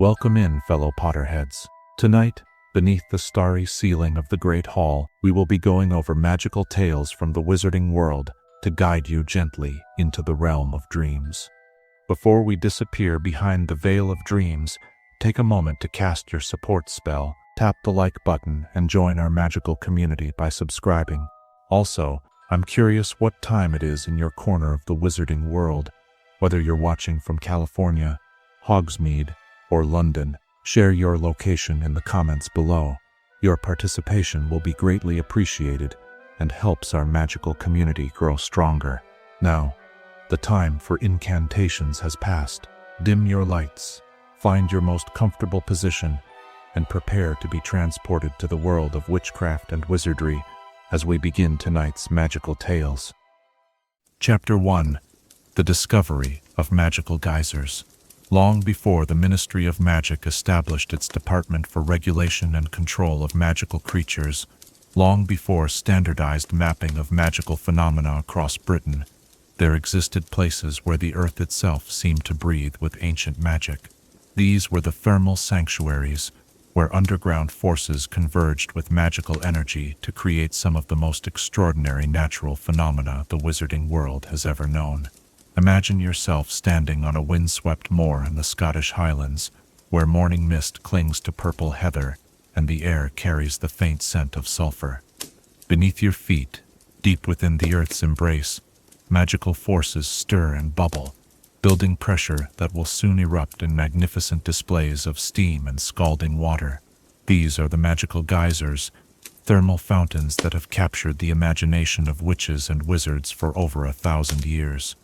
Welcome in, fellow Potterheads. Tonight, beneath the starry ceiling of the Great Hall, we will be going over magical tales from the wizarding world to guide you gently into the realm of dreams. Before we disappear behind the veil of dreams, take a moment to cast your support spell, tap the like button, and join our magical community by subscribing. Also, I'm curious what time it is in your corner of the wizarding world. Whether you're watching from California, Hogsmeade, or London, share your location in the comments below. Your participation will be greatly appreciated and helps our magical community grow stronger. Now, the time for incantations has passed. Dim your lights, find your most comfortable position, and prepare to be transported to the world of witchcraft and wizardry as we begin tonight's magical tales. Chapter 1: The Discovery of Magical Geysers. Long before the Ministry of Magic established its Department for Regulation and Control of Magical Creatures, long before standardized mapping of magical phenomena across Britain, there existed places where the earth itself seemed to breathe with ancient magic. These were the thermal sanctuaries, where underground forces converged with magical energy to create some of the most extraordinary natural phenomena the wizarding world has ever known. Imagine yourself standing on a windswept moor in the Scottish Highlands, where morning mist clings to purple heather and the air carries the faint scent of sulfur. Beneath your feet, deep within the earth's embrace, magical forces stir and bubble, building pressure that will soon erupt in magnificent displays of steam and scalding water. These are the magical geysers, thermal fountains that have captured the imagination of witches and wizards for over 1,000 years.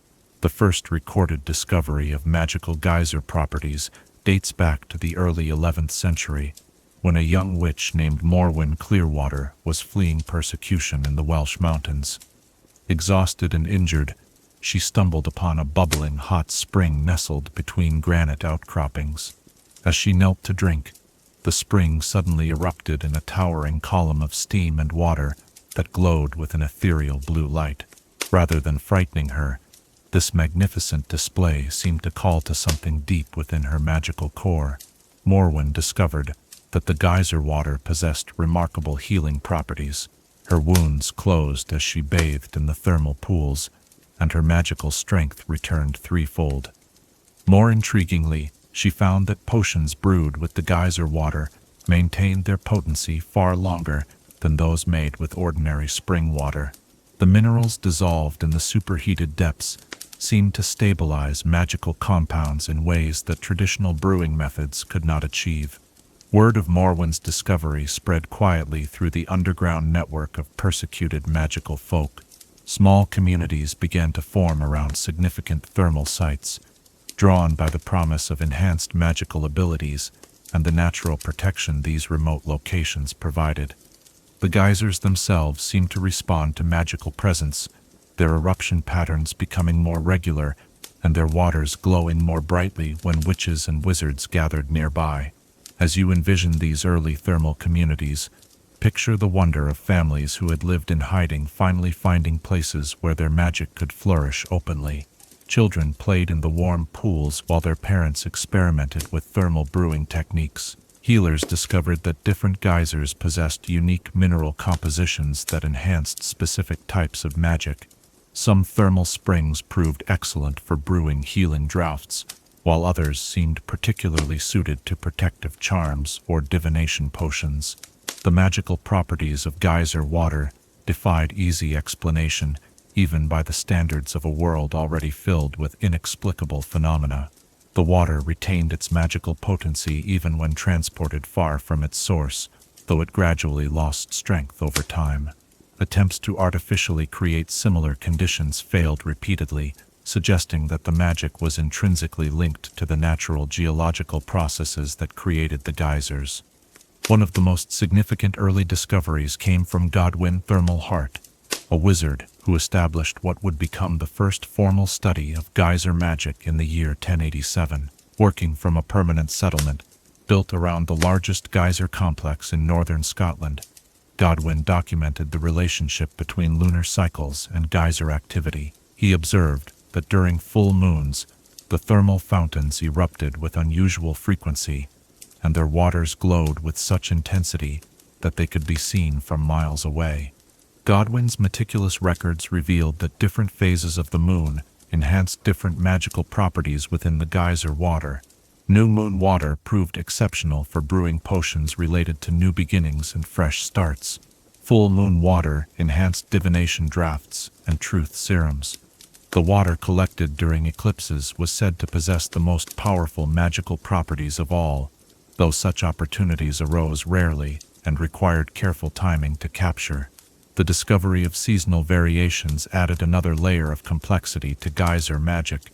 The first recorded discovery of magical geyser properties dates back to the early 11th century, when a young witch named Morwen Clearwater was fleeing persecution in the Welsh mountains. Exhausted and injured, she stumbled upon a bubbling hot spring nestled between granite outcroppings. As she knelt to drink, the spring suddenly erupted in a towering column of steam and water that glowed with an ethereal blue light. Rather than frightening her, this magnificent display seemed to call to something deep within her magical core. Morwen discovered that the geyser water possessed remarkable healing properties. Her wounds closed as she bathed in the thermal pools, and her magical strength returned threefold. More intriguingly, she found that potions brewed with the geyser water maintained their potency far longer than those made with ordinary spring water. The minerals dissolved in the superheated depths seemed to stabilize magical compounds in ways that traditional brewing methods could not achieve. Word of Morwen's discovery spread quietly through the underground network of persecuted magical folk. Small communities began to form around significant thermal sites, drawn by the promise of enhanced magical abilities and the natural protection these remote locations provided. The geysers themselves seemed to respond to magical presence, their eruption patterns becoming more regular and their waters glowing more brightly when witches and wizards gathered nearby. As you envision these early thermal communities, picture the wonder of families who had lived in hiding finally finding places where their magic could flourish openly. Children played in the warm pools while their parents experimented with thermal brewing techniques. Healers discovered that different geysers possessed unique mineral compositions that enhanced specific types of magic. Some thermal springs proved excellent for brewing healing draughts, while others seemed particularly suited to protective charms or divination potions. The magical properties of geyser water defied easy explanation, even by the standards of a world already filled with inexplicable phenomena. The water retained its magical potency even when transported far from its source, though it gradually lost strength over time. Attempts to artificially create similar conditions failed repeatedly, suggesting that the magic was intrinsically linked to the natural geological processes that created the geysers. One of the most significant early discoveries came from Godwin Thermal Hart, a wizard who established what would become the first formal study of geyser magic in the year 1087. Working from a permanent settlement built around the largest geyser complex in northern Scotland, Godwin documented the relationship between lunar cycles and geyser activity. He observed that during full moons, The thermal fountains erupted with unusual frequency, and their waters glowed with such intensity that they could be seen from miles away. Godwin's meticulous records revealed that different phases of the moon enhanced different magical properties within the geyser water. New moon water proved exceptional for brewing potions related to new beginnings and fresh starts. Full moon water enhanced divination drafts and truth serums. The water collected during eclipses was said to possess the most powerful magical properties of all, though such opportunities arose rarely and required careful timing to capture. The discovery of seasonal variations added another layer of complexity to geyser magic.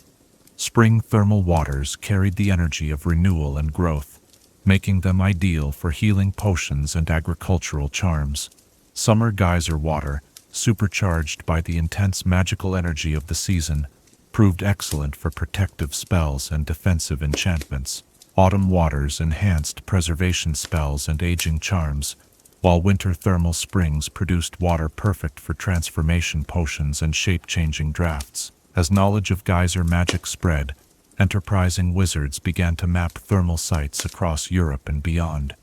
Spring thermal waters carried the energy of renewal and growth, making them ideal for healing potions and agricultural charms. Summer geyser water, supercharged by the intense magical energy of the season, proved excellent for protective spells and defensive enchantments. Autumn waters enhanced preservation spells and aging charms, while winter thermal springs produced water perfect for transformation potions and shape-changing drafts. As knowledge of geyser magic spread, enterprising wizards began to map thermal sites across Europe and beyond.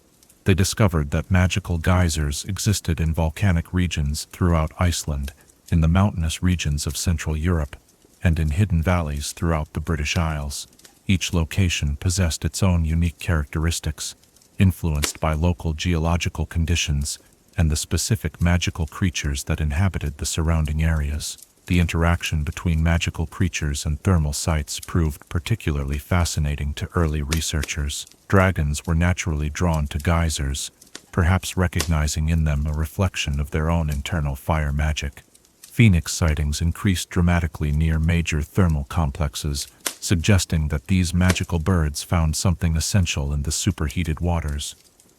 They discovered that magical geysers existed in volcanic regions throughout Iceland, in the mountainous regions of Central Europe, and in hidden valleys throughout the British Isles. Each location possessed its own unique characteristics, influenced by local geological conditions and the specific magical creatures that inhabited the surrounding areas. The interaction between magical creatures and thermal sites proved particularly fascinating to early researchers. Dragons were naturally drawn to geysers, perhaps recognizing in them a reflection of their own internal fire magic. Phoenix sightings increased dramatically near major thermal complexes, suggesting that these magical birds found something essential in the superheated waters.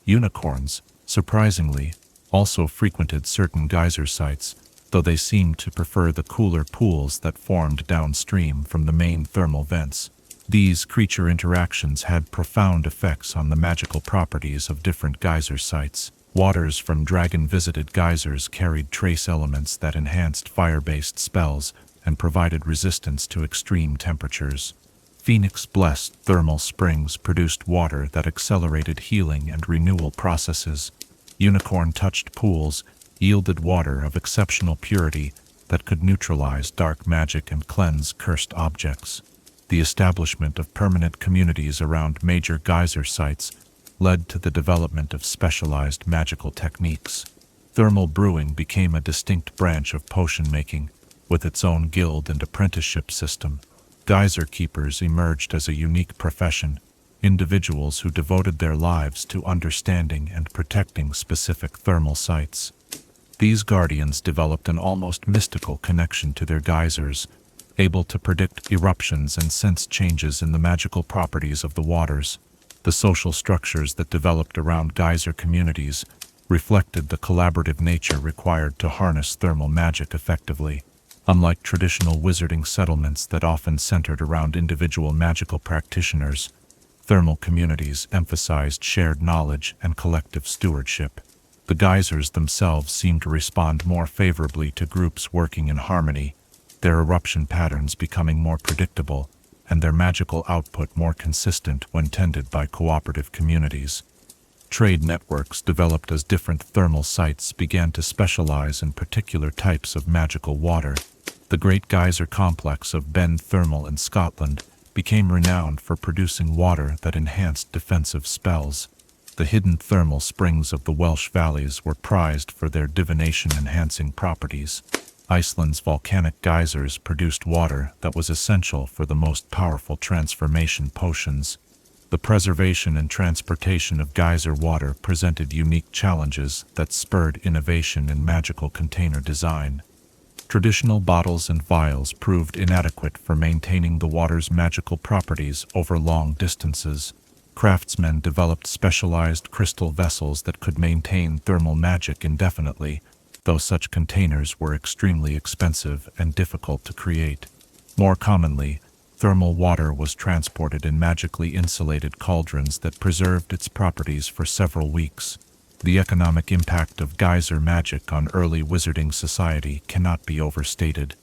Unicorns, surprisingly, also frequented certain geyser sites, though they seemed to prefer the cooler pools that formed downstream from the main thermal vents. These creature interactions had profound effects on the magical properties of different geyser sites. Waters from dragon-visited geysers carried trace elements that enhanced fire-based spells and provided resistance to extreme temperatures. Phoenix-blessed thermal springs produced water that accelerated healing and renewal processes. Unicorn-touched pools yielded water of exceptional purity that could neutralize dark magic and cleanse cursed objects. The establishment of permanent communities around major geyser sites led to the development of specialized magical techniques. Thermal brewing became a distinct branch of potion making, with its own guild and apprenticeship system. Geyser keepers emerged as a unique profession, individuals who devoted their lives to understanding and protecting specific thermal sites. These guardians developed an almost mystical connection to their geysers, able to predict eruptions and sense changes in the magical properties of the waters. The social structures that developed around geyser communities reflected the collaborative nature required to harness thermal magic effectively. Unlike traditional wizarding settlements that often centered around individual magical practitioners, thermal communities emphasized shared knowledge and collective stewardship. The geysers themselves seemed to respond more favorably to groups working in harmony, their eruption patterns becoming more predictable, and their magical output more consistent when tended by cooperative communities. Trade networks developed as different thermal sites began to specialize in particular types of magical water. The Great Geyser Complex of Ben Thermal in Scotland became renowned for producing water that enhanced defensive spells. The hidden thermal springs of the Welsh valleys were prized for their divination-enhancing properties. Iceland's volcanic geysers produced water that was essential for the most powerful transformation potions. The preservation and transportation of geyser water presented unique challenges that spurred innovation in magical container design. Traditional bottles and vials proved inadequate for maintaining the water's magical properties over long distances. Craftsmen developed specialized crystal vessels that could maintain thermal magic indefinitely, though such containers were extremely expensive and difficult to create. More commonly, thermal water was transported in magically insulated cauldrons that preserved its properties for several weeks. The economic impact of geyser magic on early wizarding society cannot be overstated.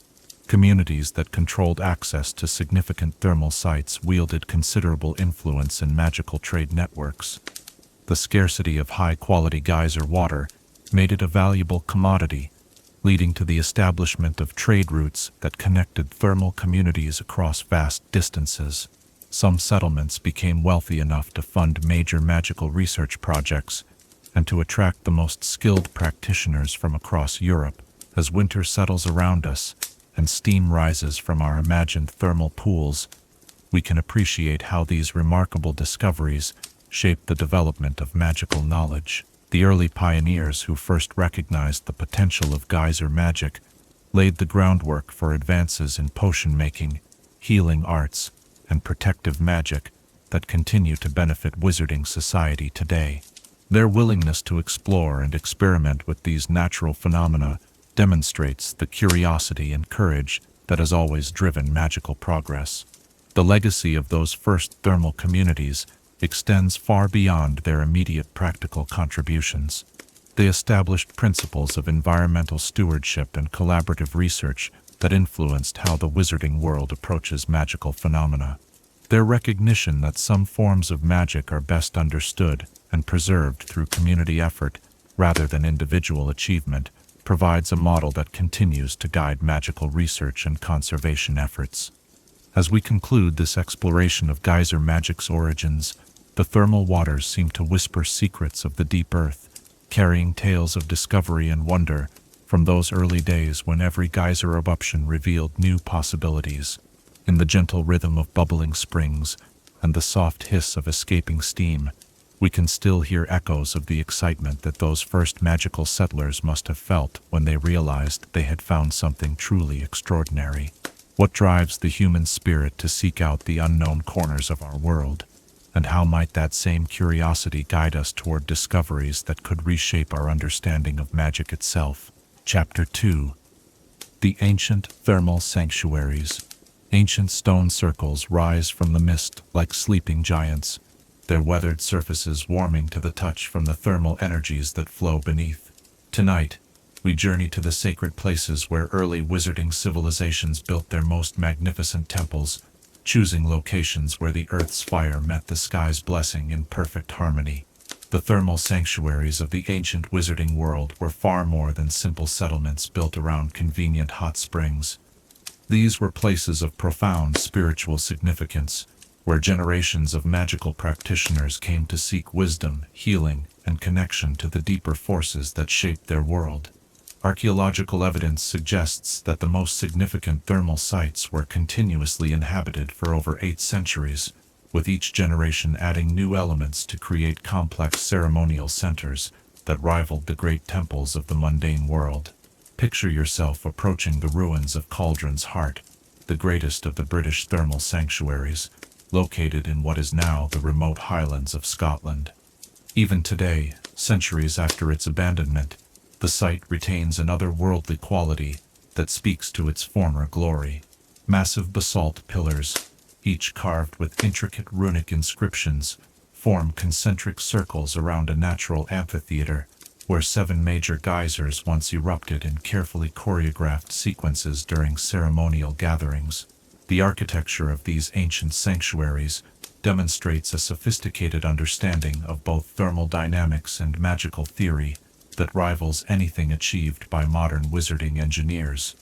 Communities that controlled access to significant thermal sites wielded considerable influence in magical trade networks. The scarcity of high-quality geyser water made it a valuable commodity, leading to the establishment of trade routes that connected thermal communities across vast distances. Some settlements became wealthy enough to fund major magical research projects and to attract the most skilled practitioners from across Europe. As winter settles around us and steam rises from our imagined thermal pools, we can appreciate how these remarkable discoveries shaped the development of magical knowledge. The early pioneers who first recognized the potential of geyser magic laid the groundwork for advances in potion-making, healing arts, and protective magic that continue to benefit wizarding society today. Their willingness to explore and experiment with these natural phenomena demonstrates the curiosity and courage that has always driven magical progress. The legacy of those first thermal communities extends far beyond their immediate practical contributions. They established principles of environmental stewardship and collaborative research that influenced how the wizarding world approaches magical phenomena. Their recognition that some forms of magic are best understood and preserved through community effort rather than individual achievement provides a model that continues to guide magical research and conservation efforts. As we conclude this exploration of geyser magic's origins, the thermal waters seem to whisper secrets of the deep earth, carrying tales of discovery and wonder from those early days when every geyser eruption revealed new possibilities. In the gentle rhythm of bubbling springs and the soft hiss of escaping steam, we can still hear echoes of the excitement that those first magical settlers must have felt when they realized they had found something truly extraordinary. What drives the human spirit to seek out the unknown corners of our world? And how might that same curiosity guide us toward discoveries that could reshape our understanding of magic itself? Chapter 2. The Ancient Thermal Sanctuaries. Ancient stone circles rise from the mist like sleeping giants, their weathered surfaces warming to the touch from the thermal energies that flow beneath. Tonight, we journey to the sacred places where early wizarding civilizations built their most magnificent temples, choosing locations where the earth's fire met the sky's blessing in perfect harmony. The thermal sanctuaries of the ancient wizarding world were far more than simple settlements built around convenient hot springs. These were places of profound spiritual significance, where generations of magical practitioners came to seek wisdom, healing, and connection to the deeper forces that shaped their world. Archaeological evidence suggests that the most significant thermal sites were continuously inhabited for over 8 centuries, with each generation adding new elements to create complex ceremonial centers that rivaled the great temples of the mundane world. Picture yourself approaching the ruins of Cauldron's Heart, the greatest of the British thermal sanctuaries, located in what is now the remote highlands of Scotland. Even today, centuries after its abandonment, the site retains an otherworldly quality that speaks to its former glory. Massive basalt pillars, each carved with intricate runic inscriptions, form concentric circles around a natural amphitheater, where 7 major geysers once erupted in carefully choreographed sequences during ceremonial gatherings. The architecture of these ancient sanctuaries demonstrates a sophisticated understanding of both thermal dynamics and magical theory that rivals anything achieved by modern wizarding engineers.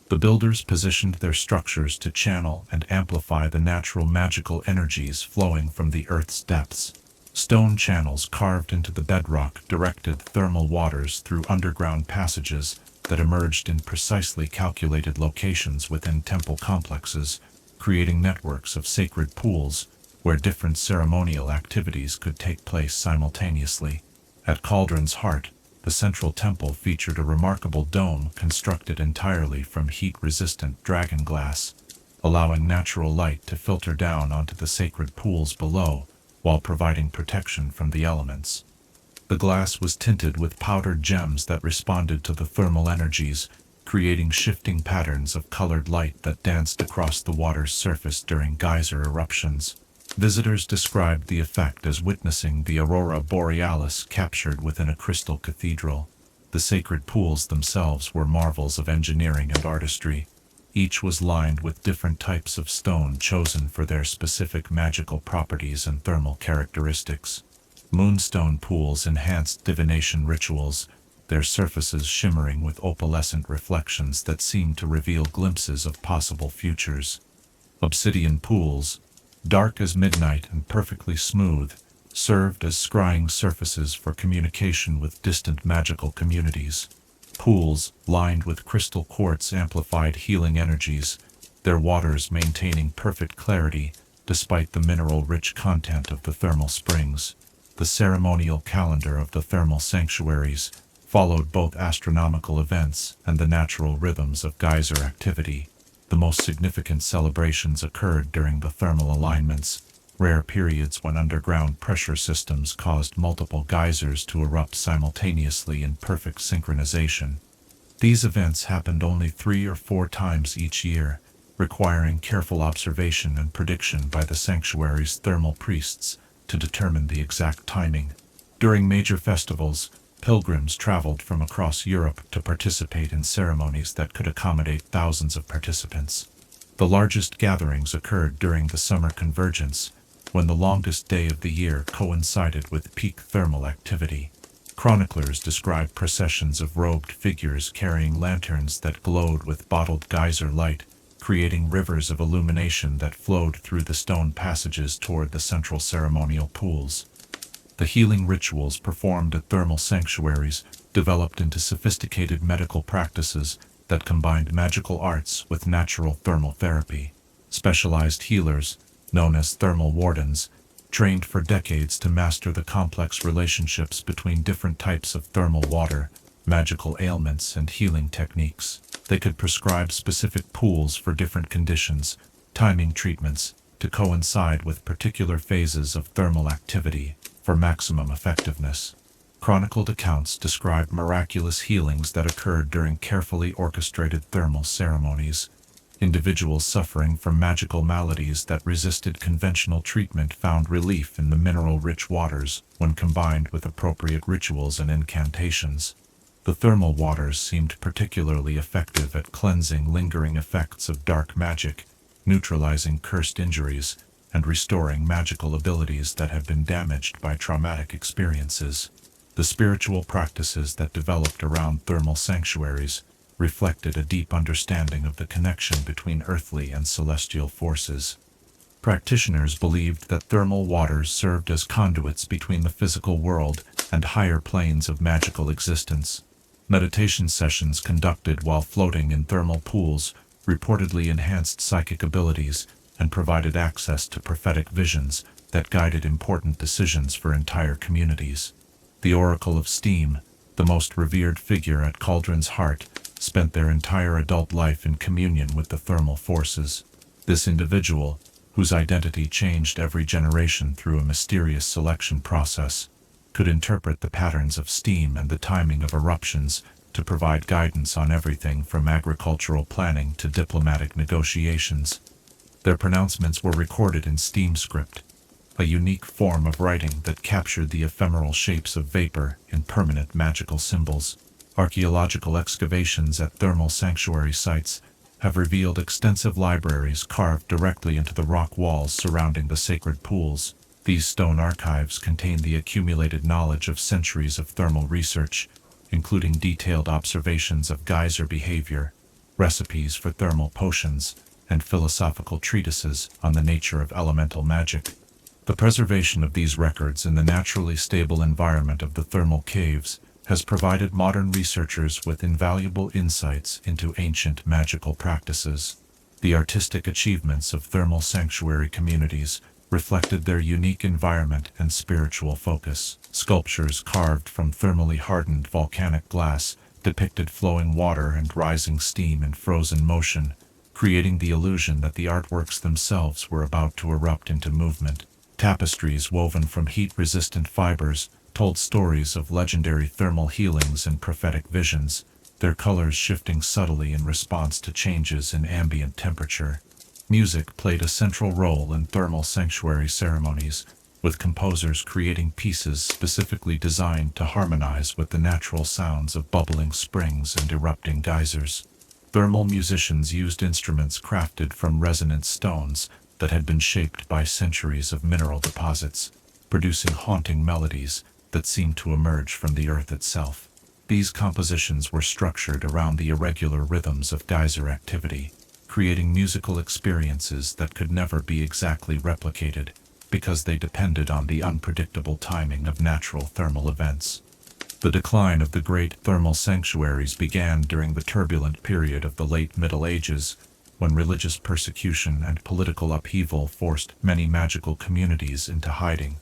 The builders positioned their structures to channel and amplify the natural magical energies flowing from the earth's depths. Stone channels carved into the bedrock directed thermal waters through underground passages that emerged in precisely calculated locations within temple complexes, creating networks of sacred pools where different ceremonial activities could take place simultaneously. At Cauldron's Heart, the central temple featured a remarkable dome constructed entirely from heat-resistant dragon glass, allowing natural light to filter down onto the sacred pools below while providing protection from the elements. The glass was tinted with powdered gems that responded to the thermal energies, creating shifting patterns of colored light that danced across the water's surface during geyser eruptions. Visitors described the effect as witnessing the aurora borealis captured within a crystal cathedral. The sacred pools themselves were marvels of engineering and artistry. Each was lined with different types of stone chosen for their specific magical properties and thermal characteristics. Moonstone pools enhanced divination rituals, their surfaces shimmering with opalescent reflections that seemed to reveal glimpses of possible futures. Obsidian pools, dark as midnight and perfectly smooth, served as scrying surfaces for communication with distant magical communities. Pools lined with crystal quartz amplified healing energies, their waters maintaining perfect clarity despite the mineral-rich content of the thermal springs. The ceremonial calendar of the thermal sanctuaries followed both astronomical events and the natural rhythms of geyser activity. The most significant celebrations occurred during the thermal alignments, rare periods when underground pressure systems caused multiple geysers to erupt simultaneously in perfect synchronization. These events happened only 3 or 4 times each year, requiring careful observation and prediction by the sanctuary's thermal priests to determine the exact timing. During major festivals, pilgrims traveled from across Europe to participate in ceremonies that could accommodate thousands of participants. The largest gatherings occurred during the summer convergence, when the longest day of the year coincided with peak thermal activity. Chroniclers describe processions of robed figures carrying lanterns that glowed with bottled geyser light, creating rivers of illumination that flowed through the stone passages toward the central ceremonial pools. The healing rituals performed at thermal sanctuaries developed into sophisticated medical practices that combined magical arts with natural thermal therapy. Specialized healers, known as thermal wardens, trained for decades to master the complex relationships between different types of thermal water, magical ailments, and healing techniques. They could prescribe specific pools for different conditions, timing treatments to coincide with particular phases of thermal activity for maximum effectiveness. Chronicled accounts describe miraculous healings that occurred during carefully orchestrated thermal ceremonies. Individuals suffering from magical maladies that resisted conventional treatment found relief in the mineral-rich waters when combined with appropriate rituals and incantations. The thermal waters seemed particularly effective at cleansing lingering effects of dark magic, neutralizing cursed injuries, and restoring magical abilities that had been damaged by traumatic experiences. The spiritual practices that developed around thermal sanctuaries reflected a deep understanding of the connection between earthly and celestial forces. Practitioners believed that thermal waters served as conduits between the physical world and higher planes of magical existence. Meditation sessions conducted while floating in thermal pools reportedly enhanced psychic abilities and provided access to prophetic visions that guided important decisions for entire communities. The Oracle of Steam, the most revered figure at Cauldron's Heart, spent their entire adult life in communion with the thermal forces. This individual, whose identity changed every generation through a mysterious selection process, could interpret the patterns of steam and the timing of eruptions to provide guidance on everything from agricultural planning to diplomatic negotiations. Their pronouncements were recorded in steam script, a unique form of writing that captured the ephemeral shapes of vapor in permanent magical symbols. Archaeological excavations at thermal sanctuary sites have revealed extensive libraries carved directly into the rock walls surrounding the sacred pools. These stone archives contain the accumulated knowledge of centuries of thermal research, including detailed observations of geyser behavior, recipes for thermal potions, and philosophical treatises on the nature of elemental magic. The preservation of these records in the naturally stable environment of the thermal caves has provided modern researchers with invaluable insights into ancient magical practices. The artistic achievements of thermal sanctuary communities reflected their unique environment and spiritual focus. Sculptures carved from thermally hardened volcanic glass depicted flowing water and rising steam in frozen motion, creating the illusion that the artworks themselves were about to erupt into movement. Tapestries woven from heat-resistant fibers told stories of legendary thermal healings and prophetic visions, their colors shifting subtly in response to changes in ambient temperature. Music played a central role in thermal sanctuary ceremonies, with composers creating pieces specifically designed to harmonize with the natural sounds of bubbling springs and erupting geysers. Thermal musicians used instruments crafted from resonant stones that had been shaped by centuries of mineral deposits, producing haunting melodies that seemed to emerge from the earth itself. These compositions were structured around the irregular rhythms of geyser activity, creating musical experiences that could never be exactly replicated because they depended on the unpredictable timing of natural thermal events. The decline of the great thermal sanctuaries began during the turbulent period of the late Middle Ages, when religious persecution and political upheaval forced many magical communities into hiding.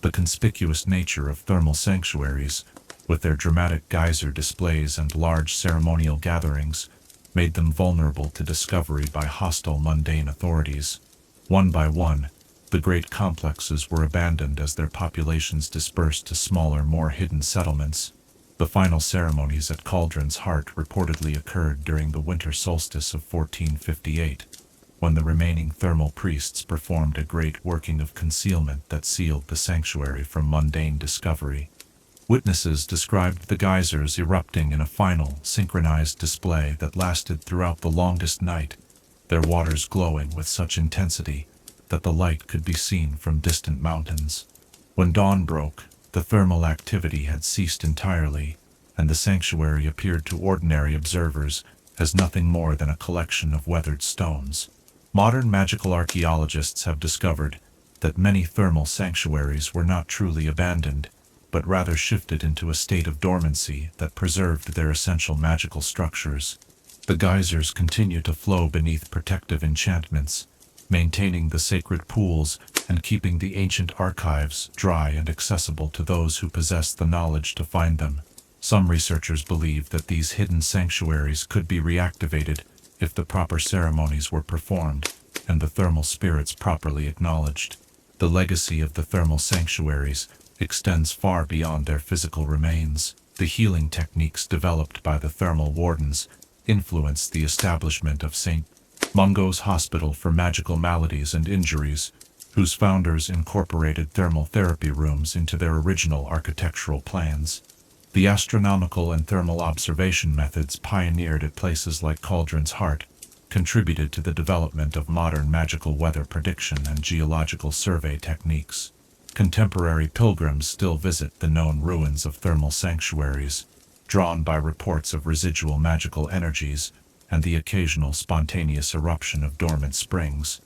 The conspicuous nature of thermal sanctuaries, with their dramatic geyser displays and large ceremonial gatherings, made them vulnerable to discovery by hostile mundane authorities. One by one, the great complexes were abandoned as their populations dispersed to smaller, more hidden settlements. The final ceremonies at Cauldron's Heart reportedly occurred during the winter solstice of 1458, when the remaining thermal priests performed a great working of concealment that sealed the sanctuary from mundane discovery. Witnesses described the geysers erupting in a final, synchronized display that lasted throughout the longest night, their waters glowing with such intensity that the light could be seen from distant mountains. When dawn broke, the thermal activity had ceased entirely, and the sanctuary appeared to ordinary observers as nothing more than a collection of weathered stones. Modern magical archaeologists have discovered that many thermal sanctuaries were not truly abandoned, but rather shifted into a state of dormancy that preserved their essential magical structures. The geysers continue to flow beneath protective enchantments, maintaining the sacred pools and keeping the ancient archives dry and accessible to those who possess the knowledge to find them. Some researchers believe that these hidden sanctuaries could be reactivated if the proper ceremonies were performed and the thermal spirits properly acknowledged. The legacy of the thermal sanctuaries extends far beyond their physical remains. The healing techniques developed by the thermal wardens influenced the establishment of St. Mungo's Hospital for Magical Maladies and Injuries, whose founders incorporated thermal therapy rooms into their original architectural plans. The astronomical and thermal observation methods pioneered at places like Cauldron's Heart contributed to the development of modern magical weather prediction and geological survey techniques. Contemporary pilgrims still visit the known ruins of thermal sanctuaries, drawn by reports of residual magical energies and the occasional spontaneous eruption of dormant springs.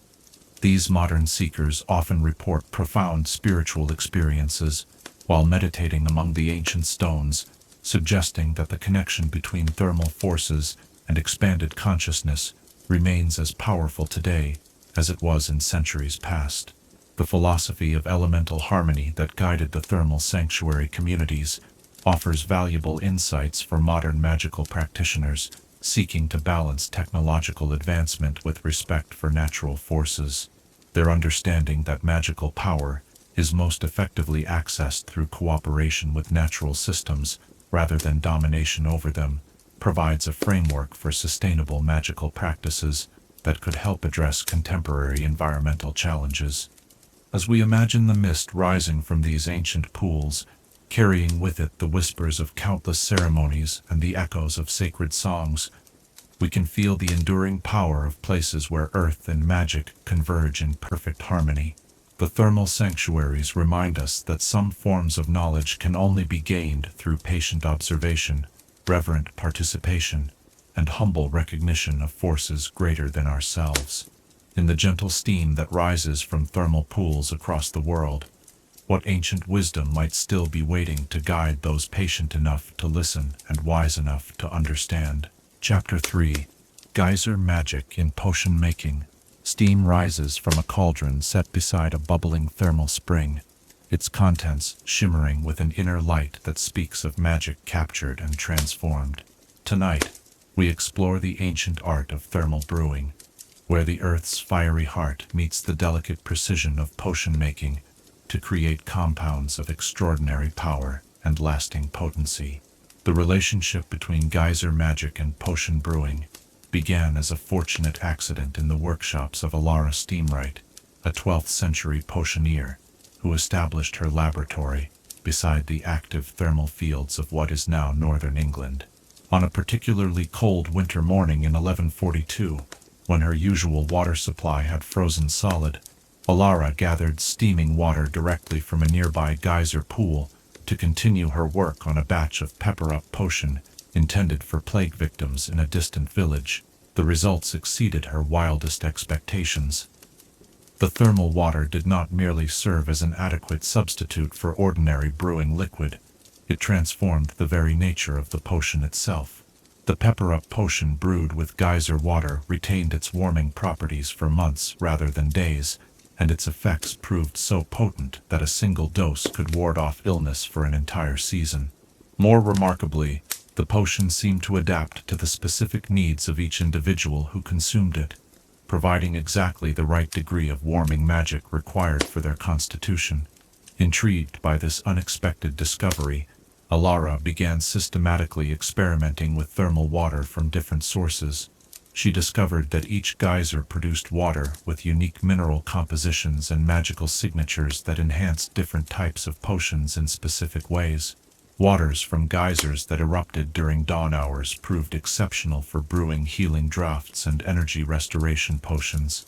These modern seekers often report profound spiritual experiences while meditating among the ancient stones, suggesting that the connection between thermal forces and expanded consciousness remains as powerful today as it was in centuries past. The philosophy of elemental harmony that guided the thermal sanctuary communities offers valuable insights for modern magical practitioners seeking to balance technological advancement with respect for natural forces. Their understanding that magical power is most effectively accessed through cooperation with natural systems rather than domination over them provides a framework for sustainable magical practices that could help address contemporary environmental challenges. As we imagine the mist rising from these ancient pools, carrying with it the whispers of countless ceremonies and the echoes of sacred songs, we can feel the enduring power of places where earth and magic converge in perfect harmony. The thermal sanctuaries remind us that some forms of knowledge can only be gained through patient observation, reverent participation, and humble recognition of forces greater than ourselves. In the gentle steam that rises from thermal pools across the world, what ancient wisdom might still be waiting to guide those patient enough to listen and wise enough to understand? Chapter 3. Geyser Magic in Potion Making. Steam rises from a cauldron set beside a bubbling thermal spring, its contents shimmering with an inner light that speaks of magic captured and transformed. Tonight, we explore the ancient art of thermal brewing, where the earth's fiery heart meets the delicate precision of potion making to create compounds of extraordinary power and lasting potency. The relationship between geyser magic and potion brewing began as a fortunate accident in the workshops of Alara Steamwright, a 12th century potioneer who established her laboratory beside the active thermal fields of what is now northern England. On a particularly cold winter morning in 1142, when her usual water supply had frozen solid, Alara gathered steaming water directly from a nearby geyser pool to continue her work on a batch of pepper-up potion intended for plague victims in a distant village. The results exceeded her wildest expectations. The thermal water did not merely serve as an adequate substitute for ordinary brewing liquid, it transformed the very nature of the potion itself. The pepper-up potion brewed with geyser water retained its warming properties for months rather than days, and its effects proved so potent that a single dose could ward off illness for an entire season. More remarkably, the potion seemed to adapt to the specific needs of each individual who consumed it, providing exactly the right degree of warming magic required for their constitution. Intrigued by this unexpected discovery, Alara began systematically experimenting with thermal water from different sources. She discovered that each geyser produced water with unique mineral compositions and magical signatures that enhanced different types of potions in specific ways. Waters from geysers that erupted during dawn hours proved exceptional for brewing healing draughts and energy restoration potions.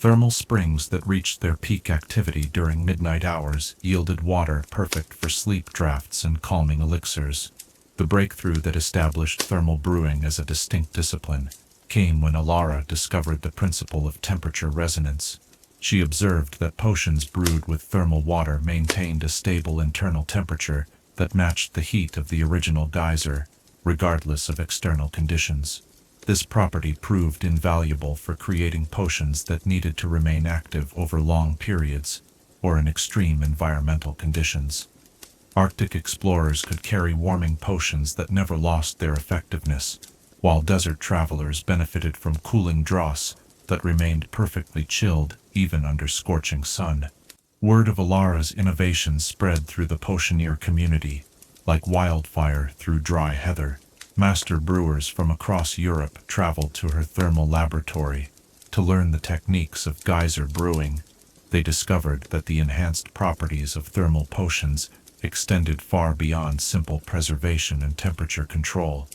Thermal springs that reached their peak activity during midnight hours yielded water perfect for sleep draughts and calming elixirs. The breakthrough that established thermal brewing as a distinct discipline came when Alara discovered the principle of temperature resonance. She observed that potions brewed with thermal water maintained a stable internal temperature that matched the heat of the original geyser, regardless of external conditions. This property proved invaluable for creating potions that needed to remain active over long periods or in extreme environmental conditions. Arctic explorers could carry warming potions that never lost their effectiveness, while desert travelers benefited from cooling draughts that remained perfectly chilled even under scorching sun. Word of Alara's innovations spread through the potioneer community, like wildfire through dry heather. Master brewers from across Europe traveled to her thermal laboratory to learn the techniques of geyser brewing. They discovered that the enhanced properties of thermal potions extended far beyond simple preservation and temperature control.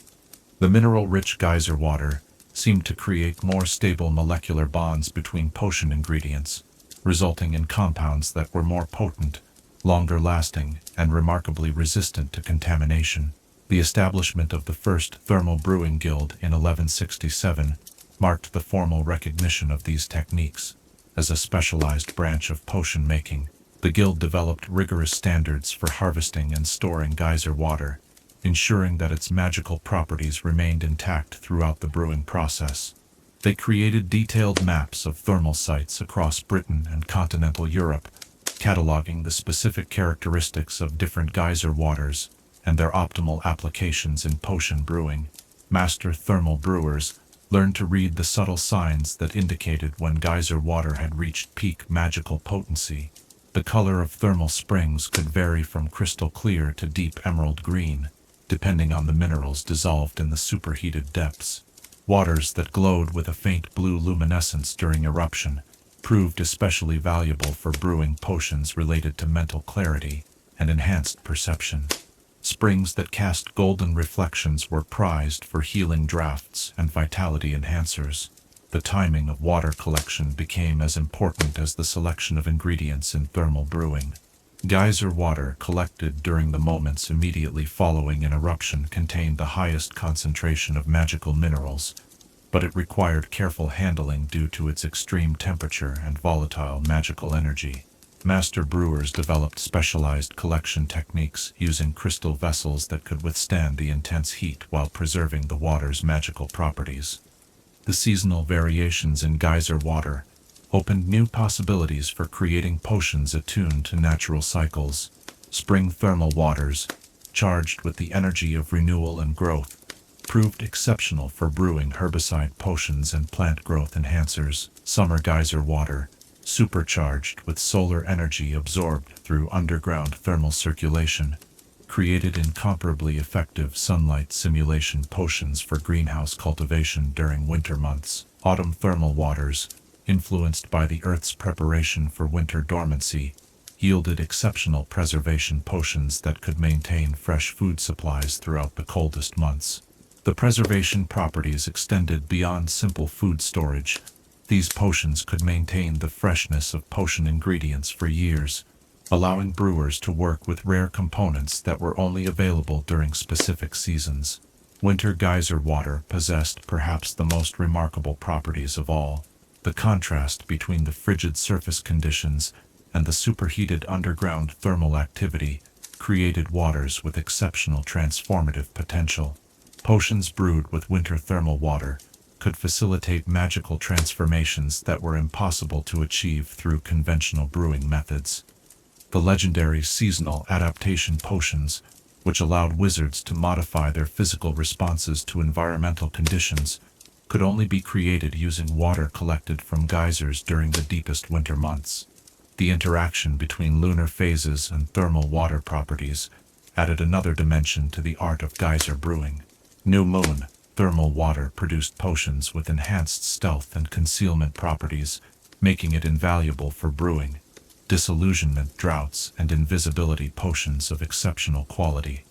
The mineral-rich geyser water seemed to create more stable molecular bonds between potion ingredients, resulting in compounds that were more potent, longer-lasting, and remarkably resistant to contamination. The establishment of the first thermal brewing guild in 1167 marked the formal recognition of these techniques. As a specialized branch of potion making, the guild developed rigorous standards for harvesting and storing geyser water, ensuring that its magical properties remained intact throughout the brewing process. They created detailed maps of thermal sites across Britain and continental Europe, cataloging the specific characteristics of different geyser waters and their optimal applications in potion brewing. Master thermal brewers learned to read the subtle signs that indicated when geyser water had reached peak magical potency. The color of thermal springs could vary from crystal clear to deep emerald green, depending on the minerals dissolved in the superheated depths. Waters that glowed with a faint blue luminescence during eruption proved especially valuable for brewing potions related to mental clarity and enhanced perception. Springs that cast golden reflections were prized for healing draughts and vitality enhancers. The timing of water collection became as important as the selection of ingredients in thermal brewing. Geyser water collected during the moments immediately following an eruption contained the highest concentration of magical minerals, but it required careful handling due to its extreme temperature and volatile magical energy. Master brewers developed specialized collection techniques using crystal vessels that could withstand the intense heat while preserving the water's magical properties. The seasonal variations in geyser water opened new possibilities for creating potions attuned to natural cycles. Spring thermal waters, charged with the energy of renewal and growth, proved exceptional for brewing herbicide potions and plant growth enhancers. Summer geyser water, supercharged with solar energy absorbed through underground thermal circulation, created incomparably effective sunlight simulation potions for greenhouse cultivation during winter months. Autumn thermal waters, influenced by the Earth's preparation for winter dormancy, yielded exceptional preservation potions that could maintain fresh food supplies throughout the coldest months. The preservation properties extended beyond simple food storage. These potions could maintain the freshness of potion ingredients for years, allowing brewers to work with rare components that were only available during specific seasons. Winter geyser water possessed perhaps the most remarkable properties of all. The contrast between the frigid surface conditions and the superheated underground thermal activity created waters with exceptional transformative potential. Potions brewed with winter thermal water could facilitate magical transformations that were impossible to achieve through conventional brewing methods. The legendary seasonal adaptation potions, which allowed wizards to modify their physical responses to environmental conditions, could only be created using water collected from geysers during the deepest winter months. The interaction between lunar phases and thermal water properties added another dimension to the art of geyser brewing. New moon, thermal water produced potions with enhanced stealth and concealment properties, making it invaluable for brewing. Disillusionment droughts and invisibility potions of exceptional quality.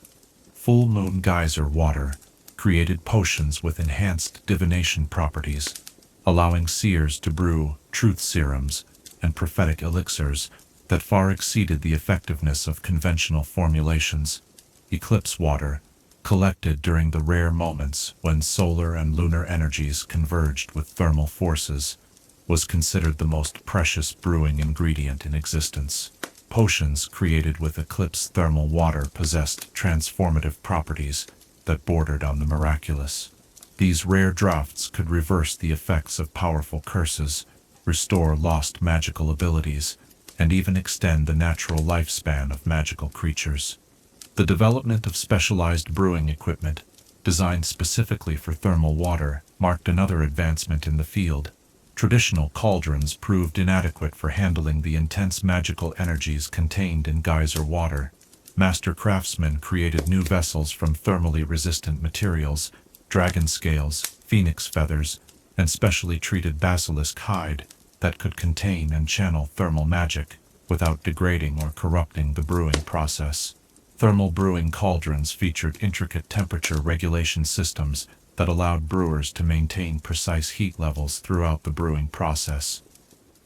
Full moon geyser water created potions with enhanced divination properties, allowing seers to brew truth serums and prophetic elixirs that far exceeded the effectiveness of conventional formulations. Eclipse water, collected during the rare moments when solar and lunar energies converged with thermal forces, was considered the most precious brewing ingredient in existence. Potions created with eclipse thermal water possessed transformative properties that bordered on the miraculous. These rare draughts could reverse the effects of powerful curses, restore lost magical abilities, and even extend the natural lifespan of magical creatures. The development of specialized brewing equipment, designed specifically for thermal water, marked another advancement in the field. Traditional cauldrons proved inadequate for handling the intense magical energies contained in geyser water. Master craftsmen created new vessels from thermally resistant materials, dragon scales, phoenix feathers, and specially treated basilisk hide that could contain and channel thermal magic without degrading or corrupting the brewing process. Thermal brewing cauldrons featured intricate temperature regulation systems that allowed brewers to maintain precise heat levels throughout the brewing process.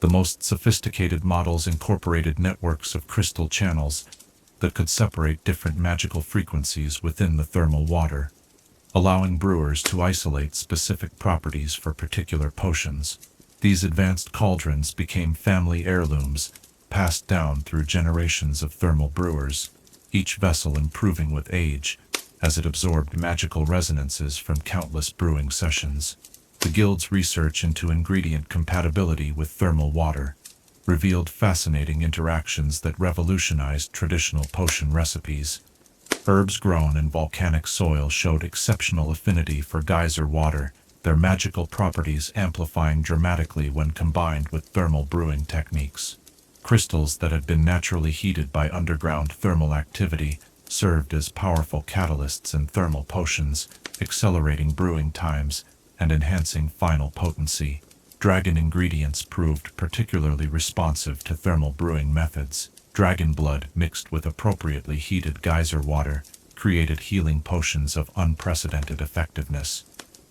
The most sophisticated models incorporated networks of crystal channels that could separate different magical frequencies within the thermal water, allowing brewers to isolate specific properties for particular potions. These advanced cauldrons became family heirlooms, passed down through generations of thermal brewers, each vessel improving with age as it absorbed magical resonances from countless brewing sessions. The guild's research into ingredient compatibility with thermal water revealed fascinating interactions that revolutionized traditional potion recipes. Herbs grown in volcanic soil showed exceptional affinity for geyser water, their magical properties amplifying dramatically when combined with thermal brewing techniques. Crystals that had been naturally heated by underground thermal activity served as powerful catalysts in thermal potions, accelerating brewing times and enhancing final potency. Dragon ingredients proved particularly responsive to thermal brewing methods. Dragon blood mixed with appropriately heated geyser water created healing potions of unprecedented effectiveness.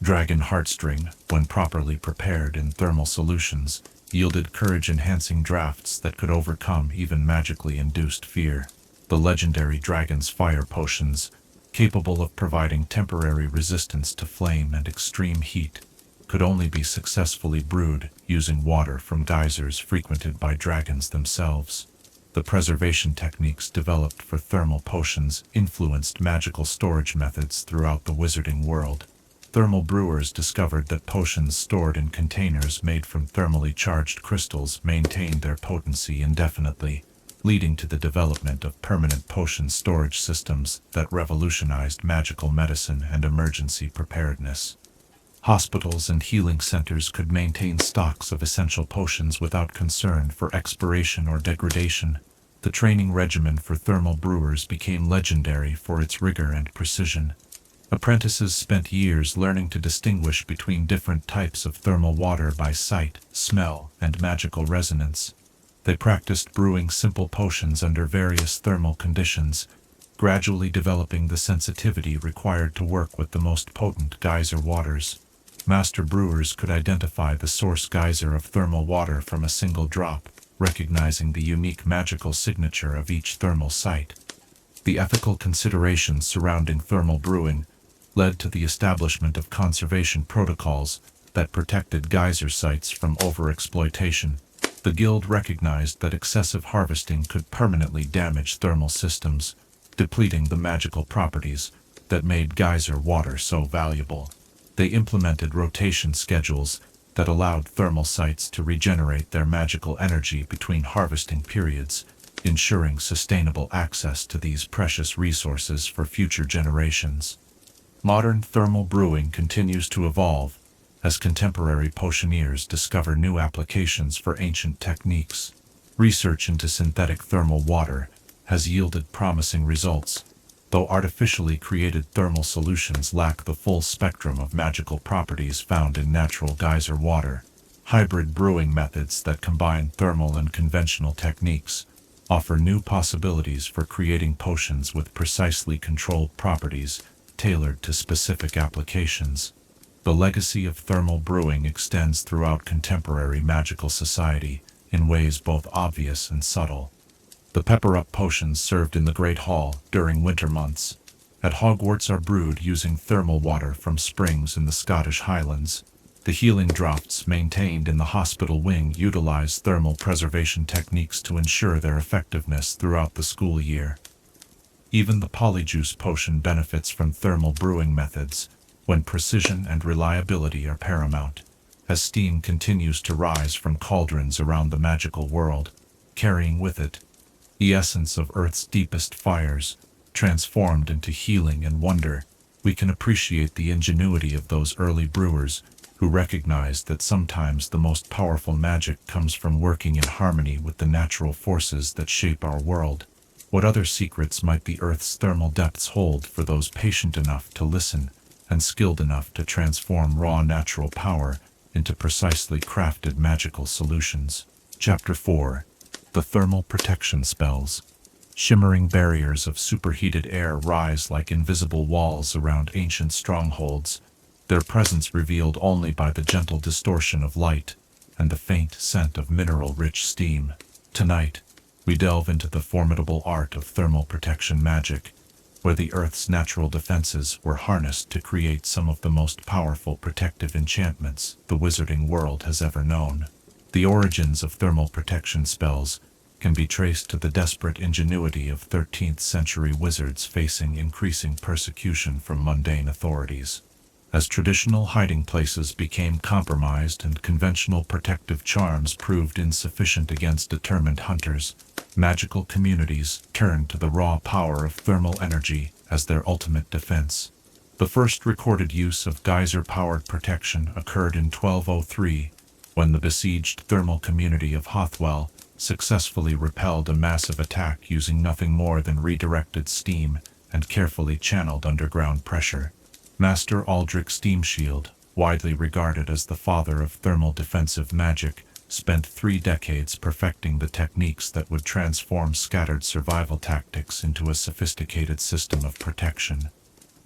Dragon heartstring, when properly prepared in thermal solutions, yielded courage-enhancing draughts that could overcome even magically induced fear. The legendary dragon's fire potions, capable of providing temporary resistance to flame and extreme heat, could only be successfully brewed using water from geysers frequented by dragons themselves. The preservation techniques developed for thermal potions influenced magical storage methods throughout the wizarding world. Thermal brewers discovered that potions stored in containers made from thermally charged crystals maintained their potency indefinitely, leading to the development of permanent potion storage systems that revolutionized magical medicine and emergency preparedness. Hospitals and healing centers could maintain stocks of essential potions without concern for expiration or degradation. The training regimen for thermal brewers became legendary for its rigor and precision. Apprentices spent years learning to distinguish between different types of thermal water by sight, smell, and magical resonance. They practiced brewing simple potions under various thermal conditions, gradually developing the sensitivity required to work with the most potent geyser waters. Master brewers could identify the source geyser of thermal water from a single drop, recognizing the unique magical signature of each thermal site. The ethical considerations surrounding thermal brewing led to the establishment of conservation protocols that protected geyser sites from overexploitation. The Guild recognized that excessive harvesting could permanently damage thermal systems, depleting the magical properties that made geyser water so valuable. They implemented rotation schedules that allowed thermal sites to regenerate their magical energy between harvesting periods, ensuring sustainable access to these precious resources for future generations. Modern thermal brewing continues to evolve as contemporary potioneers discover new applications for ancient techniques. Research into synthetic thermal water has yielded promising results, though artificially created thermal solutions lack the full spectrum of magical properties found in natural geyser water. Hybrid brewing methods that combine thermal and conventional techniques offer new possibilities for creating potions with precisely controlled properties tailored to specific applications. The legacy of thermal brewing extends throughout contemporary magical society in ways both obvious and subtle. The pepper-up potions served in the Great Hall during winter months at Hogwarts are brewed using thermal water from springs in the Scottish Highlands. The healing draughts maintained in the hospital wing utilize thermal preservation techniques to ensure their effectiveness throughout the school year. Even the polyjuice potion benefits from thermal brewing methods, when precision and reliability are paramount, as steam continues to rise from cauldrons around the magical world, carrying with it the essence of Earth's deepest fires, transformed into healing and wonder. We can appreciate the ingenuity of those early brewers who recognized that sometimes the most powerful magic comes from working in harmony with the natural forces that shape our world. What other secrets might the Earth's thermal depths hold for those patient enough to listen and skilled enough to transform raw natural power into precisely crafted magical solutions? Chapter 4. The Thermal Protection Spells. Shimmering barriers of superheated air rise like invisible walls around ancient strongholds, their presence revealed only by the gentle distortion of light and the faint scent of mineral-rich steam. Tonight, we delve into the formidable art of thermal protection magic, where the Earth's natural defenses were harnessed to create some of the most powerful protective enchantments the wizarding world has ever known. The origins of thermal protection spells can be traced to the desperate ingenuity of 13th century wizards facing increasing persecution from mundane authorities. As traditional hiding places became compromised and conventional protective charms proved insufficient against determined hunters, magical communities turned to the raw power of thermal energy as their ultimate defense. The first recorded use of geyser-powered protection occurred in 1203, when the besieged thermal community of Hothwell successfully repelled a massive attack using nothing more than redirected steam and carefully channeled underground pressure. Master Aldrich Steamshield, widely regarded as the father of thermal defensive magic, spent 3 decades perfecting the techniques that would transform scattered survival tactics into a sophisticated system of protection.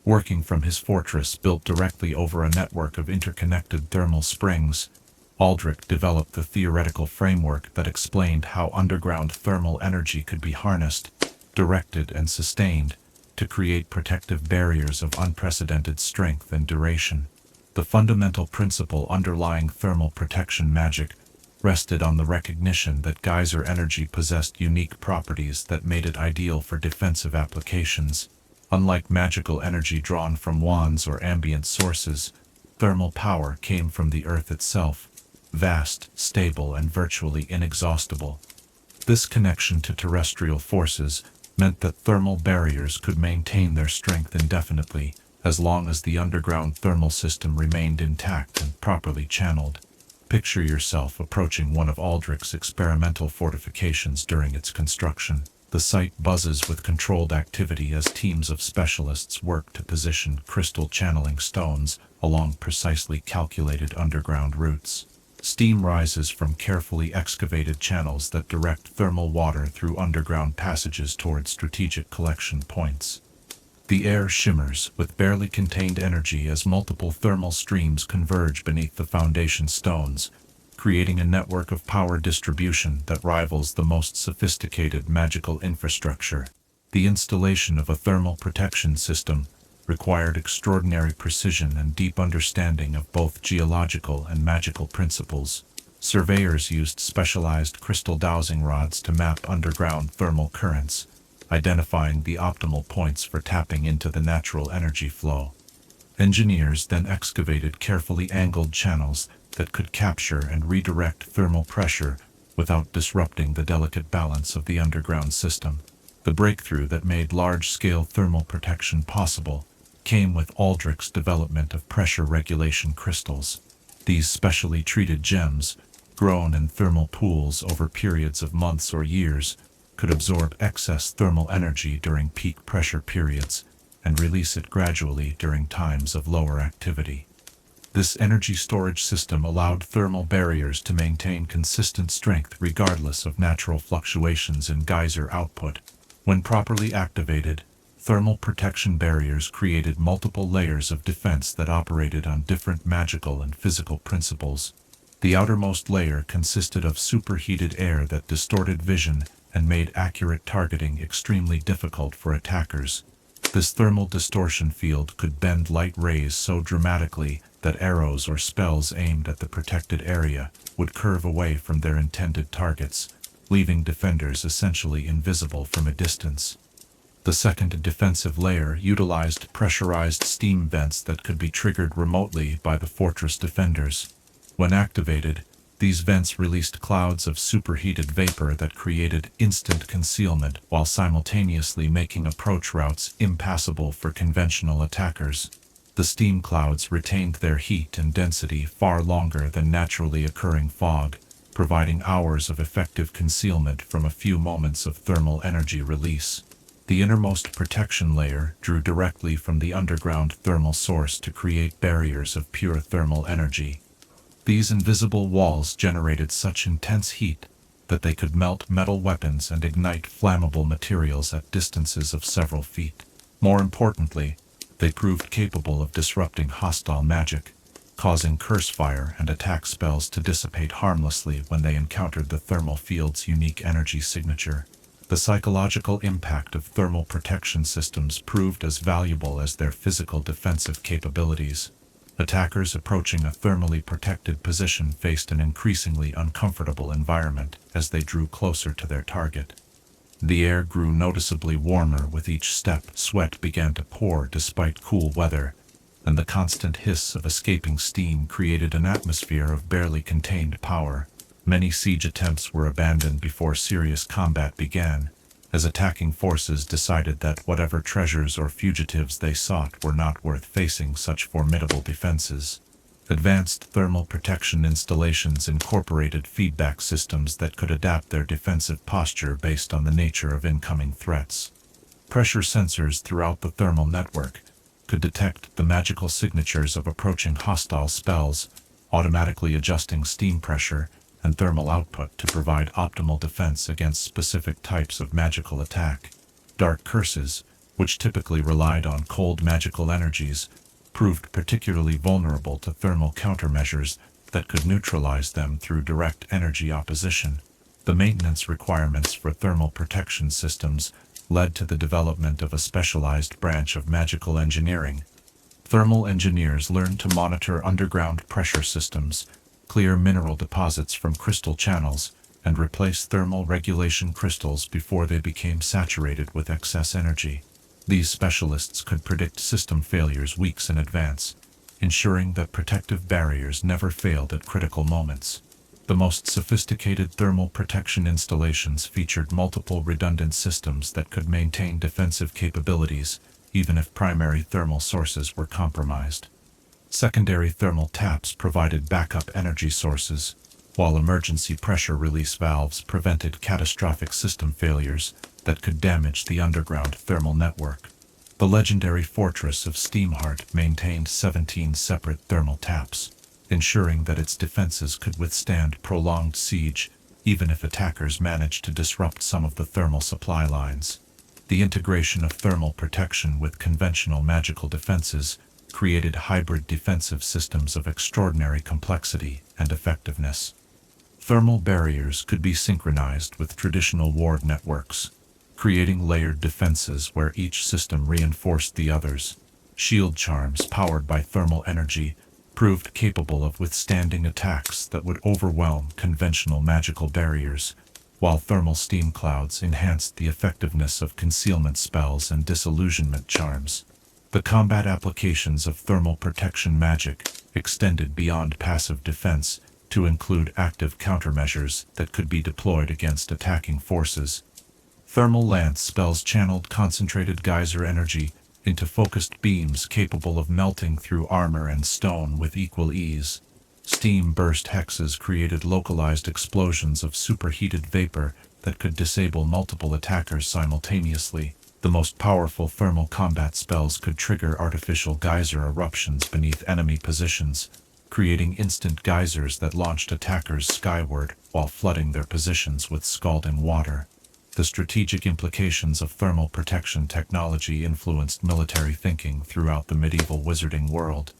Working from his fortress built directly over a network of interconnected thermal springs, Aldrich developed the theoretical framework that explained how underground thermal energy could be harnessed, directed, and sustained to create protective barriers of unprecedented strength and duration. The fundamental principle underlying thermal protection magic rested on the recognition that geyser energy possessed unique properties that made it ideal for defensive applications. Unlike magical energy drawn from wands or ambient sources, thermal power came from the earth itself, vast, stable, and virtually inexhaustible. This connection to terrestrial forces meant that thermal barriers could maintain their strength indefinitely, as long as the underground thermal system remained intact and properly channeled. Picture yourself approaching one of Aldrich's experimental fortifications during its construction. The site buzzes with controlled activity as teams of specialists work to position crystal channeling stones along precisely calculated underground routes. Steam rises from carefully excavated channels that direct thermal water through underground passages toward strategic collection points. The air shimmers with barely contained energy as multiple thermal streams converge beneath the foundation stones, creating a network of power distribution that rivals the most sophisticated magical infrastructure. The installation of a thermal protection system required extraordinary precision and deep understanding of both geological and magical principles. Surveyors used specialized crystal dowsing rods to map underground thermal currents, identifying the optimal points for tapping into the natural energy flow. Engineers then excavated carefully angled channels that could capture and redirect thermal pressure without disrupting the delicate balance of the underground system. The breakthrough that made large-scale thermal protection possible came with Aldrich's development of pressure regulation crystals. These specially treated gems, grown in thermal pools over periods of months or years, could absorb excess thermal energy during peak pressure periods and release it gradually during times of lower activity. This energy storage system allowed thermal barriers to maintain consistent strength regardless of natural fluctuations in geyser output. When properly activated, thermal protection barriers created multiple layers of defense that operated on different magical and physical principles. The outermost layer consisted of superheated air that distorted vision and made accurate targeting extremely difficult for attackers. This thermal distortion field could bend light rays so dramatically that arrows or spells aimed at the protected area would curve away from their intended targets, leaving defenders essentially invisible from a distance. The second defensive layer utilized pressurized steam vents that could be triggered remotely by the fortress defenders. When activated, these vents released clouds of superheated vapor that created instant concealment while simultaneously making approach routes impassable for conventional attackers. The steam clouds retained their heat and density far longer than naturally occurring fog, providing hours of effective concealment from a few moments of thermal energy release. The innermost protection layer drew directly from the underground thermal source to create barriers of pure thermal energy. These invisible walls generated such intense heat that they could melt metal weapons and ignite flammable materials at distances of several feet. More importantly, they proved capable of disrupting hostile magic, causing curse fire and attack spells to dissipate harmlessly when they encountered the thermal field's unique energy signature. The psychological impact of thermal protection systems proved as valuable as their physical defensive capabilities. Attackers approaching a thermally protected position faced an increasingly uncomfortable environment as they drew closer to their target. The air grew noticeably warmer with each step. Sweat began to pour despite cool weather, and the constant hiss of escaping steam created an atmosphere of barely contained power. Many siege attempts were abandoned before serious combat began, as attacking forces decided that whatever treasures or fugitives they sought were not worth facing such formidable defenses. Advanced thermal protection installations incorporated feedback systems that could adapt their defensive posture based on the nature of incoming threats. Pressure sensors throughout the thermal network could detect the magical signatures of approaching hostile spells, automatically adjusting steam pressure and thermal output to provide optimal defense against specific types of magical attack. Dark curses, which typically relied on cold magical energies, proved particularly vulnerable to thermal countermeasures that could neutralize them through direct energy opposition. The maintenance requirements for thermal protection systems led to the development of a specialized branch of magical engineering. Thermal engineers learned to monitor underground pressure systems, clear mineral deposits from crystal channels, and replace thermal regulation crystals before they became saturated with excess energy. These specialists could predict system failures weeks in advance, ensuring that protective barriers never failed at critical moments. The most sophisticated thermal protection installations featured multiple redundant systems that could maintain defensive capabilities, even if primary thermal sources were compromised. Secondary thermal taps provided backup energy sources, while emergency pressure release valves prevented catastrophic system failures that could damage the underground thermal network. The legendary fortress of Steamheart maintained 17 separate thermal taps. ensuring that its defenses could withstand prolonged siege, even if attackers managed to disrupt some of the thermal supply lines. The integration of thermal protection with conventional magical defenses created hybrid defensive systems of extraordinary complexity and effectiveness. Thermal barriers could be synchronized with traditional ward networks, creating layered defenses where each system reinforced the others. Shield charms powered by thermal energy proved capable of withstanding attacks that would overwhelm conventional magical barriers, while thermal steam clouds enhanced the effectiveness of concealment spells and disillusionment charms. The combat applications of thermal protection magic extended beyond passive defense to include active countermeasures that could be deployed against attacking forces. Thermal lance spells channeled concentrated geyser energy into focused beams capable of melting through armor and stone with equal ease. Steam burst hexes created localized explosions of superheated vapor that could disable multiple attackers simultaneously. The most powerful thermal combat spells could trigger artificial geyser eruptions beneath enemy positions, creating instant geysers that launched attackers skyward while flooding their positions with scalding water. The strategic implications of thermal protection technology influenced military thinking throughout the medieval wizarding world.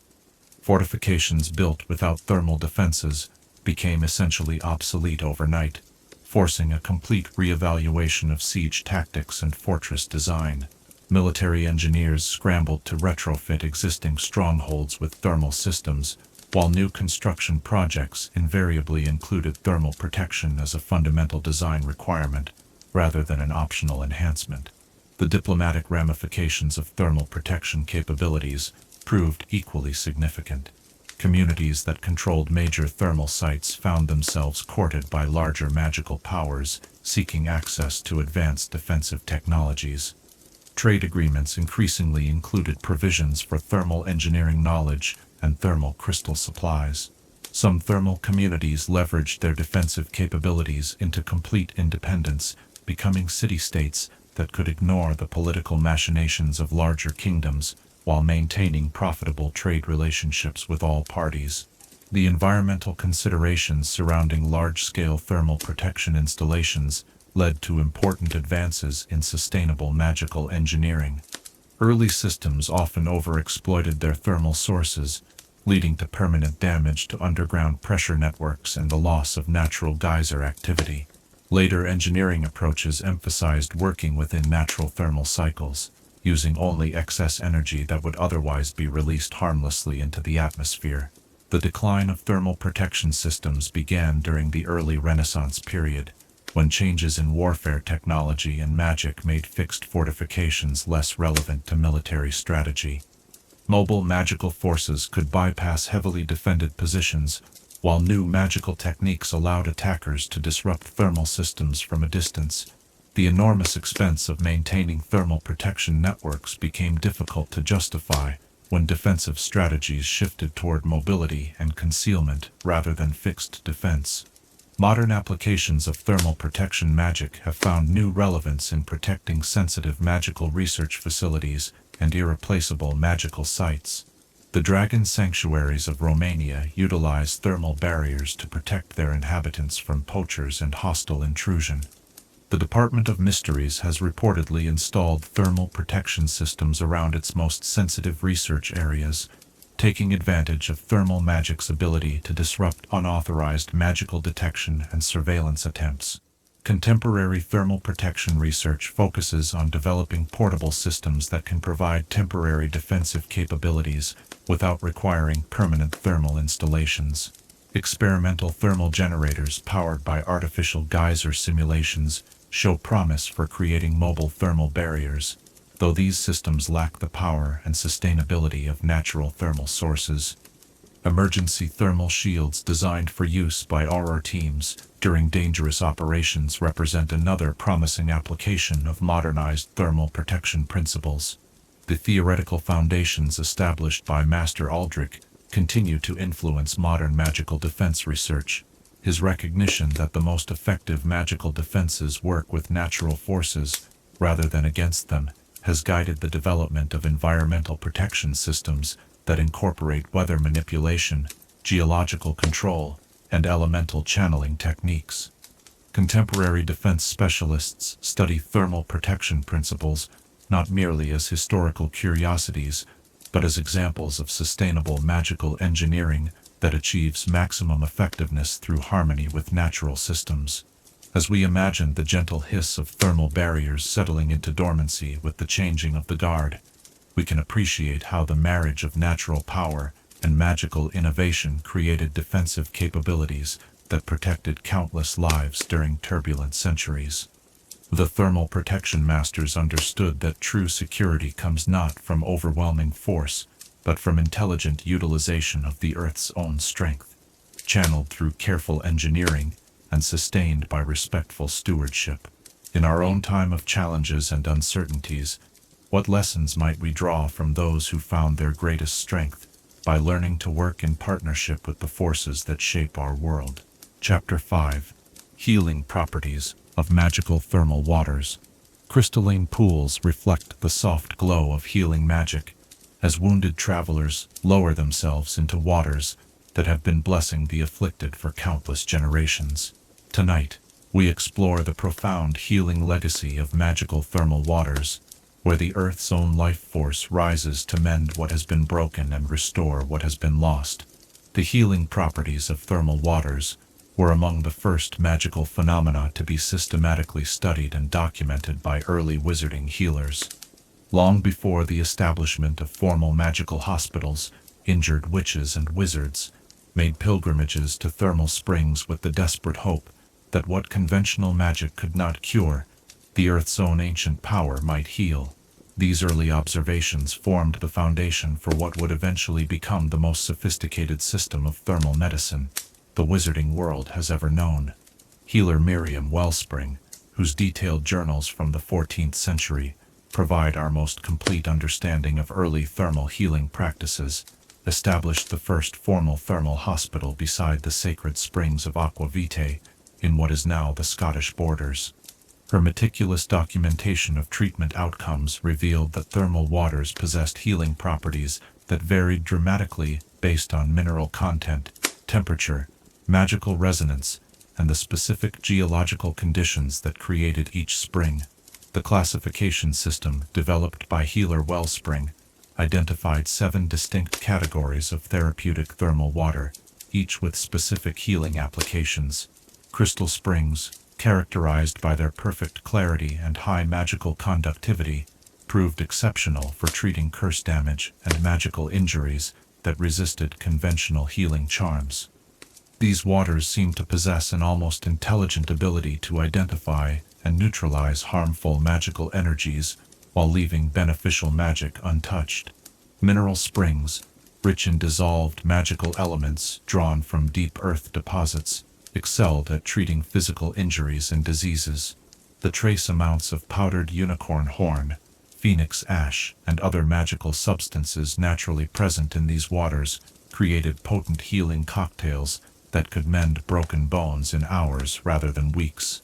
Fortifications built without thermal defenses became essentially obsolete overnight, forcing a complete reevaluation of siege tactics and fortress design. Military engineers scrambled to retrofit existing strongholds with thermal systems, while new construction projects invariably included thermal protection as a fundamental design requirement, rather than an optional enhancement. The diplomatic ramifications of thermal protection capabilities proved equally significant. Communities that controlled major thermal sites found themselves courted by larger magical powers seeking access to advanced defensive technologies. Trade agreements increasingly included provisions for thermal engineering knowledge and thermal crystal supplies. Some thermal communities leveraged their defensive capabilities into complete independence, becoming city-states that could ignore the political machinations of larger kingdoms while maintaining profitable trade relationships with all parties. The environmental considerations surrounding large-scale thermal protection installations led to important advances in sustainable magical engineering. Early systems often overexploited their thermal sources, leading to permanent damage to underground pressure networks and the loss of natural geyser activity. Later engineering approaches emphasized working within natural thermal cycles, using only excess energy that would otherwise be released harmlessly into the atmosphere. The decline of thermal protection systems began during the early Renaissance period, when changes in warfare technology and magic made fixed fortifications less relevant to military strategy. Mobile magical forces could bypass heavily defended positions, while new magical techniques allowed attackers to disrupt thermal systems from a distance. The enormous expense of maintaining thermal protection networks became difficult to justify when defensive strategies shifted toward mobility and concealment rather than fixed defense. Modern applications of thermal protection magic have found new relevance in protecting sensitive magical research facilities and irreplaceable magical sites. The dragon sanctuaries of Romania utilize thermal barriers to protect their inhabitants from poachers and hostile intrusion. The Department of Mysteries has reportedly installed thermal protection systems around its most sensitive research areas, taking advantage of thermal magic's ability to disrupt unauthorized magical detection and surveillance attempts. Contemporary thermal protection research focuses on developing portable systems that can provide temporary defensive capabilities without requiring permanent thermal installations. Experimental thermal generators powered by artificial geyser simulations show promise for creating mobile thermal barriers, though these systems lack the power and sustainability of natural thermal sources. Emergency thermal shields designed for use by RR teams during dangerous operations represent another promising application of modernized thermal protection principles. The theoretical foundations established by Master Aldrich continue to influence modern magical defense research. His recognition that the most effective magical defenses work with natural forces rather than against them has guided the development of environmental protection systems that incorporate weather manipulation, geological control, and elemental channeling techniques. Contemporary defense specialists study thermal protection principles not merely as historical curiosities, but as examples of sustainable magical engineering that achieves maximum effectiveness through harmony with natural systems. As we imagine the gentle hiss of thermal barriers settling into dormancy with the changing of the guard, we can appreciate how the marriage of natural power and magical innovation created defensive capabilities that protected countless lives during turbulent centuries. The thermal protection masters understood that true security comes not from overwhelming force, but from intelligent utilization of the Earth's own strength, channeled through careful engineering and sustained by respectful stewardship. In our own time of challenges and uncertainties, what lessons might we draw from those who found their greatest strength by learning to work in partnership with the forces that shape our world? Chapter 5. Healing Properties of Magical Thermal Waters. Crystalline pools reflect the soft glow of healing magic, as wounded travelers lower themselves into waters that have been blessing the afflicted for countless generations. Tonight, we explore the profound healing legacy of magical thermal waters, where the Earth's own life force rises to mend what has been broken and restore what has been lost. The healing properties of thermal waters were among the first magical phenomena to be systematically studied and documented by early wizarding healers. Long before the establishment of formal magical hospitals, injured witches and wizards made pilgrimages to thermal springs with the desperate hope that what conventional magic could not cure, the Earth's own ancient power might heal. These early observations formed the foundation for what would eventually become the most sophisticated system of thermal medicine the wizarding world has ever known. Healer Miriam Wellspring, whose detailed journals from the 14th century provide our most complete understanding of early thermal healing practices, established the first formal thermal hospital beside the sacred springs of Aqua Vitae in what is now the Scottish borders. Her meticulous documentation of treatment outcomes revealed that thermal waters possessed healing properties that varied dramatically based on mineral content, temperature, magical resonance, and the specific geological conditions that created each spring. The classification system developed by Healer Wellspring identified 7 distinct categories of therapeutic thermal water, each with specific healing applications. Crystal springs, characterized by their perfect clarity and high magical conductivity, proved exceptional for treating curse damage and magical injuries that resisted conventional healing charms. These waters seem to possess an almost intelligent ability to identify and neutralize harmful magical energies while leaving beneficial magic untouched. Mineral springs, rich in dissolved magical elements drawn from deep earth deposits, excelled at treating physical injuries and diseases. The trace amounts of powdered unicorn horn, phoenix ash, and other magical substances naturally present in these waters created potent healing cocktails that could mend broken bones in hours rather than weeks.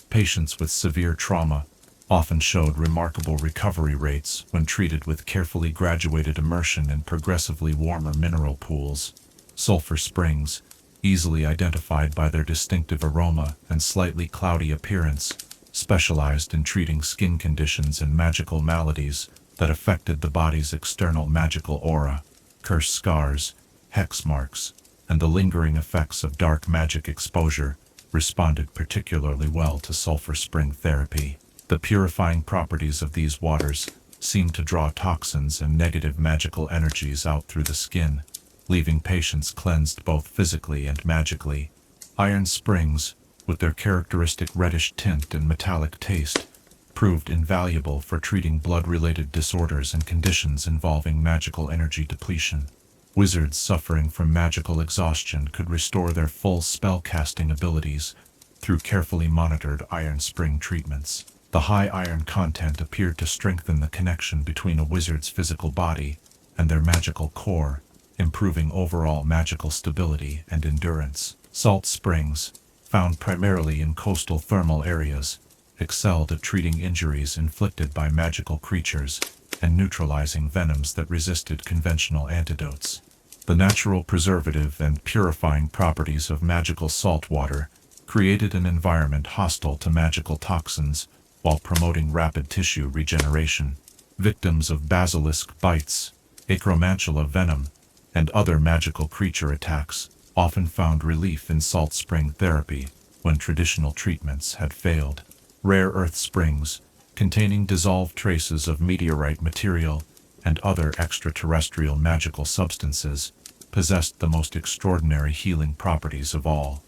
Patients with severe trauma often showed remarkable recovery rates when treated with carefully graduated immersion in progressively warmer mineral pools. Sulfur springs, easily identified by their distinctive aroma and slightly cloudy appearance, specialized in treating skin conditions and magical maladies that affected the body's external magical aura. Curse scars, hex marks, and the lingering effects of dark magic exposure responded particularly well to sulfur spring therapy. The purifying properties of these waters seemed to draw toxins and negative magical energies out through the skin, leaving patients cleansed both physically and magically. Iron springs, with their characteristic reddish tint and metallic taste, proved invaluable for treating blood-related disorders and conditions involving magical energy depletion. Wizards suffering from magical exhaustion could restore their full spell-casting abilities through carefully monitored iron spring treatments. The high iron content appeared to strengthen the connection between a wizard's physical body and their magical core, improving overall magical stability and endurance. Salt springs, found primarily in coastal thermal areas, excelled at treating injuries inflicted by magical creatures and neutralizing venoms that resisted conventional antidotes. The natural preservative and purifying properties of magical salt water created an environment hostile to magical toxins while promoting rapid tissue regeneration. Victims of basilisk bites, acromantula venom, and other magical creature attacks often found relief in salt spring therapy when traditional treatments had failed. Rare earth springs, containing dissolved traces of meteorite material and other extraterrestrial magical substances, possessed the most extraordinary healing properties of all.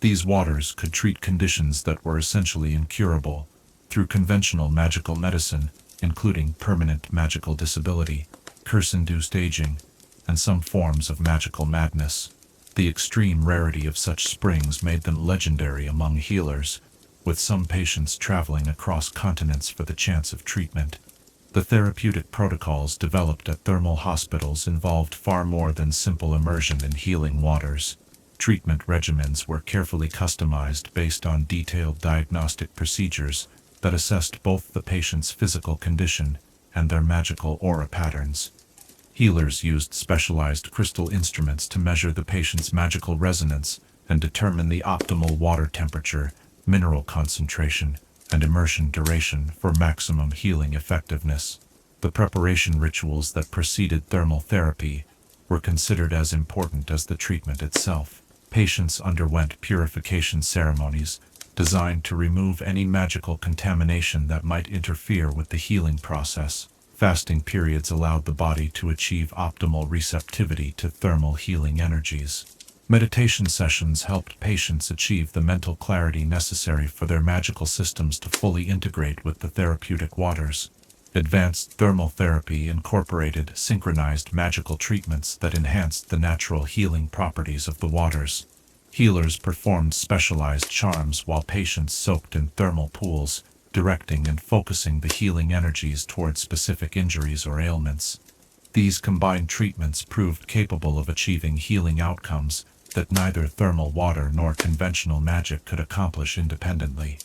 These waters could treat conditions that were essentially incurable through conventional magical medicine, including permanent magical disability, curse-induced aging, and some forms of magical madness. The extreme rarity of such springs made them legendary among healers, with some patients traveling across continents for the chance of treatment. The therapeutic protocols developed at thermal hospitals involved far more than simple immersion in healing waters. Treatment regimens were carefully customized based on detailed diagnostic procedures that assessed both the patient's physical condition and their magical aura patterns. Healers used specialized crystal instruments to measure the patient's magical resonance and determine the optimal water temperature, mineral concentration, and immersion duration for maximum healing effectiveness. The preparation rituals that preceded thermal therapy were considered as important as the treatment itself. Patients underwent purification ceremonies designed to remove any magical contamination that might interfere with the healing process. Fasting periods allowed the body to achieve optimal receptivity to thermal healing energies. Meditation sessions helped patients achieve the mental clarity necessary for their magical systems to fully integrate with the therapeutic waters. Advanced thermal therapy incorporated synchronized magical treatments that enhanced the natural healing properties of the waters. Healers performed specialized charms while patients soaked in thermal pools, directing and focusing the healing energies toward specific injuries or ailments. These combined treatments proved capable of achieving healing outcomes that neither thermal water nor conventional magic could accomplish independently.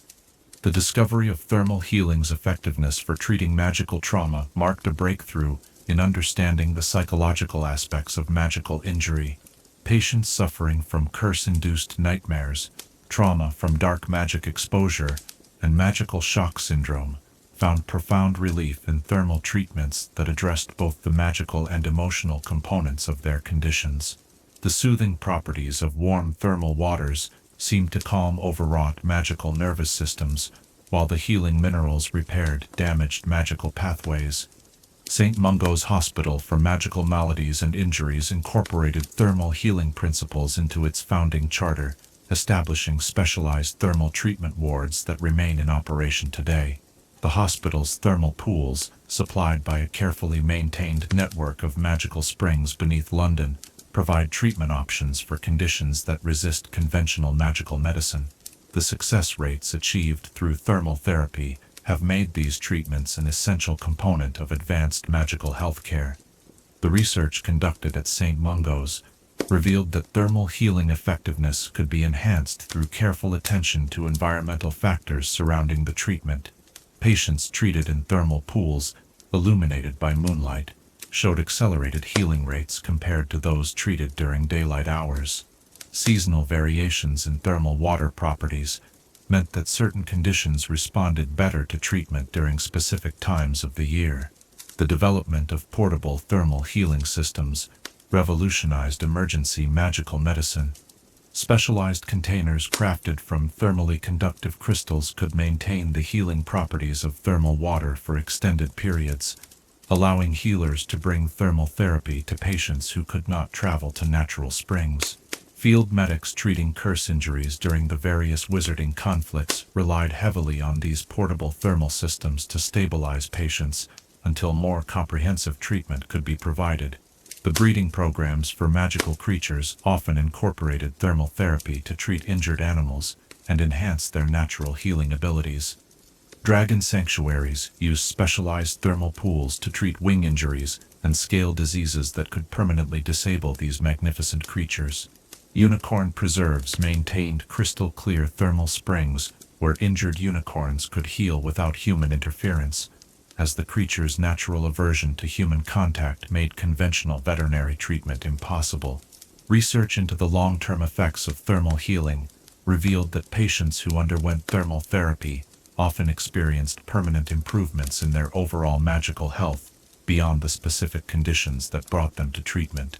The discovery of thermal healing's effectiveness for treating magical trauma marked a breakthrough in understanding the psychological aspects of magical injury. Patients suffering from curse-induced nightmares, trauma from dark magic exposure, and magical shock syndrome found profound relief in thermal treatments that addressed both the magical and emotional components of their conditions. The soothing properties of warm thermal waters seemed to calm overwrought magical nervous systems, while the healing minerals repaired damaged magical pathways. St. Mungo's Hospital for Magical Maladies and Injuries incorporated thermal healing principles into its founding charter, establishing specialized thermal treatment wards that remain in operation today. The hospital's thermal pools, supplied by a carefully maintained network of magical springs beneath London, provide treatment options for conditions that resist conventional magical medicine. The success rates achieved through thermal therapy have made these treatments an essential component of advanced magical healthcare. The research conducted at St. Mungo's revealed that thermal healing effectiveness could be enhanced through careful attention to environmental factors surrounding the treatment. Patients treated in thermal pools, illuminated by moonlight, showed accelerated healing rates compared to those treated during daylight hours. Seasonal variations in thermal water properties meant that certain conditions responded better to treatment during specific times of the year. The development of portable thermal healing systems revolutionized emergency magical medicine. Specialized containers crafted from thermally conductive crystals could maintain the healing properties of thermal water for extended periods, allowing healers to bring thermal therapy to patients who could not travel to natural springs. Field medics treating curse injuries during the various wizarding conflicts relied heavily on these portable thermal systems to stabilize patients until more comprehensive treatment could be provided. The breeding programs for magical creatures often incorporated thermal therapy to treat injured animals and enhance their natural healing abilities. Dragon sanctuaries used specialized thermal pools to treat wing injuries and scale diseases that could permanently disable these magnificent creatures. Unicorn preserves maintained crystal-clear thermal springs where injured unicorns could heal without human interference. as the creature's natural aversion to human contact made conventional veterinary treatment impossible. Research into the long-term effects of thermal healing revealed that patients who underwent thermal therapy often experienced permanent improvements in their overall magical health beyond the specific conditions that brought them to treatment.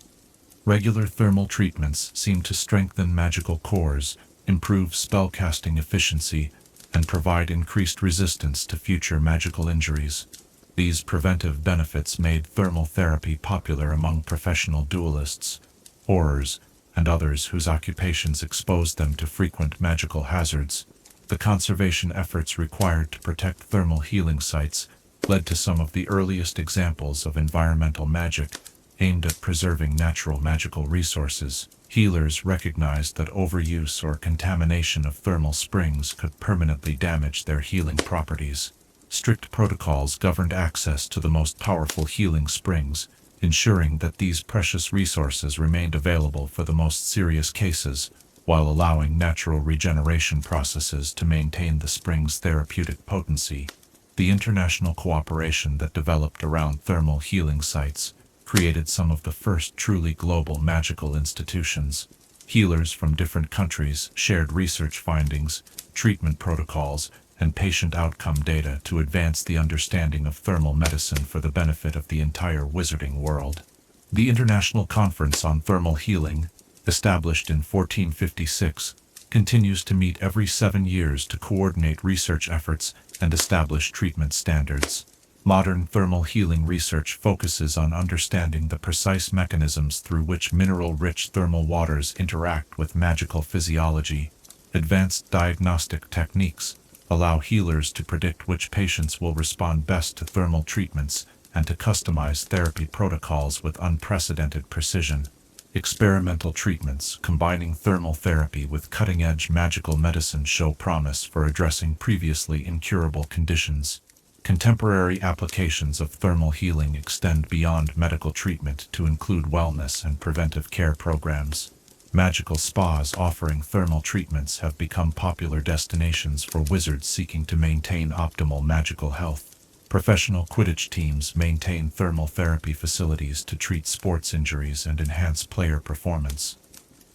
Regular thermal treatments seem to strengthen magical cores, improve spellcasting efficiency, and provide increased resistance to future magical injuries. These preventive benefits made thermal therapy popular among professional duelists, horrors, and others whose occupations exposed them to frequent magical hazards. The conservation efforts required to protect thermal healing sites led to some of the earliest examples of environmental magic aimed at preserving natural magical resources. Healers recognized that overuse or contamination of thermal springs could permanently damage their healing properties. Strict protocols governed access to the most powerful healing springs, ensuring that these precious resources remained available for the most serious cases, while allowing natural regeneration processes to maintain the spring's therapeutic potency. The international cooperation that developed around thermal healing sites created some of the first truly global magical institutions. Healers from different countries shared research findings, treatment protocols, and patient outcome data to advance the understanding of thermal medicine for the benefit of the entire wizarding world. The International Conference on Thermal Healing, established in 1456, continues to meet every 7 years to coordinate research efforts and establish treatment standards. Modern thermal healing research focuses on understanding the precise mechanisms through which mineral-rich thermal waters interact with magical physiology. Advanced diagnostic techniques allow healers to predict which patients will respond best to thermal treatments and to customize therapy protocols with unprecedented precision. Experimental treatments combining thermal therapy with cutting-edge magical medicine show promise for addressing previously incurable conditions. Contemporary applications of thermal healing extend beyond medical treatment to include wellness and preventive care programs. Magical spas offering thermal treatments have become popular destinations for wizards seeking to maintain optimal magical health. Professional Quidditch teams maintain thermal therapy facilities to treat sports injuries and enhance player performance.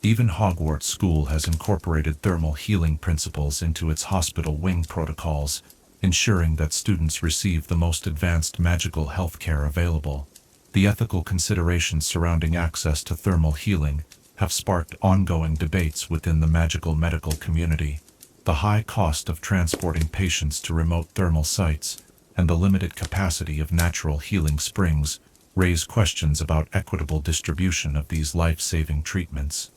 Even Hogwarts School has incorporated thermal healing principles into its hospital wing protocols, ensuring that students receive the most advanced magical health care available. The ethical considerations surrounding access to thermal healing have sparked ongoing debates within the magical medical community. The high cost of transporting patients to remote thermal sites and the limited capacity of natural healing springs raise questions about equitable distribution of these life-saving treatments.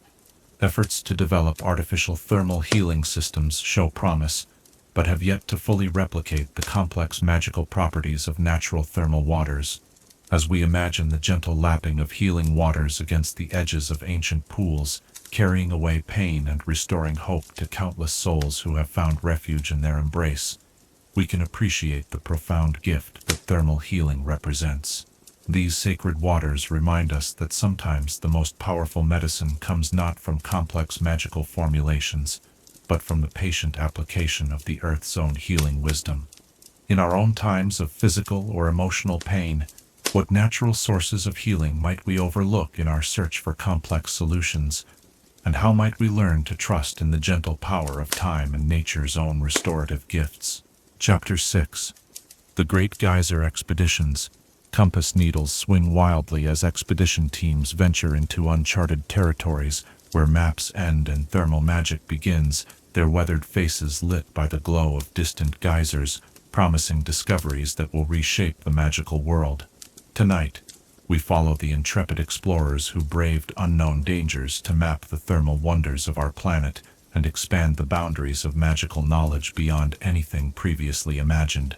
Efforts to develop artificial thermal healing systems show promise, but have yet to fully replicate the complex magical properties of natural thermal waters. As we imagine the gentle lapping of healing waters against the edges of ancient pools, carrying away pain and restoring hope to countless souls who have found refuge in their embrace, we can appreciate the profound gift that thermal healing represents. These sacred waters remind us that sometimes the most powerful medicine comes not from complex magical formulations, but from the patient application of the Earth's own healing wisdom. In our own times of physical or emotional pain, what natural sources of healing might we overlook in our search for complex solutions, and how might we learn to trust in the gentle power of time and nature's own restorative gifts? Chapter 6. The Great Geyser Expeditions. Compass needles swing wildly as expedition teams venture into uncharted territories where maps end and thermal magic begins, their weathered faces lit by the glow of distant geysers, promising discoveries that will reshape the magical world. Tonight, we follow the intrepid explorers who braved unknown dangers to map the thermal wonders of our planet and expand the boundaries of magical knowledge beyond anything previously imagined.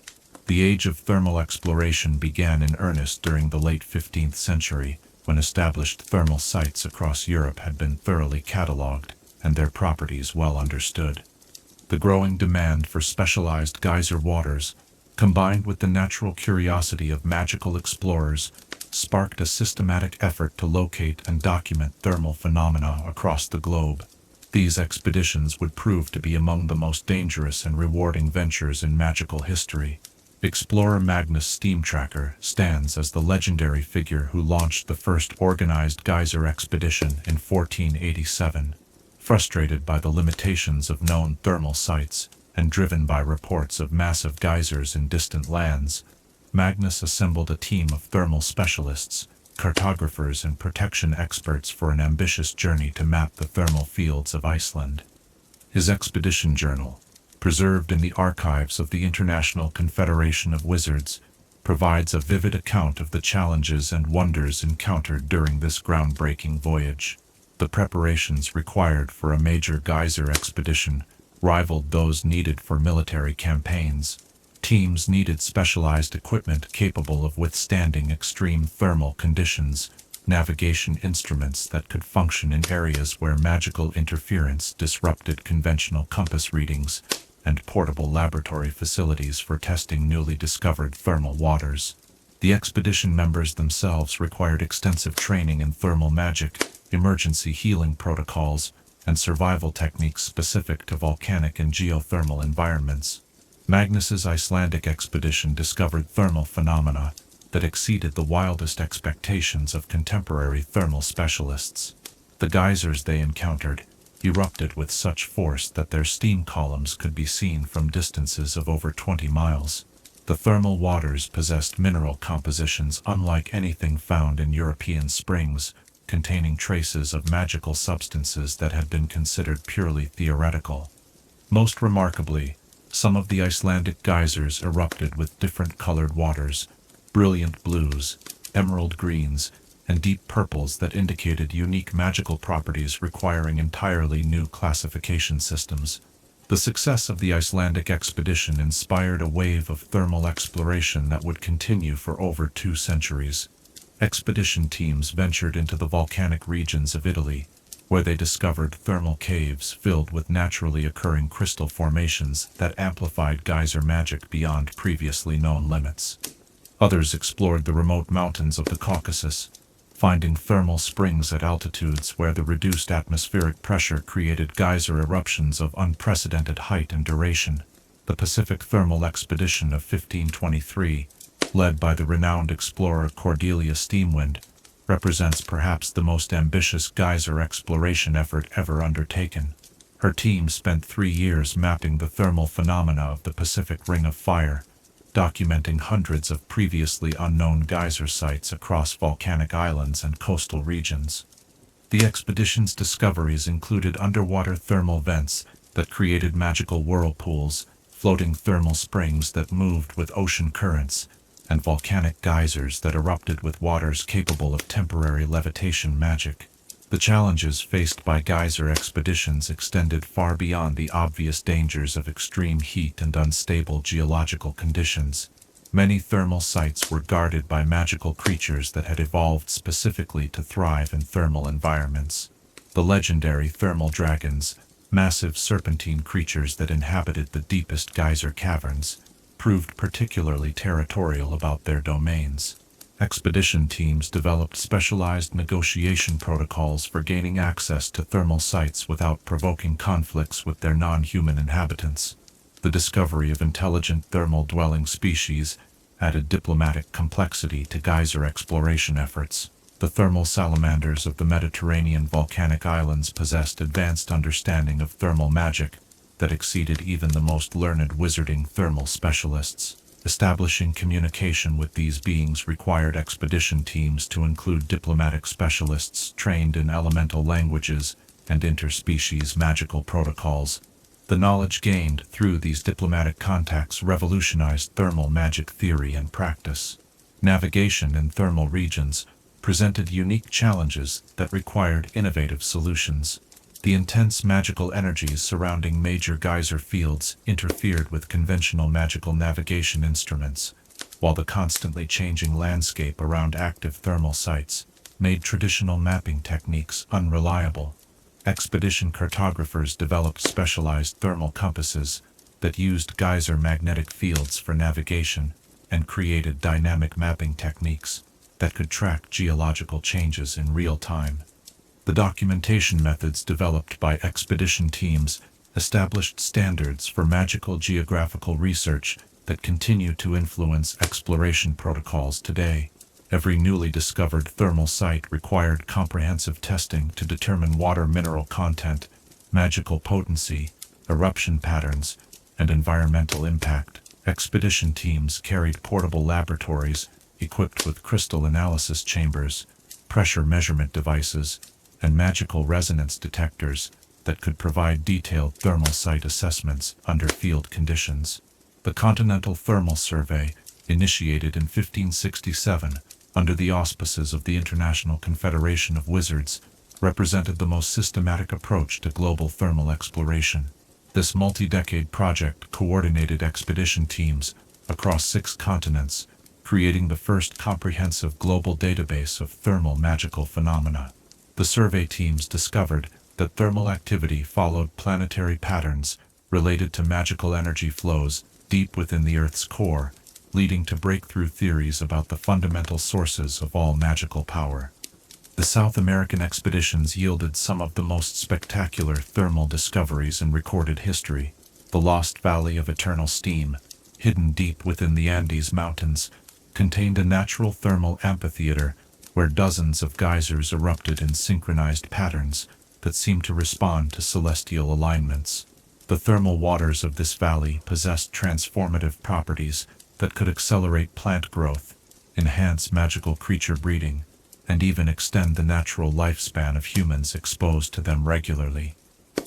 The age of thermal exploration began in earnest during the late 15th century, when established thermal sites across Europe had been thoroughly catalogued and their properties well understood. The growing demand for specialized geyser waters, combined with the natural curiosity of magical explorers, sparked a systematic effort to locate and document thermal phenomena across the globe. These expeditions would prove to be among the most dangerous and rewarding ventures in magical history. Explorer Magnus Steam Tracker stands as the legendary figure who launched the first organized geyser expedition in 1487. Frustrated by the limitations of known thermal sites and driven by reports of massive geysers in distant lands, Magnus assembled a team of thermal specialists, cartographers and protection experts for an ambitious journey to map the thermal fields of Iceland. His expedition journal, preserved in the archives of the International Confederation of Wizards, provides a vivid account of the challenges and wonders encountered during this groundbreaking voyage. The preparations required for a major geyser expedition rivaled those needed for military campaigns. Teams needed specialized equipment capable of withstanding extreme thermal conditions, navigation instruments that could function in areas where magical interference disrupted conventional compass readings, and portable laboratory facilities for testing newly discovered thermal waters. The expedition members themselves required extensive training in thermal magic, emergency healing protocols, and survival techniques specific to volcanic and geothermal environments. Magnus's Icelandic expedition discovered thermal phenomena that exceeded the wildest expectations of contemporary thermal specialists. The geysers they encountered erupted with such force that their steam columns could be seen from distances of over 20 miles. The thermal waters possessed mineral compositions unlike anything found in European springs, containing traces of magical substances that had been considered purely theoretical. Most remarkably, some of the Icelandic geysers erupted with different colored waters, brilliant blues, emerald greens, and deep purples that indicated unique magical properties requiring entirely new classification systems. The success of the Icelandic expedition inspired a wave of thermal exploration that would continue for over 2 centuries. Expedition teams ventured into the volcanic regions of Italy, where they discovered thermal caves filled with naturally occurring crystal formations that amplified geyser magic beyond previously known limits. Others explored the remote mountains of the Caucasus, finding thermal springs at altitudes where the reduced atmospheric pressure created geyser eruptions of unprecedented height and duration. The Pacific Thermal Expedition of 1523, led by the renowned explorer Cordelia Steamwind, represents perhaps the most ambitious geyser exploration effort ever undertaken. Her team spent 3 years mapping the thermal phenomena of the Pacific Ring of Fire, documenting hundreds of previously unknown geyser sites across volcanic islands and coastal regions. The expedition's discoveries included underwater thermal vents that created magical whirlpools, floating thermal springs that moved with ocean currents, and volcanic geysers that erupted with waters capable of temporary levitation magic. The challenges faced by geyser expeditions extended far beyond the obvious dangers of extreme heat and unstable geological conditions. Many thermal sites were guarded by magical creatures that had evolved specifically to thrive in thermal environments. The legendary thermal dragons, massive serpentine creatures that inhabited the deepest geyser caverns, proved particularly territorial about their domains. Expedition teams developed specialized negotiation protocols for gaining access to thermal sites without provoking conflicts with their non-human inhabitants. The discovery of intelligent thermal-dwelling species added diplomatic complexity to geyser exploration efforts. The thermal salamanders of the Mediterranean volcanic islands possessed advanced understanding of thermal magic that exceeded even the most learned wizarding thermal specialists. Establishing communication with these beings required expedition teams to include diplomatic specialists trained in elemental languages and interspecies magical protocols. The knowledge gained through these diplomatic contacts revolutionized thermal magic theory and practice. Navigation in thermal regions presented unique challenges that required innovative solutions. The intense magical energies surrounding major geyser fields interfered with conventional magical navigation instruments, while the constantly changing landscape around active thermal sites made traditional mapping techniques unreliable. Expedition cartographers developed specialized thermal compasses that used geyser magnetic fields for navigation and created dynamic mapping techniques that could track geological changes in real time. The documentation methods developed by expedition teams established standards for magical geographical research that continue to influence exploration protocols today. Every newly discovered thermal site required comprehensive testing to determine water mineral content, magical potency, eruption patterns, and environmental impact. Expedition teams carried portable laboratories equipped with crystal analysis chambers, pressure measurement devices, and magical resonance detectors that could provide detailed thermal site assessments under field conditions. The Continental Thermal Survey, initiated in 1567 under the auspices of the International Confederation of Wizards, represented the most systematic approach to global thermal exploration. This multi-decade project coordinated expedition teams across 6 continents, creating the first comprehensive global database of thermal magical phenomena. The survey teams discovered that thermal activity followed planetary patterns related to magical energy flows deep within the Earth's core, leading to breakthrough theories about the fundamental sources of all magical power. The South American expeditions yielded some of the most spectacular thermal discoveries in recorded history. The Lost Valley of Eternal Steam, hidden deep within the Andes Mountains, contained a natural thermal amphitheater where dozens of geysers erupted in synchronized patterns that seemed to respond to celestial alignments. The thermal waters of this valley possessed transformative properties that could accelerate plant growth, enhance magical creature breeding, and even extend the natural lifespan of humans exposed to them regularly.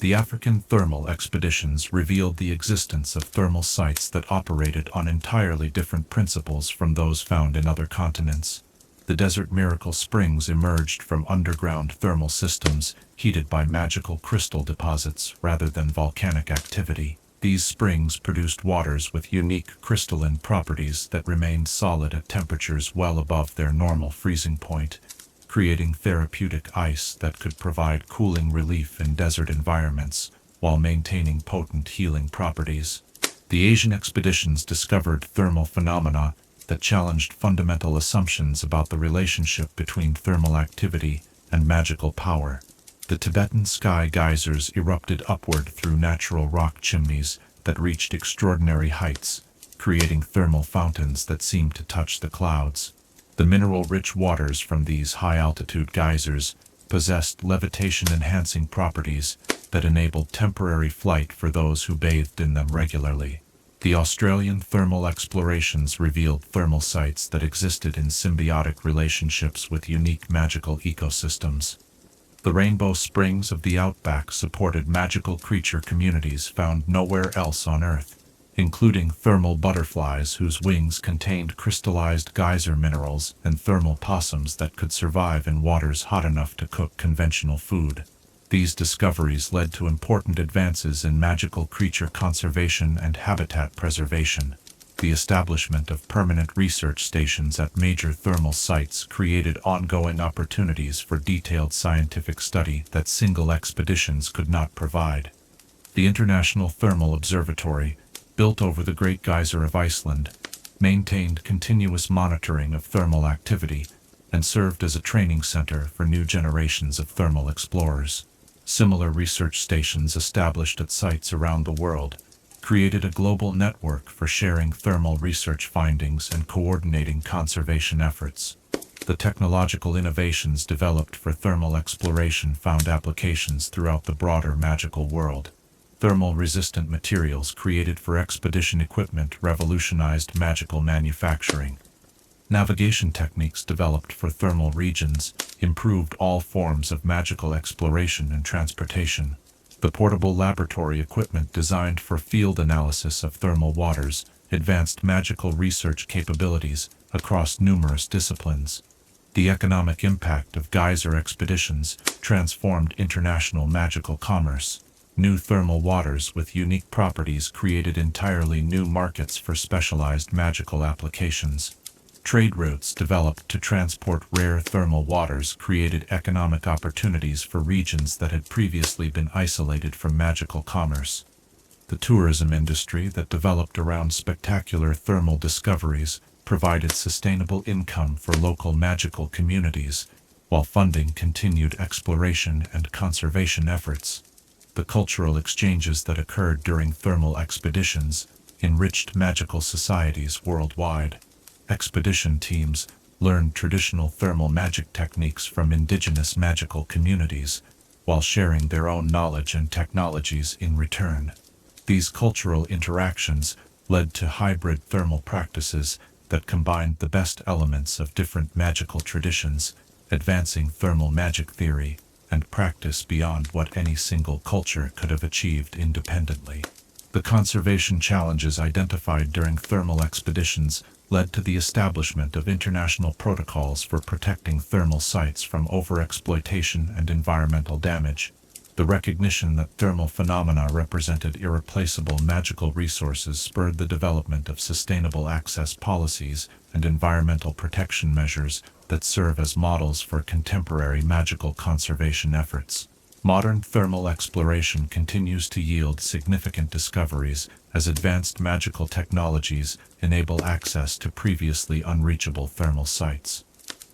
The African thermal expeditions revealed the existence of thermal sites that operated on entirely different principles from those found in other continents. The desert miracle springs emerged from underground thermal systems heated by magical crystal deposits rather than volcanic activity. These springs produced waters with unique crystalline properties that remained solid at temperatures well above their normal freezing point, creating therapeutic ice that could provide cooling relief in desert environments while maintaining potent healing properties. The Asian expeditions discovered thermal phenomena that challenged fundamental assumptions about the relationship between thermal activity and magical power. The Tibetan sky geysers erupted upward through natural rock chimneys that reached extraordinary heights, creating thermal fountains that seemed to touch the clouds. The mineral-rich waters from these high-altitude geysers possessed levitation-enhancing properties that enabled temporary flight for those who bathed in them regularly. The Australian thermal explorations revealed thermal sites that existed in symbiotic relationships with unique magical ecosystems. The rainbow springs of the outback supported magical creature communities found nowhere else on Earth, including thermal butterflies whose wings contained crystallized geyser minerals and thermal possums that could survive in waters hot enough to cook conventional food. These discoveries led to important advances in magical creature conservation and habitat preservation. The establishment of permanent research stations at major thermal sites created ongoing opportunities for detailed scientific study that single expeditions could not provide. The International Thermal Observatory, built over the Great Geyser of Iceland, maintained continuous monitoring of thermal activity and served as a training center for new generations of thermal explorers. Similar research stations established at sites around the world created a global network for sharing thermal research findings and coordinating conservation efforts. The technological innovations developed for thermal exploration found applications throughout the broader magical world. Thermal-resistant materials created for expedition equipment revolutionized magical manufacturing. Navigation techniques developed for thermal regions improved all forms of magical exploration and transportation. The portable laboratory equipment designed for field analysis of thermal waters advanced magical research capabilities across numerous disciplines. The economic impact of geyser expeditions transformed international magical commerce. New thermal waters with unique properties created entirely new markets for specialized magical applications. Trade routes developed to transport rare thermal waters created economic opportunities for regions that had previously been isolated from magical commerce. The tourism industry that developed around spectacular thermal discoveries provided sustainable income for local magical communities, while funding continued exploration and conservation efforts. The cultural exchanges that occurred during thermal expeditions enriched magical societies worldwide. Expedition teams learned traditional thermal magic techniques from indigenous magical communities, while sharing their own knowledge and technologies in return. These cultural interactions led to hybrid thermal practices that combined the best elements of different magical traditions, advancing thermal magic theory and practice beyond what any single culture could have achieved independently. The conservation challenges identified during thermal expeditions led to the establishment of international protocols for protecting thermal sites from overexploitation and environmental damage. The recognition that thermal phenomena represented irreplaceable magical resources spurred the development of sustainable access policies and environmental protection measures that serve as models for contemporary magical conservation efforts. Modern thermal exploration continues to yield significant discoveries as advanced magical technologies enable access to previously unreachable thermal sites.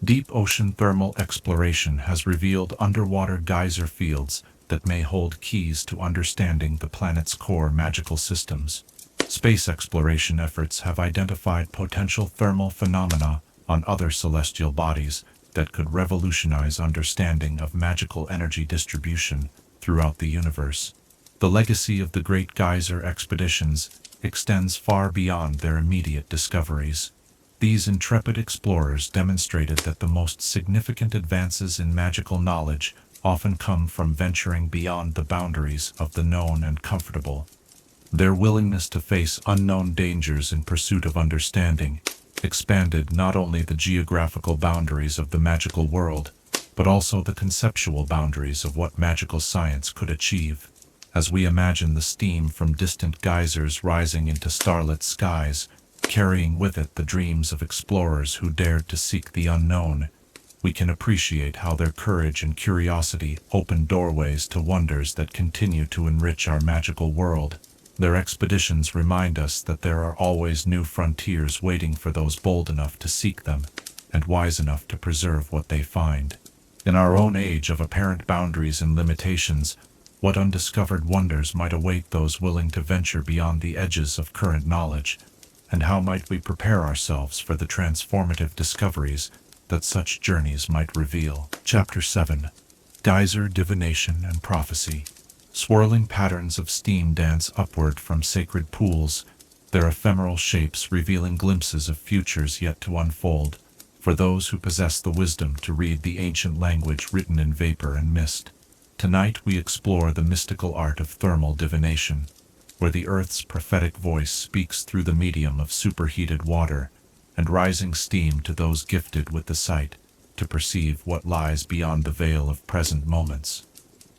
Deep ocean thermal exploration has revealed underwater geyser fields that may hold keys to understanding the planet's core magical systems. Space exploration efforts have identified potential thermal phenomena on other celestial bodies that could revolutionize understanding of magical energy distribution throughout the universe. The legacy of the Great Geyser expeditions extends far beyond their immediate discoveries. These intrepid explorers demonstrated that the most significant advances in magical knowledge often come from venturing beyond the boundaries of the known and comfortable. Their willingness to face unknown dangers in pursuit of understanding expanded not only the geographical boundaries of the magical world, but also the conceptual boundaries of what magical science could achieve. As we imagine the steam from distant geysers rising into starlit skies, carrying with it the dreams of explorers who dared to seek the unknown, we can appreciate how their courage and curiosity opened doorways to wonders that continue to enrich our magical world. Their expeditions remind us that there are always new frontiers waiting for those bold enough to seek them, and wise enough to preserve what they find. In our own age of apparent boundaries and limitations, what undiscovered wonders might await those willing to venture beyond the edges of current knowledge, and how might we prepare ourselves for the transformative discoveries that such journeys might reveal? Chapter 7. Geyser Divination and Prophecy. Swirling patterns of steam dance upward from sacred pools, their ephemeral shapes revealing glimpses of futures yet to unfold, for those who possess the wisdom to read the ancient language written in vapor and mist. Tonight we explore the mystical art of thermal divination, where the earth's prophetic voice speaks through the medium of superheated water and rising steam to those gifted with the sight to perceive what lies beyond the veil of present moments.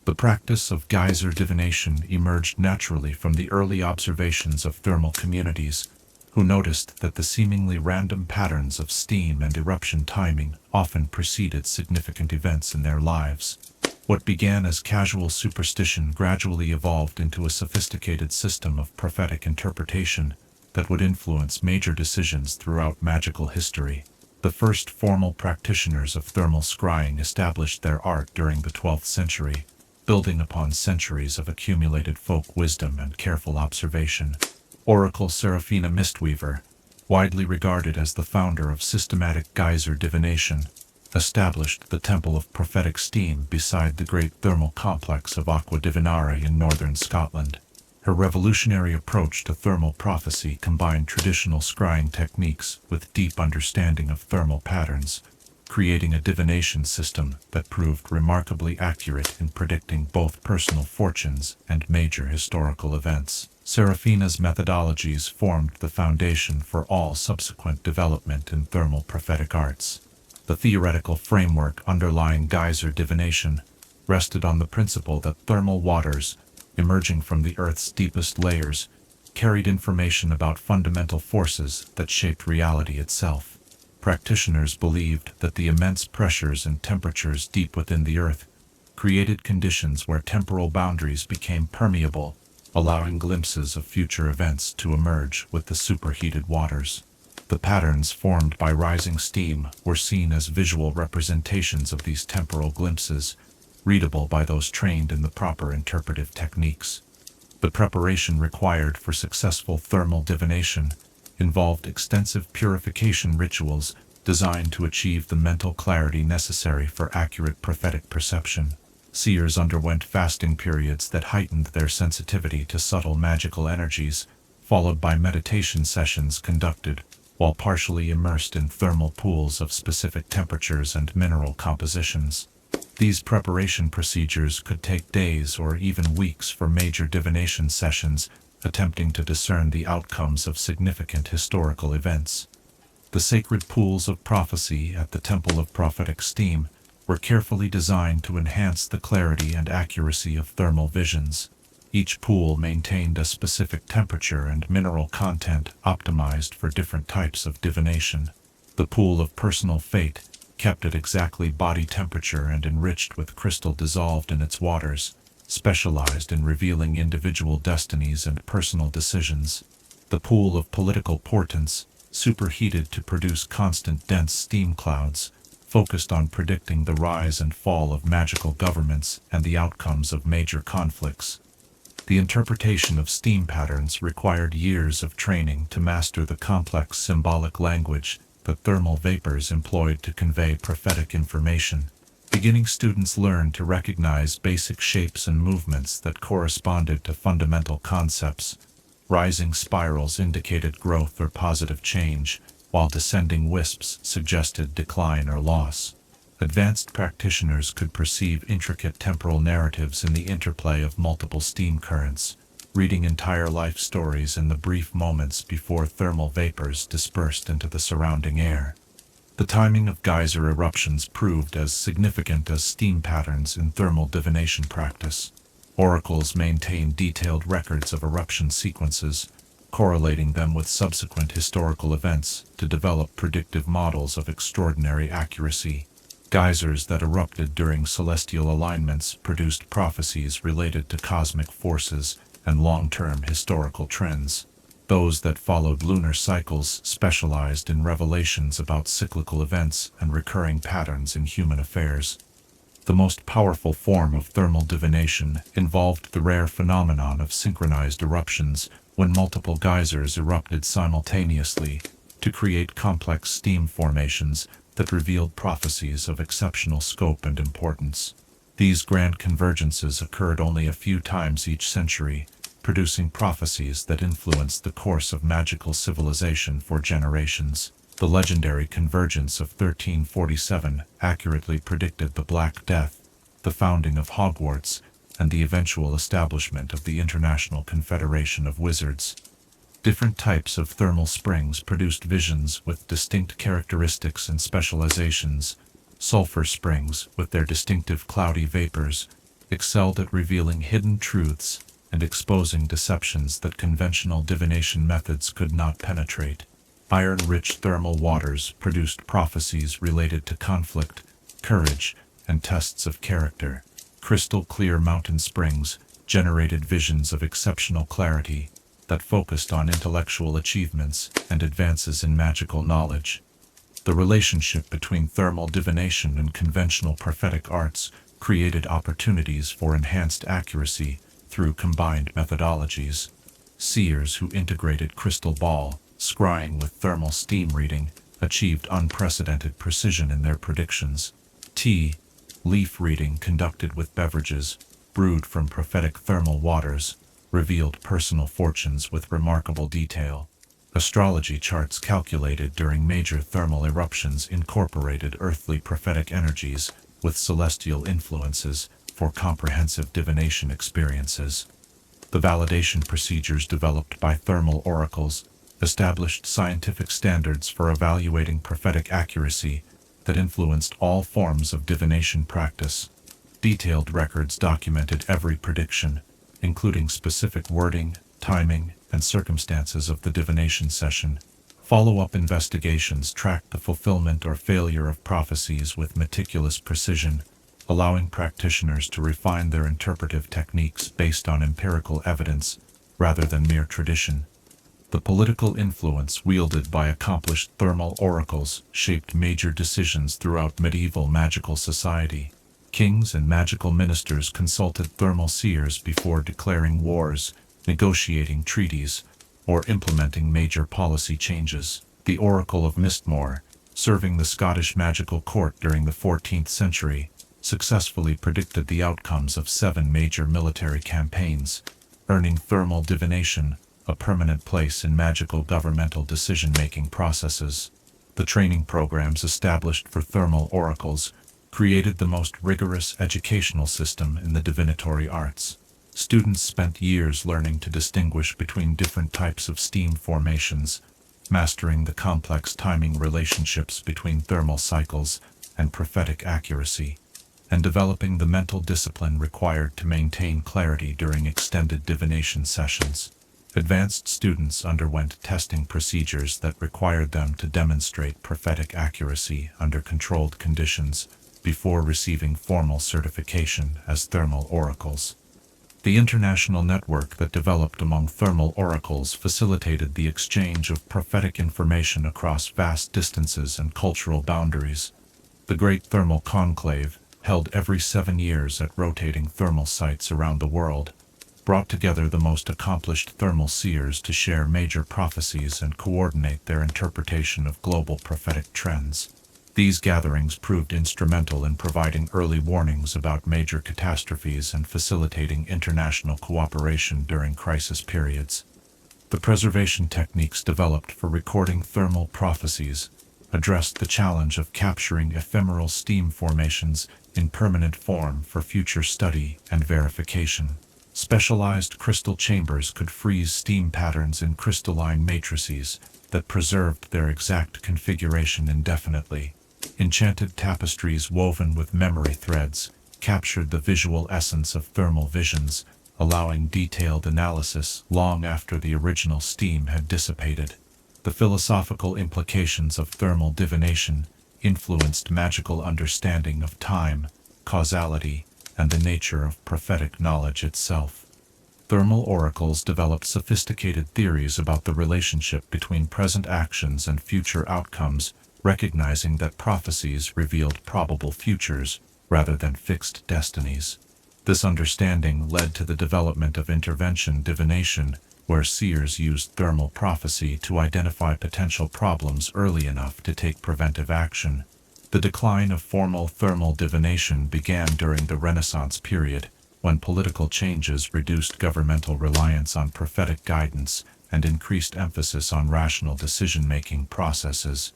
The practice of geyser divination emerged naturally from the early observations of thermal communities, who noticed that the seemingly random patterns of steam and eruption timing often preceded significant events in their lives. What began as casual superstition gradually evolved into a sophisticated system of prophetic interpretation that would influence major decisions throughout magical history. The first formal practitioners of thermal scrying established their art during the 12th century, building upon centuries of accumulated folk wisdom and careful observation. Oracle Seraphina Mistweaver, widely regarded as the founder of systematic geyser divination, established the Temple of Prophetic Steam beside the great thermal complex of Aqua Divinare in northern Scotland. Her revolutionary approach to thermal prophecy combined traditional scrying techniques with deep understanding of thermal patterns, creating a divination system that proved remarkably accurate in predicting both personal fortunes and major historical events. Seraphina's methodologies formed the foundation for all subsequent development in thermal prophetic arts. The theoretical framework underlying geyser divination rested on the principle that thermal waters, emerging from the Earth's deepest layers, carried information about fundamental forces that shaped reality itself. Practitioners believed that the immense pressures and temperatures deep within the Earth created conditions where temporal boundaries became permeable, allowing glimpses of future events to emerge with the superheated waters. The patterns formed by rising steam were seen as visual representations of these temporal glimpses, readable by those trained in the proper interpretive techniques. The preparation required for successful thermal divination involved extensive purification rituals designed to achieve the mental clarity necessary for accurate prophetic perception. Seers underwent fasting periods that heightened their sensitivity to subtle magical energies, followed by meditation sessions conducted while partially immersed in thermal pools of specific temperatures and mineral compositions. These preparation procedures could take days or even weeks for major divination sessions, attempting to discern the outcomes of significant historical events. The sacred pools of prophecy at the Temple of Prophetic Steam were carefully designed to enhance the clarity and accuracy of thermal visions. Each pool maintained a specific temperature and mineral content optimized for different types of divination. The pool of personal fate, kept at exactly body temperature and enriched with crystal dissolved in its waters, specialized in revealing individual destinies and personal decisions. The pool of political portents, superheated to produce constant dense steam clouds, focused on predicting the rise and fall of magical governments and the outcomes of major conflicts. The interpretation of steam patterns required years of training to master the complex symbolic language that thermal vapors employed to convey prophetic information. Beginning students learned to recognize basic shapes and movements that corresponded to fundamental concepts. Rising spirals indicated growth or positive change, while descending wisps suggested decline or loss. Advanced practitioners could perceive intricate temporal narratives in the interplay of multiple steam currents, reading entire life stories in the brief moments before thermal vapors dispersed into the surrounding air. The timing of geyser eruptions proved as significant as steam patterns in thermal divination practice. Oracles maintained detailed records of eruption sequences, correlating them with subsequent historical events to develop predictive models of extraordinary accuracy. Geysers that erupted during celestial alignments produced prophecies related to cosmic forces and long-term historical trends. Those that followed lunar cycles specialized in revelations about cyclical events and recurring patterns in human affairs. The most powerful form of thermal divination involved the rare phenomenon of synchronized eruptions, when multiple geysers erupted simultaneously to create complex steam formations that revealed prophecies of exceptional scope and importance. These grand convergences occurred only a few times each century, producing prophecies that influenced the course of magical civilization for generations. The legendary convergence of 1347 accurately predicted the Black Death, the founding of Hogwarts, and the eventual establishment of the International Confederation of Wizards. Different types of thermal springs produced visions with distinct characteristics and specializations. Sulfur springs, with their distinctive cloudy vapors, excelled at revealing hidden truths and exposing deceptions that conventional divination methods could not penetrate. Iron-rich thermal waters produced prophecies related to conflict, courage, and tests of character. Crystal-clear mountain springs generated visions of exceptional clarity that focused on intellectual achievements and advances in magical knowledge. The relationship between thermal divination and conventional prophetic arts created opportunities for enhanced accuracy through combined methodologies. Seers who integrated crystal ball, scrying with thermal steam reading, achieved unprecedented precision in their predictions. Tea, leaf reading conducted with beverages, brewed from prophetic thermal waters, revealed personal fortunes with remarkable detail. Astrology charts calculated during major thermal eruptions incorporated earthly prophetic energies with celestial influences for comprehensive divination experiences. The validation procedures developed by thermal oracles established scientific standards for evaluating prophetic accuracy that influenced all forms of divination practice. Detailed records documented every prediction, including specific wording, timing, and circumstances of the divination session. Follow-up investigations tracked the fulfillment or failure of prophecies with meticulous precision, allowing practitioners to refine their interpretive techniques based on empirical evidence rather than mere tradition. The political influence wielded by accomplished thermal oracles shaped major decisions throughout medieval magical society. Kings and magical ministers consulted thermal seers before declaring wars, negotiating treaties, or implementing major policy changes. The Oracle of Mistmore, serving the Scottish magical court during the 14th century, successfully predicted the outcomes of 7 major military campaigns, earning thermal divination a permanent place in magical governmental decision-making processes. The training programs established for thermal oracles created the most rigorous educational system in the divinatory arts. Students spent years learning to distinguish between different types of steam formations, mastering the complex timing relationships between thermal cycles and prophetic accuracy, and developing the mental discipline required to maintain clarity during extended divination sessions. Advanced students underwent testing procedures that required them to demonstrate prophetic accuracy under controlled conditions before receiving formal certification as thermal oracles. The international network that developed among thermal oracles facilitated the exchange of prophetic information across vast distances and cultural boundaries. The Great Thermal Conclave, held every 7 years at rotating thermal sites around the world, brought together the most accomplished thermal seers to share major prophecies and coordinate their interpretation of global prophetic trends. These gatherings proved instrumental in providing early warnings about major catastrophes and facilitating international cooperation during crisis periods. The preservation techniques developed for recording thermal prophecies addressed the challenge of capturing ephemeral steam formations in permanent form for future study and verification. Specialized crystal chambers could freeze steam patterns in crystalline matrices that preserved their exact configuration indefinitely. Enchanted tapestries woven with memory threads captured the visual essence of thermal visions, allowing detailed analysis long after the original steam had dissipated. The philosophical implications of thermal divination influenced magical understanding of time, causality, and the nature of prophetic knowledge itself. Thermal oracles developed sophisticated theories about the relationship between present actions and future outcomes, recognizing that prophecies revealed probable futures rather than fixed destinies. This understanding led to the development of intervention divination, where seers used thermal prophecy to identify potential problems early enough to take preventive action. The decline of formal thermal divination began during the Renaissance period, when political changes reduced governmental reliance on prophetic guidance and increased emphasis on rational decision-making processes.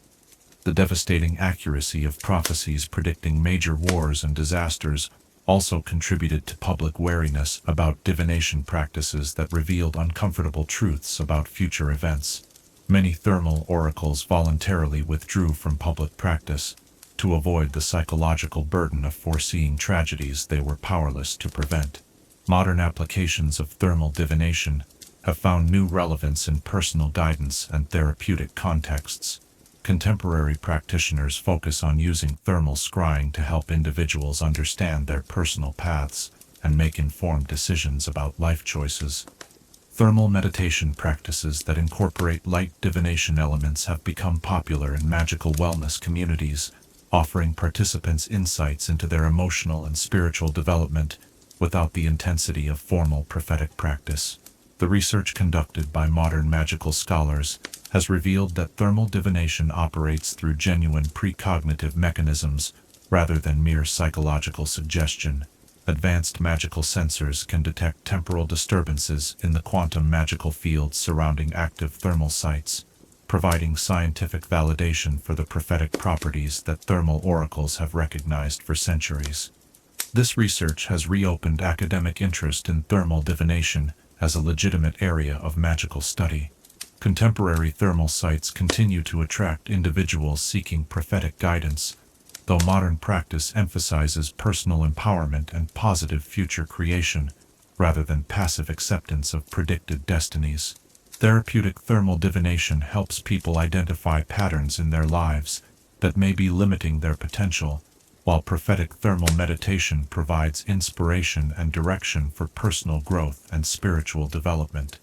The devastating accuracy of prophecies predicting major wars and disasters also contributed to public wariness about divination practices that revealed uncomfortable truths about future events. Many thermal oracles voluntarily withdrew from public practice to avoid the psychological burden of foreseeing tragedies they were powerless to prevent. Modern applications of thermal divination have found new relevance in personal guidance and therapeutic contexts. Contemporary practitioners focus on using thermal scrying to help individuals understand their personal paths and make informed decisions about life choices. Thermal meditation practices that incorporate light divination elements have become popular in magical wellness communities, offering participants insights into their emotional and spiritual development without the intensity of formal prophetic practice. The research conducted by modern magical scholars has revealed that thermal divination operates through genuine precognitive mechanisms rather than mere psychological suggestion. Advanced magical sensors can detect temporal disturbances in the quantum magical fields surrounding active thermal sites, providing scientific validation for the prophetic properties that thermal oracles have recognized for centuries. This research has reopened academic interest in thermal divination as a legitimate area of magical study. Contemporary thermal sites continue to attract individuals seeking prophetic guidance, though modern practice emphasizes personal empowerment and positive future creation, rather than passive acceptance of predicted destinies. Therapeutic thermal divination helps people identify patterns in their lives that may be limiting their potential, while prophetic thermal meditation provides inspiration and direction for personal growth and spiritual development.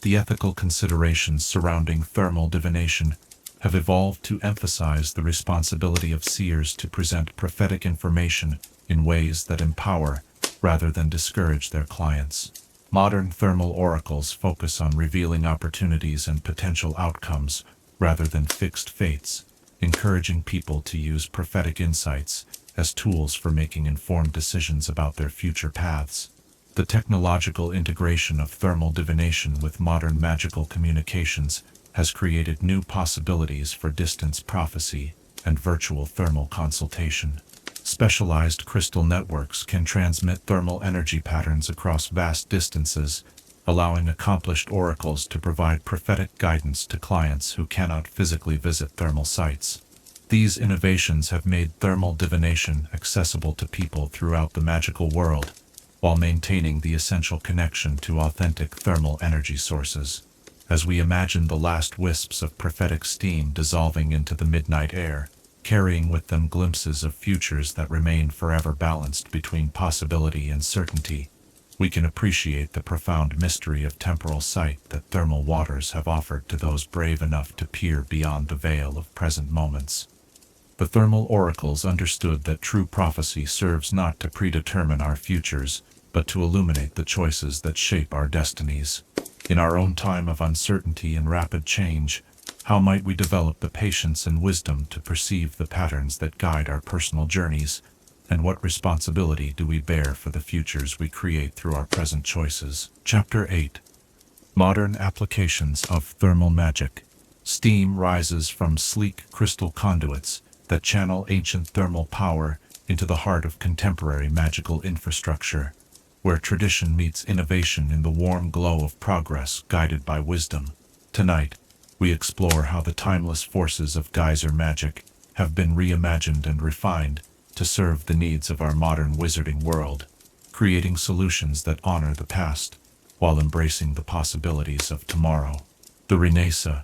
The ethical considerations surrounding thermal divination have evolved to emphasize the responsibility of seers to present prophetic information in ways that empower rather than discourage their clients. Modern thermal oracles focus on revealing opportunities and potential outcomes rather than fixed fates, encouraging people to use prophetic insights as tools for making informed decisions about their future paths. The technological integration of thermal divination with modern magical communications has created new possibilities for distance prophecy and virtual thermal consultation. Specialized crystal networks can transmit thermal energy patterns across vast distances, allowing accomplished oracles to provide prophetic guidance to clients who cannot physically visit thermal sites. These innovations have made thermal divination accessible to people throughout the magical world, while maintaining the essential connection to authentic thermal energy sources. As we imagine the last wisps of prophetic steam dissolving into the midnight air, carrying with them glimpses of futures that remain forever balanced between possibility and certainty, we can appreciate the profound mystery of temporal sight that thermal waters have offered to those brave enough to peer beyond the veil of present moments. The thermal oracles understood that true prophecy serves not to predetermine our futures, but to illuminate the choices that shape our destinies. In our own time of uncertainty and rapid change, how might we develop the patience and wisdom to perceive the patterns that guide our personal journeys, and what responsibility do we bear for the futures we create through our present choices? Chapter 8. Modern Applications of Thermal Magic. Steam rises from sleek crystal conduits that channel ancient thermal power into the heart of contemporary magical infrastructure, where tradition meets innovation in the warm glow of progress guided by wisdom. Tonight, we explore how the timeless forces of geyser magic have been reimagined and refined to serve the needs of our modern wizarding world, creating solutions that honor the past while embracing the possibilities of tomorrow. The Renaissance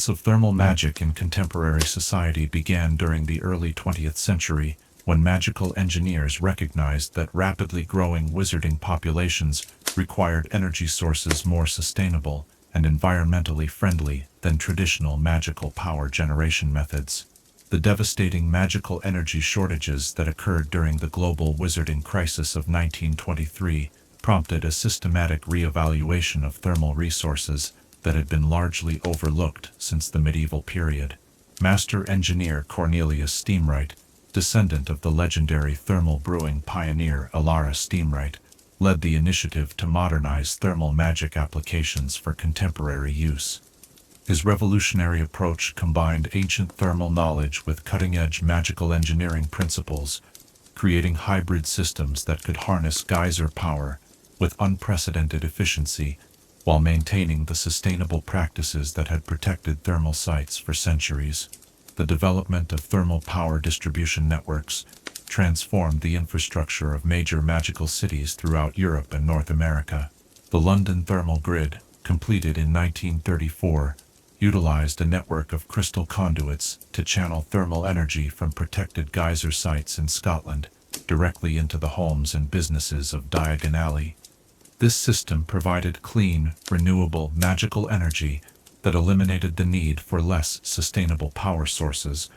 of thermal magic in contemporary society began during the early 20th century, when magical engineers recognized that rapidly growing wizarding populations required energy sources more sustainable and environmentally friendly than traditional magical power generation methods. The devastating magical energy shortages that occurred during the global wizarding crisis of 1923 prompted a systematic reevaluation of thermal resources that had been largely overlooked since the medieval period. Master engineer Cornelius Steamwright, descendant of the legendary thermal brewing pioneer Alara Steamwright, led the initiative to modernize thermal magic applications for contemporary use. His revolutionary approach combined ancient thermal knowledge with cutting-edge magical engineering principles, creating hybrid systems that could harness geyser power with unprecedented efficiency while maintaining the sustainable practices that had protected thermal sites for centuries. The development of thermal power distribution networks transformed the infrastructure of major magical cities throughout Europe and North America. The London thermal grid, completed in 1934, utilized a network of crystal conduits to channel thermal energy from protected geyser sites in Scotland directly into the homes and businesses of Diagon Alley. This system provided clean, renewable, magical energy that eliminated the need for less sustainable power sources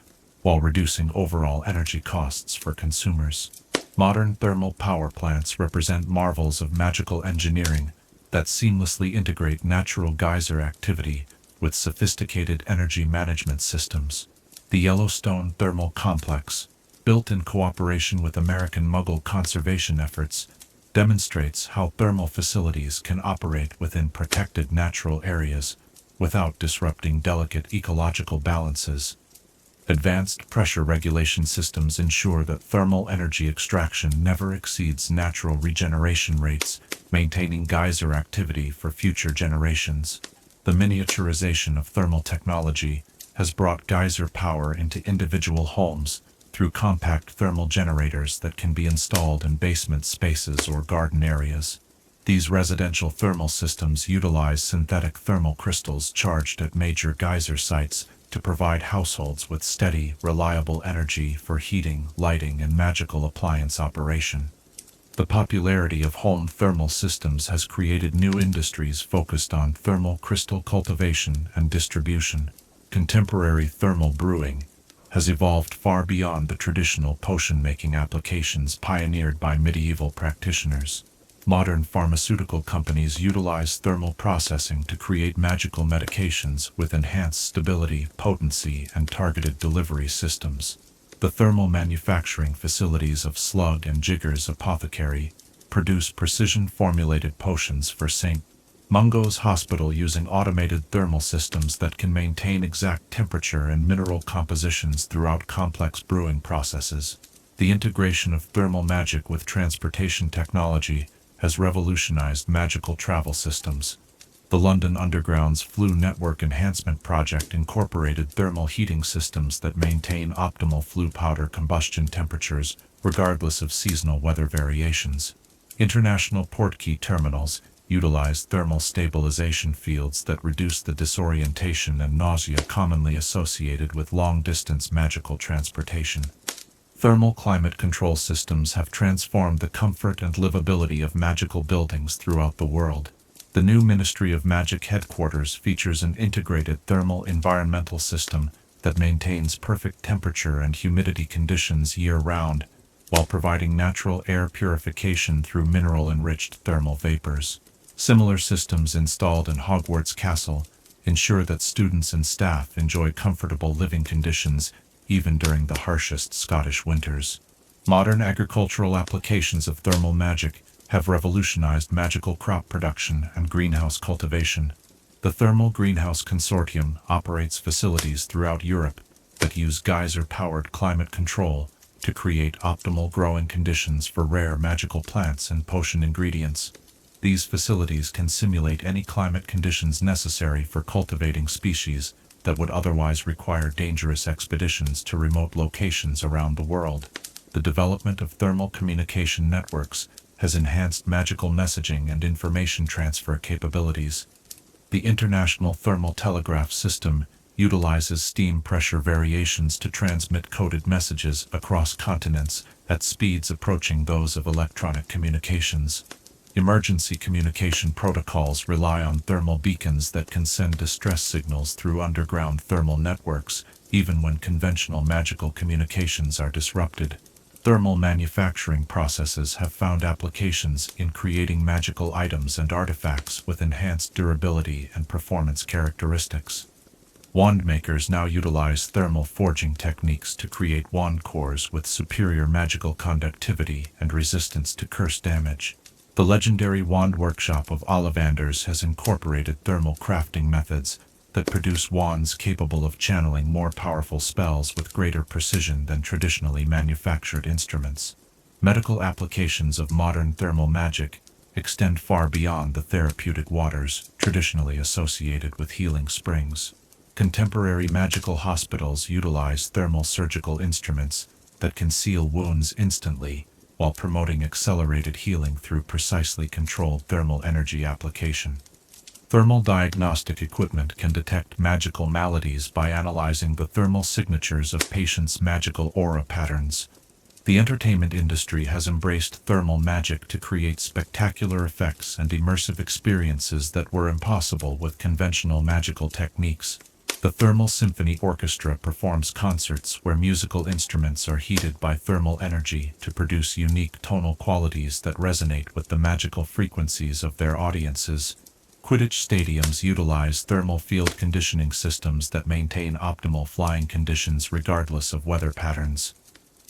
while reducing overall energy costs for consumers. Modern thermal power plants represent marvels of magical engineering that seamlessly integrate natural geyser activity with sophisticated energy management systems. The Yellowstone Thermal Complex, built in cooperation with American Muggle conservation efforts, demonstrates how thermal facilities can operate within protected natural areas without disrupting delicate ecological balances. Advanced pressure regulation systems ensure that thermal energy extraction never exceeds natural regeneration rates, maintaining geyser activity for future generations. The miniaturization of thermal technology has brought geyser power into individual homes through compact thermal generators that can be installed in basement spaces or garden areas. These residential thermal systems utilize synthetic thermal crystals charged at major geyser sites to provide households with steady, reliable energy for heating, lighting, and magical appliance operation. The popularity of home thermal systems has created new industries focused on thermal crystal cultivation and distribution. Contemporary thermal brewing has evolved far beyond the traditional potion-making applications pioneered by medieval practitioners. Modern pharmaceutical companies utilize thermal processing to create magical medications with enhanced stability, potency, and targeted delivery systems. The thermal manufacturing facilities of Slug and Jigger's Apothecary produce precision-formulated potions for St. Mungo's Hospital using automated thermal systems that can maintain exact temperature and mineral compositions throughout complex brewing processes. The integration of thermal magic with transportation technology has revolutionized magical travel systems. The London Underground's Flue Network Enhancement Project incorporated thermal heating systems that maintain optimal flue powder combustion temperatures regardless of seasonal weather variations. International portkey terminals utilize thermal stabilization fields that reduce the disorientation and nausea commonly associated with long-distance magical transportation. Thermal climate control systems have transformed the comfort and livability of magical buildings throughout the world. The new Ministry of Magic headquarters features an integrated thermal environmental system that maintains perfect temperature and humidity conditions year-round, while providing natural air purification through mineral-enriched thermal vapors. Similar systems installed in Hogwarts Castle ensure that students and staff enjoy comfortable living conditions even during the harshest Scottish winters. Modern agricultural applications of thermal magic have revolutionized magical crop production and greenhouse cultivation. The Thermal Greenhouse Consortium operates facilities throughout Europe that use geyser-powered climate control to create optimal growing conditions for rare magical plants and potion ingredients. These facilities can simulate any climate conditions necessary for cultivating species that would otherwise require dangerous expeditions to remote locations around the world. The development of thermal communication networks has enhanced magical messaging and information transfer capabilities. The International Thermal Telegraph System utilizes steam pressure variations to transmit coded messages across continents at speeds approaching those of electronic communications. Emergency communication protocols rely on thermal beacons that can send distress signals through underground thermal networks, even when conventional magical communications are disrupted. Thermal manufacturing processes have found applications in creating magical items and artifacts with enhanced durability and performance characteristics. Wand makers now utilize thermal forging techniques to create wand cores with superior magical conductivity and resistance to curse damage. The legendary wand workshop of Ollivanders has incorporated thermal crafting methods that produce wands capable of channeling more powerful spells with greater precision than traditionally manufactured instruments. Medical applications of modern thermal magic extend far beyond the therapeutic waters traditionally associated with healing springs. Contemporary magical hospitals utilize thermal surgical instruments that can seal wounds instantly, while promoting accelerated healing through precisely controlled thermal energy application. Thermal diagnostic equipment can detect magical maladies by analyzing the thermal signatures of patients' magical aura patterns. The entertainment industry has embraced thermal magic to create spectacular effects and immersive experiences that were impossible with conventional magical techniques. The Thermal Symphony Orchestra performs concerts where musical instruments are heated by thermal energy to produce unique tonal qualities that resonate with the magical frequencies of their audiences. Quidditch stadiums utilize thermal field conditioning systems that maintain optimal flying conditions regardless of weather patterns.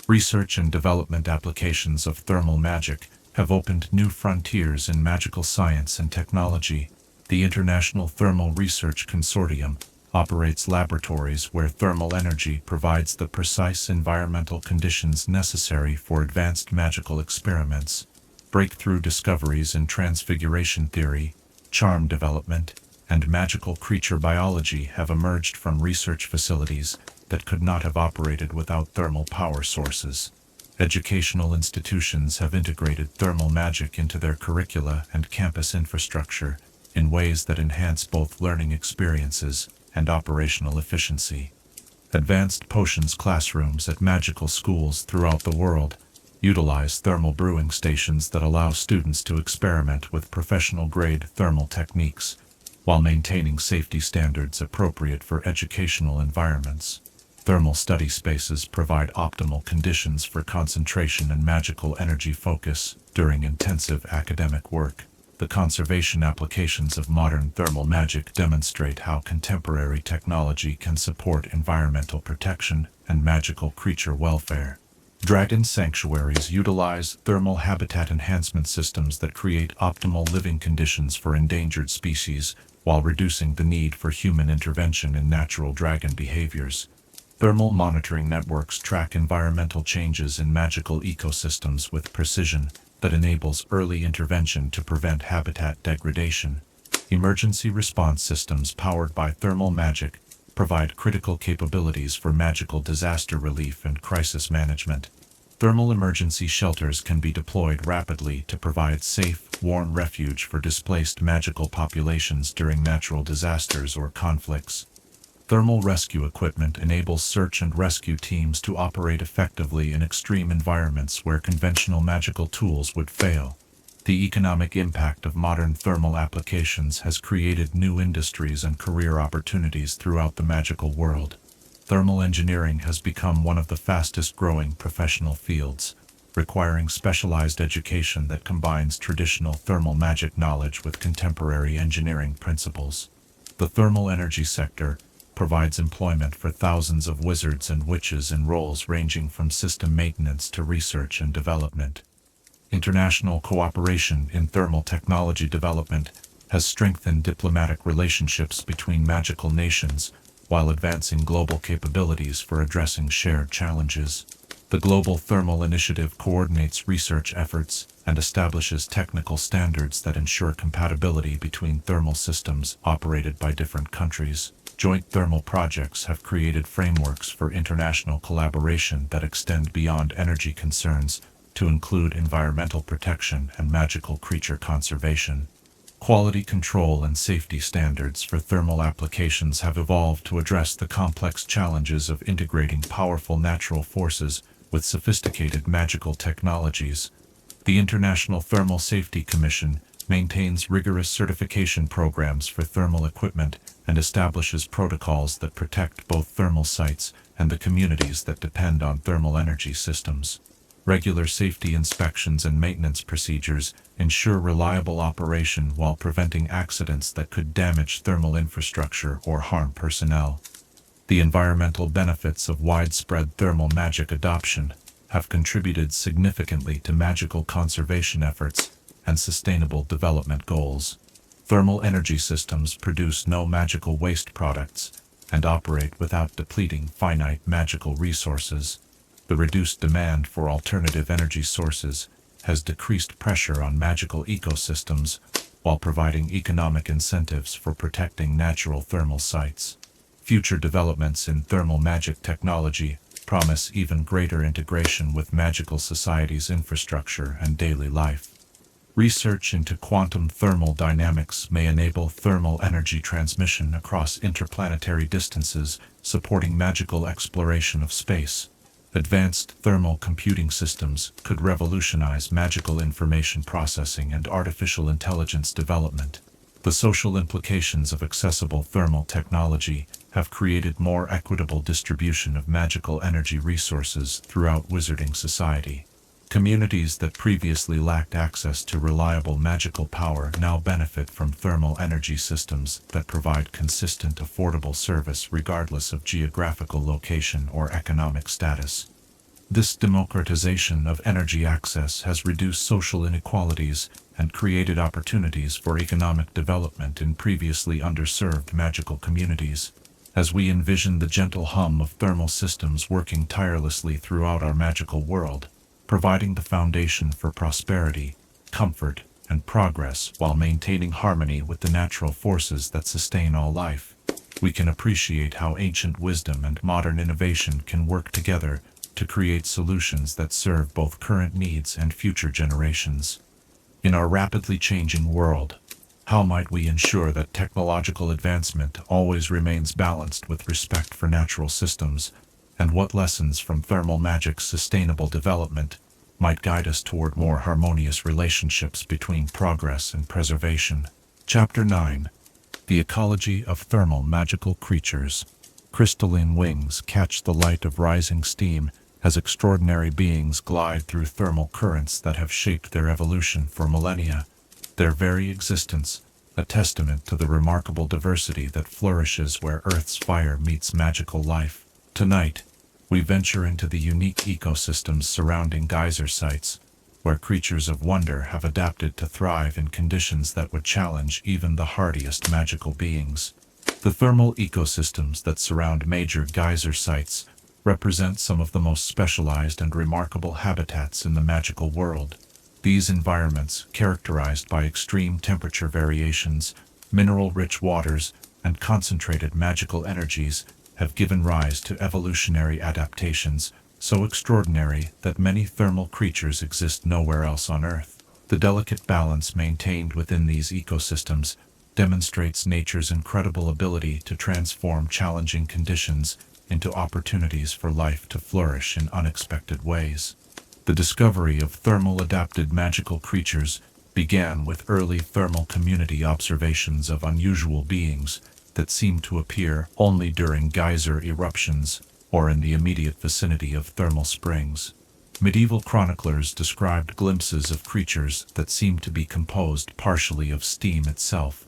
Research and development applications of thermal magic have opened new frontiers in magical science and technology. The International Thermal Research Consortium operates laboratories where thermal energy provides the precise environmental conditions necessary for advanced magical experiments. Breakthrough discoveries in transfiguration theory, charm development, and magical creature biology have emerged from research facilities that could not have operated without thermal power sources. Educational institutions have integrated thermal magic into their curricula and campus infrastructure in ways that enhance both learning experiences and operational efficiency. Advanced potions classrooms at magical schools throughout the world utilize thermal brewing stations that allow students to experiment with professional-grade thermal techniques while maintaining safety standards appropriate for educational environments. Thermal study spaces provide optimal conditions for concentration and magical energy focus during intensive academic work. The conservation applications of modern thermal magic demonstrate how contemporary technology can support environmental protection and magical creature welfare. Dragon sanctuaries utilize thermal habitat enhancement systems that create optimal living conditions for endangered species while reducing the need for human intervention in natural dragon behaviors. Thermal monitoring networks track environmental changes in magical ecosystems with precision that enables early intervention to prevent habitat degradation. Emergency response systems powered by thermal magic provide critical capabilities for magical disaster relief and crisis management. Thermal emergency shelters can be deployed rapidly to provide safe, warm refuge for displaced magical populations during natural disasters or conflicts. Thermal rescue equipment enables search and rescue teams to operate effectively in extreme environments where conventional magical tools would fail. The economic impact of modern thermal applications has created new industries and career opportunities throughout the magical world. Thermal engineering has become one of the fastest-growing professional fields, requiring specialized education that combines traditional thermal magic knowledge with contemporary engineering principles. The thermal energy sector provides employment for thousands of wizards and witches in roles ranging from system maintenance to research and development. International cooperation in thermal technology development has strengthened diplomatic relationships between magical nations while advancing global capabilities for addressing shared challenges. The Global Thermal Initiative coordinates research efforts and establishes technical standards that ensure compatibility between thermal systems operated by different countries. Joint thermal projects have created frameworks for international collaboration that extend beyond energy concerns to include environmental protection and magical creature conservation. Quality control and safety standards for thermal applications have evolved to address the complex challenges of integrating powerful natural forces with sophisticated magical technologies. The International Thermal Safety Commission maintains rigorous certification programs for thermal equipment and establishes protocols that protect both thermal sites and the communities that depend on thermal energy systems. Regular safety inspections and maintenance procedures ensure reliable operation while preventing accidents that could damage thermal infrastructure or harm personnel. The environmental benefits of widespread thermal magic adoption have contributed significantly to magical conservation efforts and sustainable development goals. Thermal energy systems produce no magical waste products and operate without depleting finite magical resources. The reduced demand for alternative energy sources has decreased pressure on magical ecosystems while providing economic incentives for protecting natural thermal sites. Future developments in thermal magic technology promise even greater integration with magical society's infrastructure and daily life. Research into quantum thermal dynamics may enable thermal energy transmission across interplanetary distances, supporting magical exploration of space. Advanced thermal computing systems could revolutionize magical information processing and artificial intelligence development. The social implications of accessible thermal technology have created more equitable distribution of magical energy resources throughout wizarding society. Communities that previously lacked access to reliable magical power now benefit from thermal energy systems that provide consistent, affordable service regardless of geographical location or economic status. This democratization of energy access has reduced social inequalities and created opportunities for economic development in previously underserved magical communities. As we envision the gentle hum of thermal systems working tirelessly throughout our magical world, providing the foundation for prosperity, comfort, and progress while maintaining harmony with the natural forces that sustain all life, we can appreciate how ancient wisdom and modern innovation can work together to create solutions that serve both current needs and future generations. In our rapidly changing world, how might we ensure that technological advancement always remains balanced with respect for natural systems, and what lessons from thermal magic's sustainable development might guide us toward more harmonious relationships between progress and preservation? Chapter 9. The Ecology of Thermal Magical Creatures. crystalline wings catch the light of rising steam as extraordinary beings glide through thermal currents that have shaped their evolution for millennia. Their very existence, a testament to the remarkable diversity that flourishes where Earth's fire meets magical life. Tonight, we venture into the unique ecosystems surrounding geyser sites, where creatures of wonder have adapted to thrive in conditions that would challenge even the hardiest magical beings. The thermal ecosystems that surround major geyser sites represent some of the most specialized and remarkable habitats in the magical world. These environments, characterized by extreme temperature variations, mineral-rich waters, and concentrated magical energies, have given rise to evolutionary adaptations so extraordinary that many thermal creatures exist nowhere else on Earth. The delicate balance maintained within these ecosystems demonstrates nature's incredible ability to transform challenging conditions into opportunities for life to flourish in unexpected ways. The discovery of thermal-adapted magical creatures began with early thermal community observations of unusual beings that seem to appear only during geyser eruptions or in the immediate vicinity of thermal springs. Medieval chroniclers described glimpses of creatures that seemed to be composed partially of steam itself,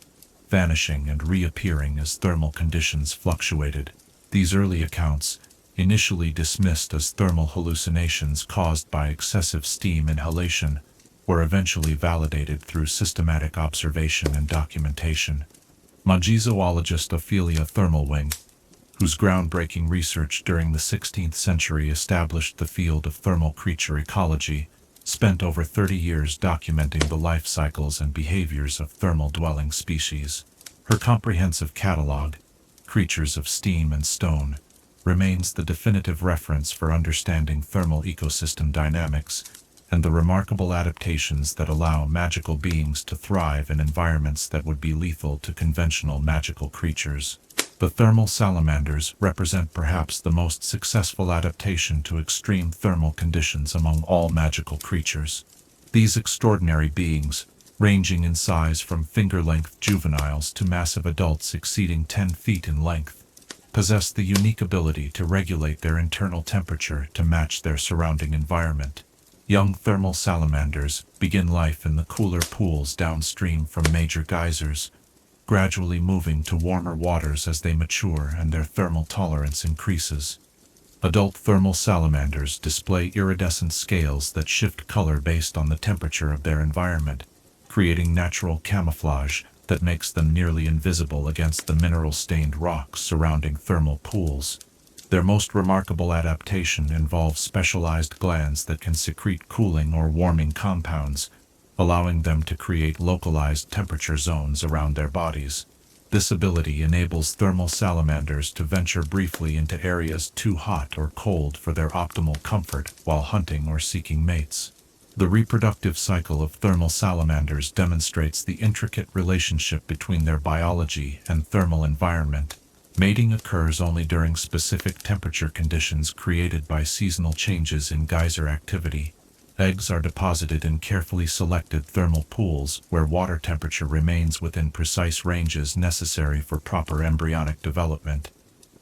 vanishing and reappearing as thermal conditions fluctuated. These early accounts, initially dismissed as thermal hallucinations caused by excessive steam inhalation, were eventually validated through systematic observation and documentation. Magizoologist Ophelia Thermalwing, whose groundbreaking research during the 16th century established the field of thermal creature ecology, spent over 30 years documenting the life cycles and behaviors of thermal-dwelling species. Her comprehensive catalog, Creatures of Steam and Stone, remains the definitive reference for understanding thermal ecosystem dynamics and the remarkable adaptations that allow magical beings to thrive in environments that would be lethal to conventional magical creatures. The thermal salamanders represent perhaps the most successful adaptation to extreme thermal conditions among all magical creatures. These extraordinary beings, ranging in size from finger-length juveniles to massive adults exceeding 10 feet in length, possess the unique ability to regulate their internal temperature to match their surrounding environment. Young thermal salamanders begin life in the cooler pools downstream from major geysers, gradually moving to warmer waters as they mature and their thermal tolerance increases. Adult thermal salamanders display iridescent scales that shift color based on the temperature of their environment, creating natural camouflage that makes them nearly invisible against the mineral-stained rocks surrounding thermal pools. Their most remarkable adaptation involves specialized glands that can secrete cooling or warming compounds, allowing them to create localized temperature zones around their bodies. This ability enables thermal salamanders to venture briefly into areas too hot or cold for their optimal comfort while hunting or seeking mates. The reproductive cycle of thermal salamanders demonstrates the intricate relationship between their biology and thermal environment. Mating occurs only during specific temperature conditions created by seasonal changes in geyser activity. Eggs are deposited in carefully selected thermal pools where water temperature remains within precise ranges necessary for proper embryonic development.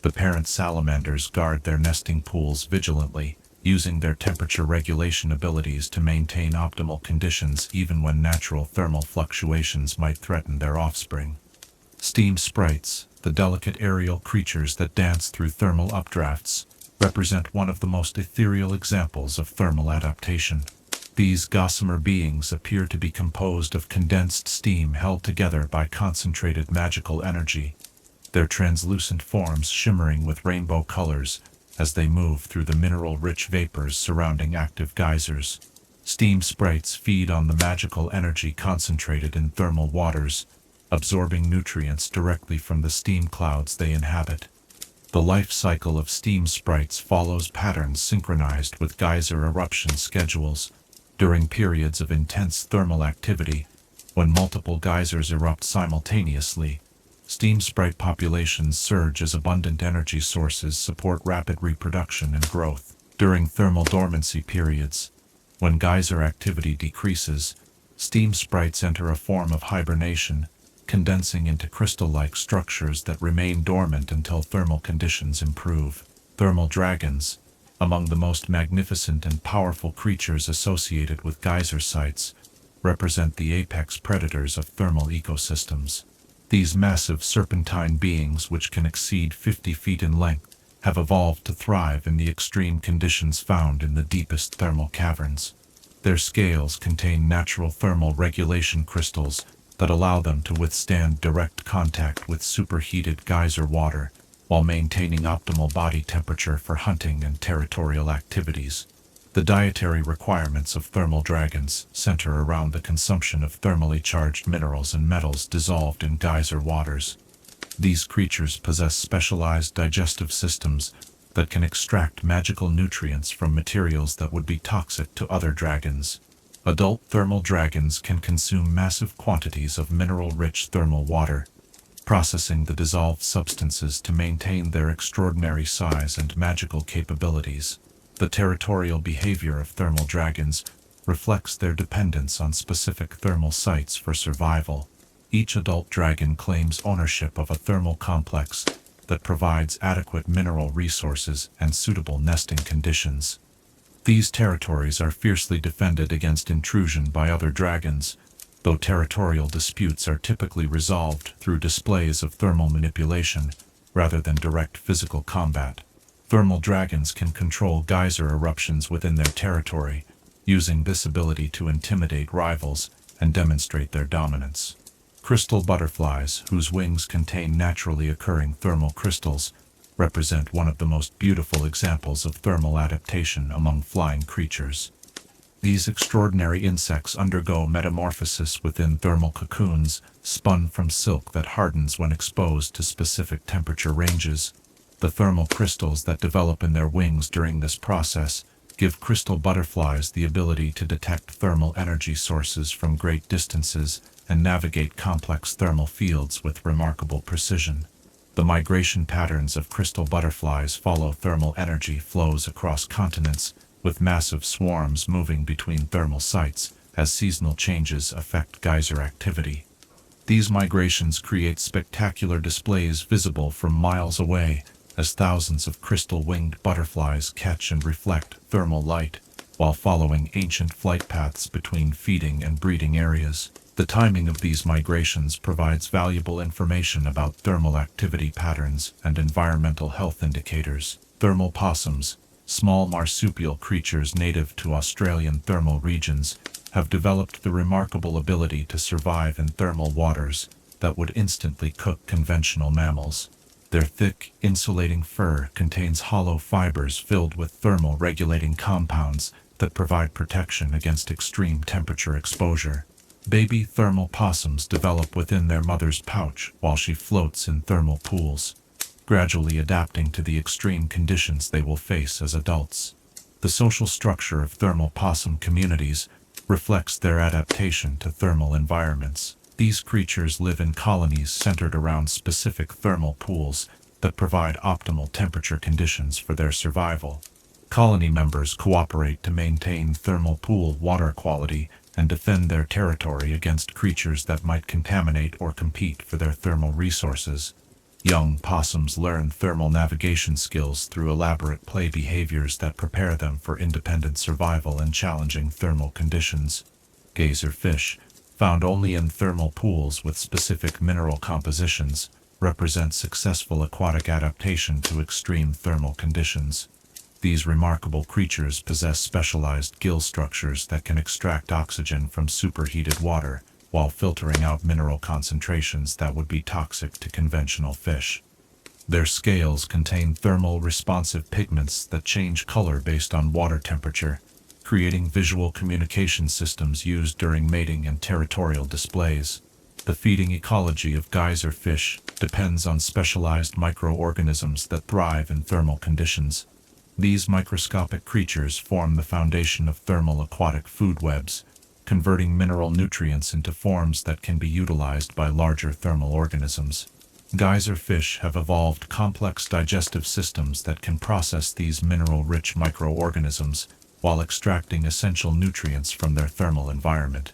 The parent salamanders guard their nesting pools vigilantly, using their temperature regulation abilities to maintain optimal conditions even when natural thermal fluctuations might threaten their offspring. Steam sprites, the delicate aerial creatures that dance through thermal updrafts, represent one of the most ethereal examples of thermal adaptation. These gossamer beings appear to be composed of condensed steam held together by concentrated magical energy, their translucent forms shimmering with rainbow colors as they move through the mineral-rich vapors surrounding active geysers. Steam sprites feed on the magical energy concentrated in thermal waters, absorbing nutrients directly from the steam clouds they inhabit. The life cycle of steam sprites follows patterns synchronized with geyser eruption schedules. During periods of intense thermal activity, when multiple geysers erupt simultaneously, steam sprite populations surge as abundant energy sources support rapid reproduction and growth. During thermal dormancy periods, when geyser activity decreases, steam sprites enter a form of hibernation, condensing into crystal-like structures that remain dormant until thermal conditions improve. Thermal dragons, among the most magnificent and powerful creatures associated with geyser sites, represent the apex predators of thermal ecosystems. These massive serpentine beings, which can exceed 50 feet in length, have evolved to thrive in the extreme conditions found in the deepest thermal caverns. Their scales contain natural thermal regulation crystals that allow them to withstand direct contact with superheated geyser water while maintaining optimal body temperature for hunting and territorial activities. The dietary requirements of thermal dragons center around the consumption of thermally charged minerals and metals dissolved in geyser waters. These creatures possess specialized digestive systems that can extract magical nutrients from materials that would be toxic to other dragons. Adult thermal dragons can consume massive quantities of mineral-rich thermal water, processing the dissolved substances to maintain their extraordinary size and magical capabilities. The territorial behavior of thermal dragons reflects their dependence on specific thermal sites for survival. Each adult dragon claims ownership of a thermal complex that provides adequate mineral resources and suitable nesting conditions. These territories are fiercely defended against intrusion by other dragons, though territorial disputes are typically resolved through displays of thermal manipulation rather than direct physical combat. Thermal dragons can control geyser eruptions within their territory, using this ability to intimidate rivals and demonstrate their dominance. Crystal butterflies, whose wings contain naturally occurring thermal crystals, represent one of the most beautiful examples of thermal adaptation among flying creatures. These extraordinary insects undergo metamorphosis within thermal cocoons, spun from silk that hardens when exposed to specific temperature ranges. The thermal crystals that develop in their wings during this process give crystal butterflies the ability to detect thermal energy sources from great distances and navigate complex thermal fields with remarkable precision. The migration patterns of crystal butterflies follow thermal energy flows across continents, with massive swarms moving between thermal sites as seasonal changes affect geyser activity. These migrations create spectacular displays visible from miles away, as thousands of crystal-winged butterflies catch and reflect thermal light, while following ancient flight paths between feeding and breeding areas. The timing of these migrations provides valuable information about thermal activity patterns and environmental health indicators. Thermal possums, small marsupial creatures native to Australian thermal regions, have developed the remarkable ability to survive in thermal waters that would instantly cook conventional mammals. Their thick, insulating fur contains hollow fibers filled with thermal-regulating compounds that provide protection against extreme temperature exposure. Baby thermal possums develop within their mother's pouch while she floats in thermal pools, gradually adapting to the extreme conditions they will face as adults. The social structure of thermal possum communities reflects their adaptation to thermal environments. These creatures live in colonies centered around specific thermal pools that provide optimal temperature conditions for their survival. Colony members cooperate to maintain thermal pool water quality and defend their territory against creatures that might contaminate or compete for their thermal resources. Young possums learn thermal navigation skills through elaborate play behaviors that prepare them for independent survival in challenging thermal conditions. Geyser fish, found only in thermal pools with specific mineral compositions, represent successful aquatic adaptation to extreme thermal conditions. These remarkable creatures possess specialized gill structures that can extract oxygen from superheated water while filtering out mineral concentrations that would be toxic to conventional fish. Their scales contain thermal-responsive pigments that change color based on water temperature, creating visual communication systems used during mating and territorial displays. The feeding ecology of geyser fish depends on specialized microorganisms that thrive in thermal conditions. These microscopic creatures form the foundation of thermal aquatic food webs, converting mineral nutrients into forms that can be utilized by larger thermal organisms. Geyser fish have evolved complex digestive systems that can process these mineral-rich microorganisms while extracting essential nutrients from their thermal environment.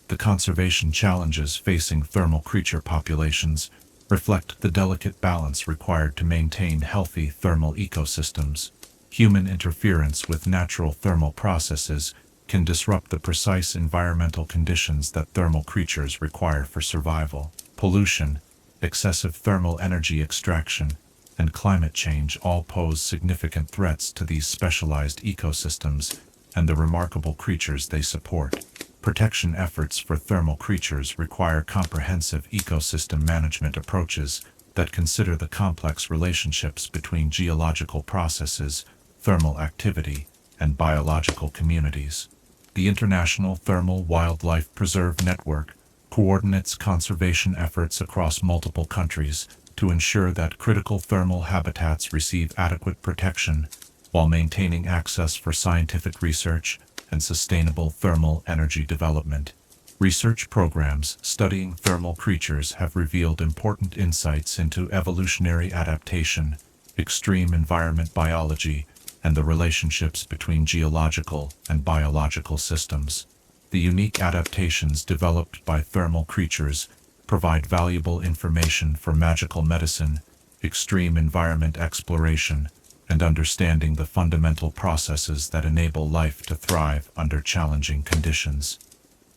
The conservation challenges facing thermal creature populations reflect the delicate balance required to maintain healthy thermal ecosystems. Human interference with natural thermal processes can disrupt the precise environmental conditions that thermal creatures require for survival. Pollution, excessive thermal energy extraction, and climate change all pose significant threats to these specialized ecosystems and the remarkable creatures they support. Protection efforts for thermal creatures require comprehensive ecosystem management approaches that consider the complex relationships between geological processes, thermal activity, and biological communities. The International Thermal Wildlife Preserve Network coordinates conservation efforts across multiple countries to ensure that critical thermal habitats receive adequate protection while maintaining access for scientific research and sustainable thermal energy development. Research programs studying thermal creatures have revealed important insights into evolutionary adaptation, extreme environment biology, and the relationships between geological and biological systems. The unique adaptations developed by thermal creatures provide valuable information for magical medicine, extreme environment exploration, and understanding the fundamental processes that enable life to thrive under challenging conditions.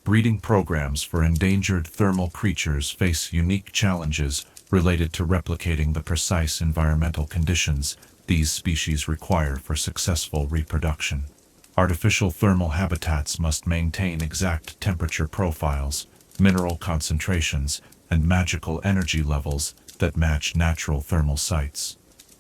Breeding programs for endangered thermal creatures face unique challenges related to replicating the precise environmental conditions these species require for successful reproduction. Artificial thermal habitats must maintain exact temperature profiles, mineral concentrations, and magical energy levels that match natural thermal sites.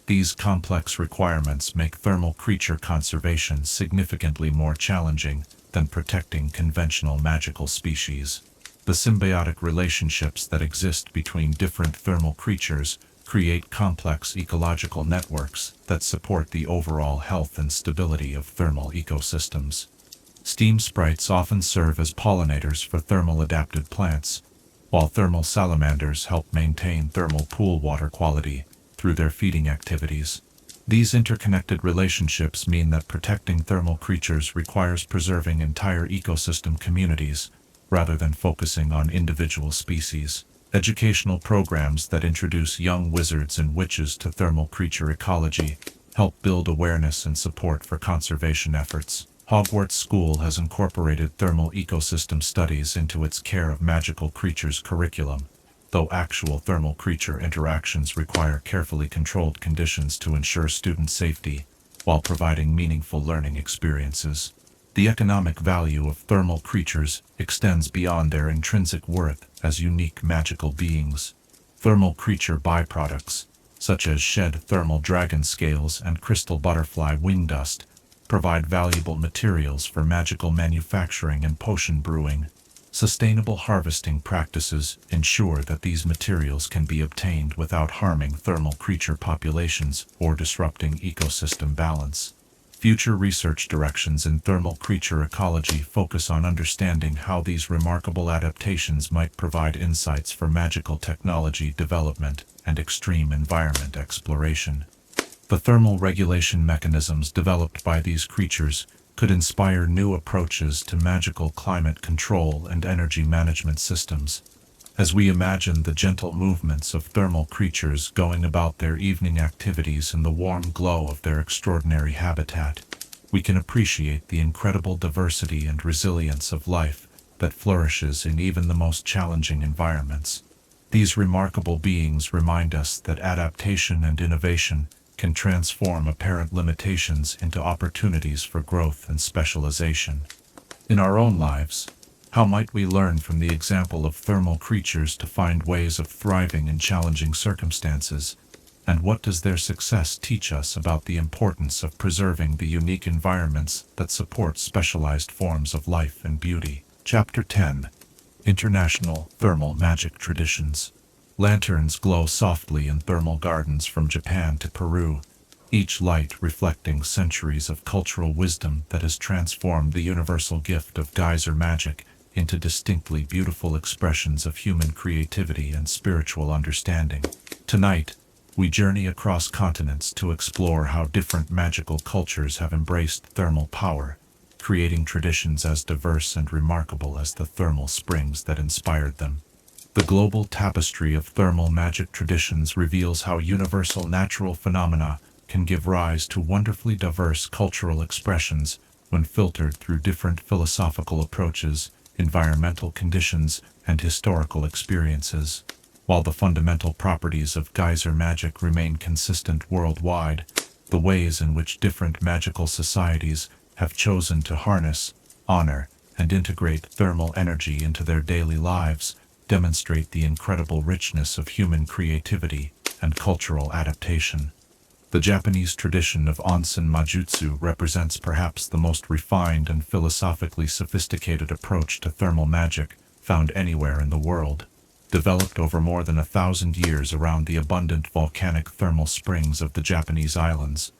These complex requirements make thermal creature conservation significantly more challenging than protecting conventional magical species. The symbiotic relationships that exist between different thermal creatures create complex ecological networks that support the overall health and stability of thermal ecosystems. Steam sprites often serve as pollinators for thermal adapted plants, while thermal salamanders help maintain thermal pool water quality through their feeding activities. These interconnected relationships mean that protecting thermal creatures requires preserving entire ecosystem communities rather than focusing on individual species. Educational programs that introduce young wizards and witches to thermal creature ecology help build awareness and support for conservation efforts. Hogwarts School has incorporated thermal ecosystem studies into its Care of Magical Creatures curriculum, though actual thermal creature interactions require carefully controlled conditions to ensure student safety while providing meaningful learning experiences. The economic value of thermal creatures extends beyond their intrinsic worth as unique magical beings. Thermal creature byproducts, such as shed thermal dragon scales and crystal butterfly wing dust, provide valuable materials for magical manufacturing and potion brewing. Sustainable harvesting practices ensure that these materials can be obtained without harming thermal creature populations or disrupting ecosystem balance. Future research directions in thermal creature ecology focus on understanding how these remarkable adaptations might provide insights for magical technology development and extreme environment exploration. The thermal regulation mechanisms developed by these creatures could inspire new approaches to magical climate control and energy management systems. As we imagine the gentle movements of thermal creatures going about their evening activities in the warm glow of their extraordinary habitat, we can appreciate the incredible diversity and resilience of life that flourishes in even the most challenging environments. These remarkable beings remind us that adaptation and innovation can transform apparent limitations into opportunities for growth and specialization. In our own lives, how might we learn from the example of thermal creatures to find ways of thriving in challenging circumstances? And what does their success teach us about the importance of preserving the unique environments that support specialized forms of life and beauty? Chapter 10. International Thermal Magic Traditions. Lanterns glow softly in thermal gardens from Japan to Peru, each light reflecting centuries of cultural wisdom that has transformed the universal gift of geyser magic into distinctly beautiful expressions of human creativity and spiritual understanding. Tonight, we journey across continents to explore how different magical cultures have embraced thermal power, creating traditions as diverse and remarkable as the thermal springs that inspired them. The global tapestry of thermal magic traditions reveals how universal natural phenomena can give rise to wonderfully diverse cultural expressions when filtered through different philosophical approaches, environmental conditions, and historical experiences. While the fundamental properties of geyser magic remain consistent worldwide, the ways in which different magical societies have chosen to harness, honor, and integrate thermal energy into their daily lives demonstrate the incredible richness of human creativity and cultural adaptation. The Japanese tradition of onsen majutsu represents perhaps the most refined and philosophically sophisticated approach to thermal magic found anywhere in the world. Developed over more than 1,000 years around the abundant volcanic thermal springs of the Japanese islands,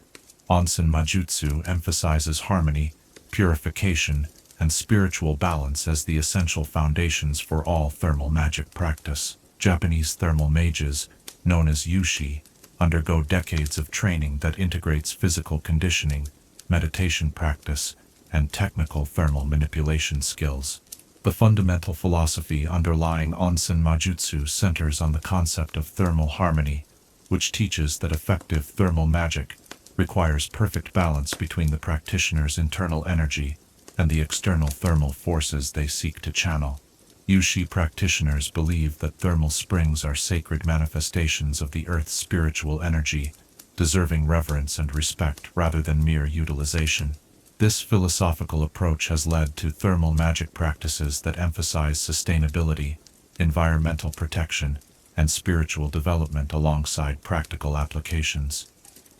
onsen majutsu emphasizes harmony, purification, and spiritual balance as the essential foundations for all thermal magic practice. Japanese thermal mages, known as yushi, undergo decades of training that integrates physical conditioning, meditation practice, and technical thermal manipulation skills. The fundamental philosophy underlying onsen majutsu centers on the concept of thermal harmony, which teaches that effective thermal magic requires perfect balance between the practitioner's internal energy and the external thermal forces they seek to channel. Yushi practitioners believe that thermal springs are sacred manifestations of the Earth's spiritual energy, deserving reverence and respect rather than mere utilization. This philosophical approach has led to thermal magic practices that emphasize sustainability, environmental protection, and spiritual development alongside practical applications.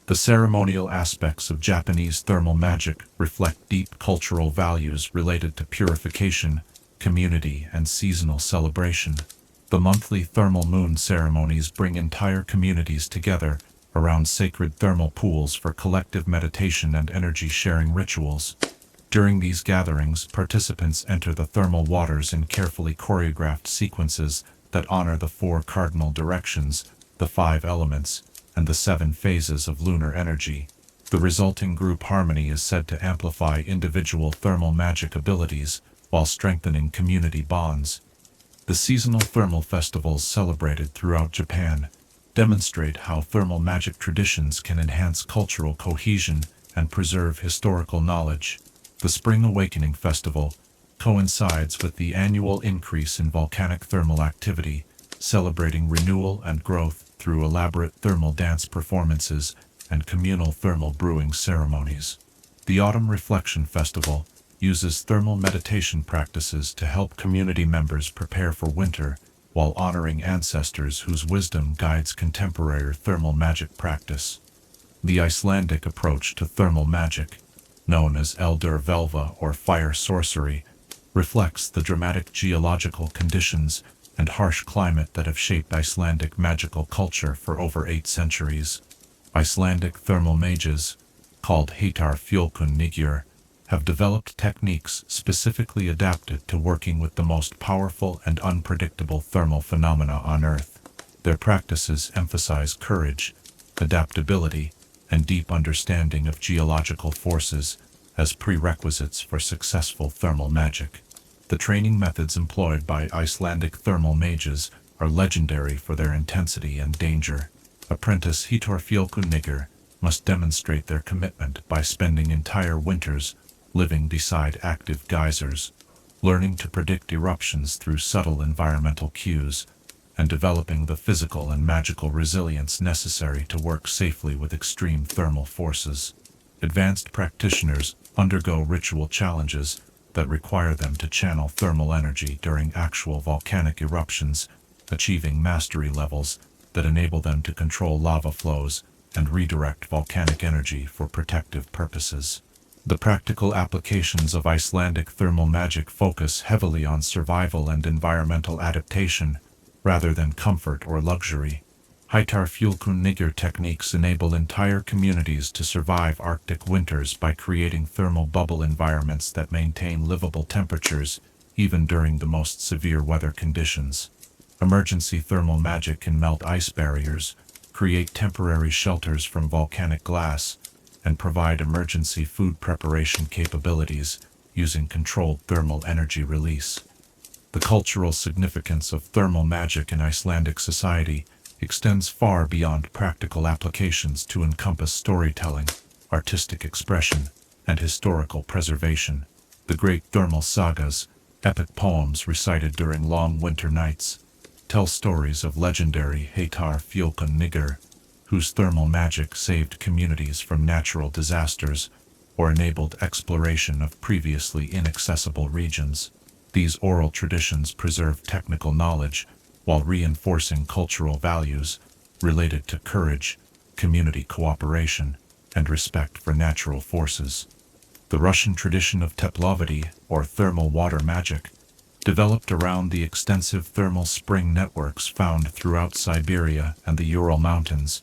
The ceremonial aspects of Japanese thermal magic reflect deep cultural values related to purification, community, and seasonal celebration. The monthly thermal moon ceremonies bring entire communities together around sacred thermal pools for collective meditation and energy-sharing rituals. During these gatherings, participants enter the thermal waters in carefully choreographed sequences that honor the 4 cardinal directions, the 5 elements, and the 7 phases of lunar energy. The resulting group harmony is said to amplify individual thermal magic abilities while strengthening community bonds. The seasonal thermal festivals celebrated throughout Japan demonstrate how thermal magic traditions can enhance cultural cohesion and preserve historical knowledge. The Spring Awakening Festival coincides with the annual increase in volcanic thermal activity, celebrating renewal and growth through elaborate thermal dance performances and communal thermal brewing ceremonies. The Autumn Reflection Festival uses thermal meditation practices to help community members prepare for winter while honoring ancestors whose wisdom guides contemporary thermal magic practice. The Icelandic approach to thermal magic, known as Eldur Velva or fire sorcery, reflects the dramatic geological conditions and harsh climate that have shaped Icelandic magical culture for over 8 centuries. Icelandic thermal mages, called Heitar Fjölkunnigjur, have developed techniques specifically adapted to working with the most powerful and unpredictable thermal phenomena on Earth. Their practices emphasize courage, adaptability, and deep understanding of geological forces as prerequisites for successful thermal magic. The training methods employed by Icelandic thermal mages are legendary for their intensity and danger. Apprentice Heitar Fjölkunnigjur must demonstrate their commitment by spending entire winters living beside active geysers, learning to predict eruptions through subtle environmental cues, and developing the physical and magical resilience necessary to work safely with extreme thermal forces. Advanced practitioners undergo ritual challenges that require them to channel thermal energy during actual volcanic eruptions, achieving mastery levels that enable them to control lava flows and redirect volcanic energy for protective purposes. The practical applications of Icelandic thermal magic focus heavily on survival and environmental adaptation, rather than comfort or luxury. Heitar Fjölkunnigjur techniques enable entire communities to survive Arctic winters by creating thermal bubble environments that maintain livable temperatures, even during the most severe weather conditions. Emergency thermal magic can melt ice barriers, create temporary shelters from volcanic glass, and provide emergency food preparation capabilities, using controlled thermal energy release. The cultural significance of thermal magic in Icelandic society extends far beyond practical applications to encompass storytelling, artistic expression, and historical preservation. The great thermal sagas, epic poems recited during long winter nights, tell stories of legendary Heitar Fjölkun whose thermal magic saved communities from natural disasters or enabled exploration of previously inaccessible regions. These oral traditions preserve technical knowledge while reinforcing cultural values related to courage, community cooperation, and respect for natural forces. The Russian tradition of teplovody, or thermal water magic, developed around the extensive thermal spring networks found throughout Siberia and the Ural Mountains.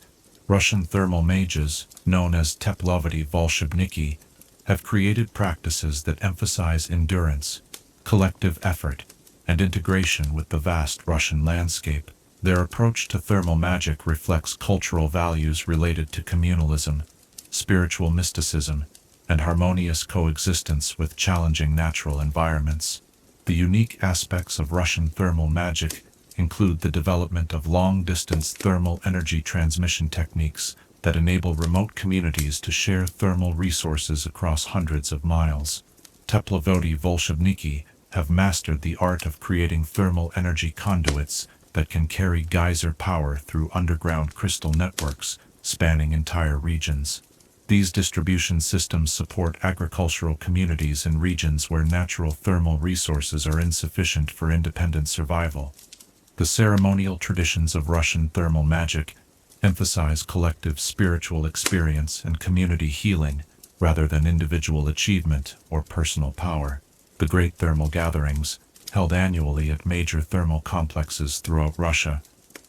Russian thermal mages, known as teplovody volshebniki, have created practices that emphasize endurance, collective effort, and integration with the vast Russian landscape. Their approach to thermal magic reflects cultural values related to communalism, spiritual mysticism, and harmonious coexistence with challenging natural environments. The unique aspects of Russian thermal magic include the development of long-distance thermal energy transmission techniques that enable remote communities to share thermal resources across hundreds of miles. Teplovody volshebniki have mastered the art of creating thermal energy conduits that can carry geyser power through underground crystal networks spanning entire regions. These distribution systems support agricultural communities in regions where natural thermal resources are insufficient for independent survival. The ceremonial traditions of Russian thermal magic emphasize collective spiritual experience and community healing rather than individual achievement or personal power. The great thermal gatherings, held annually at major thermal complexes throughout Russia,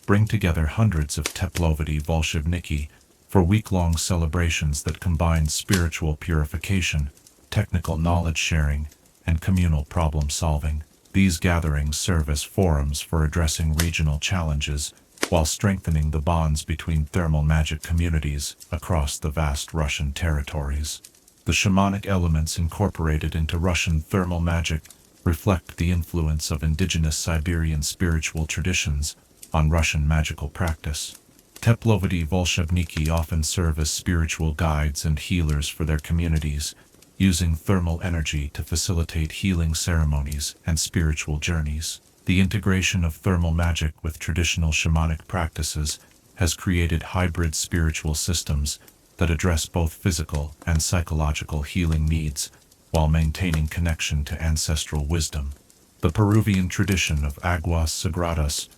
bring together hundreds of teplovody volshebniki for week-long celebrations that combine spiritual purification, technical knowledge sharing, and communal problem-solving. These gatherings serve as forums for addressing regional challenges while strengthening the bonds between thermal magic communities across the vast Russian territories. The shamanic elements incorporated into Russian thermal magic reflect the influence of indigenous Siberian spiritual traditions on Russian magical practice. Teplovody volshebniki often serve as spiritual guides and healers for their communities, using thermal energy to facilitate healing ceremonies and spiritual journeys. The integration of thermal magic with traditional shamanic practices has created hybrid spiritual systems that address both physical and psychological healing needs while maintaining connection to ancestral wisdom. The Peruvian tradition of aguas sagradas,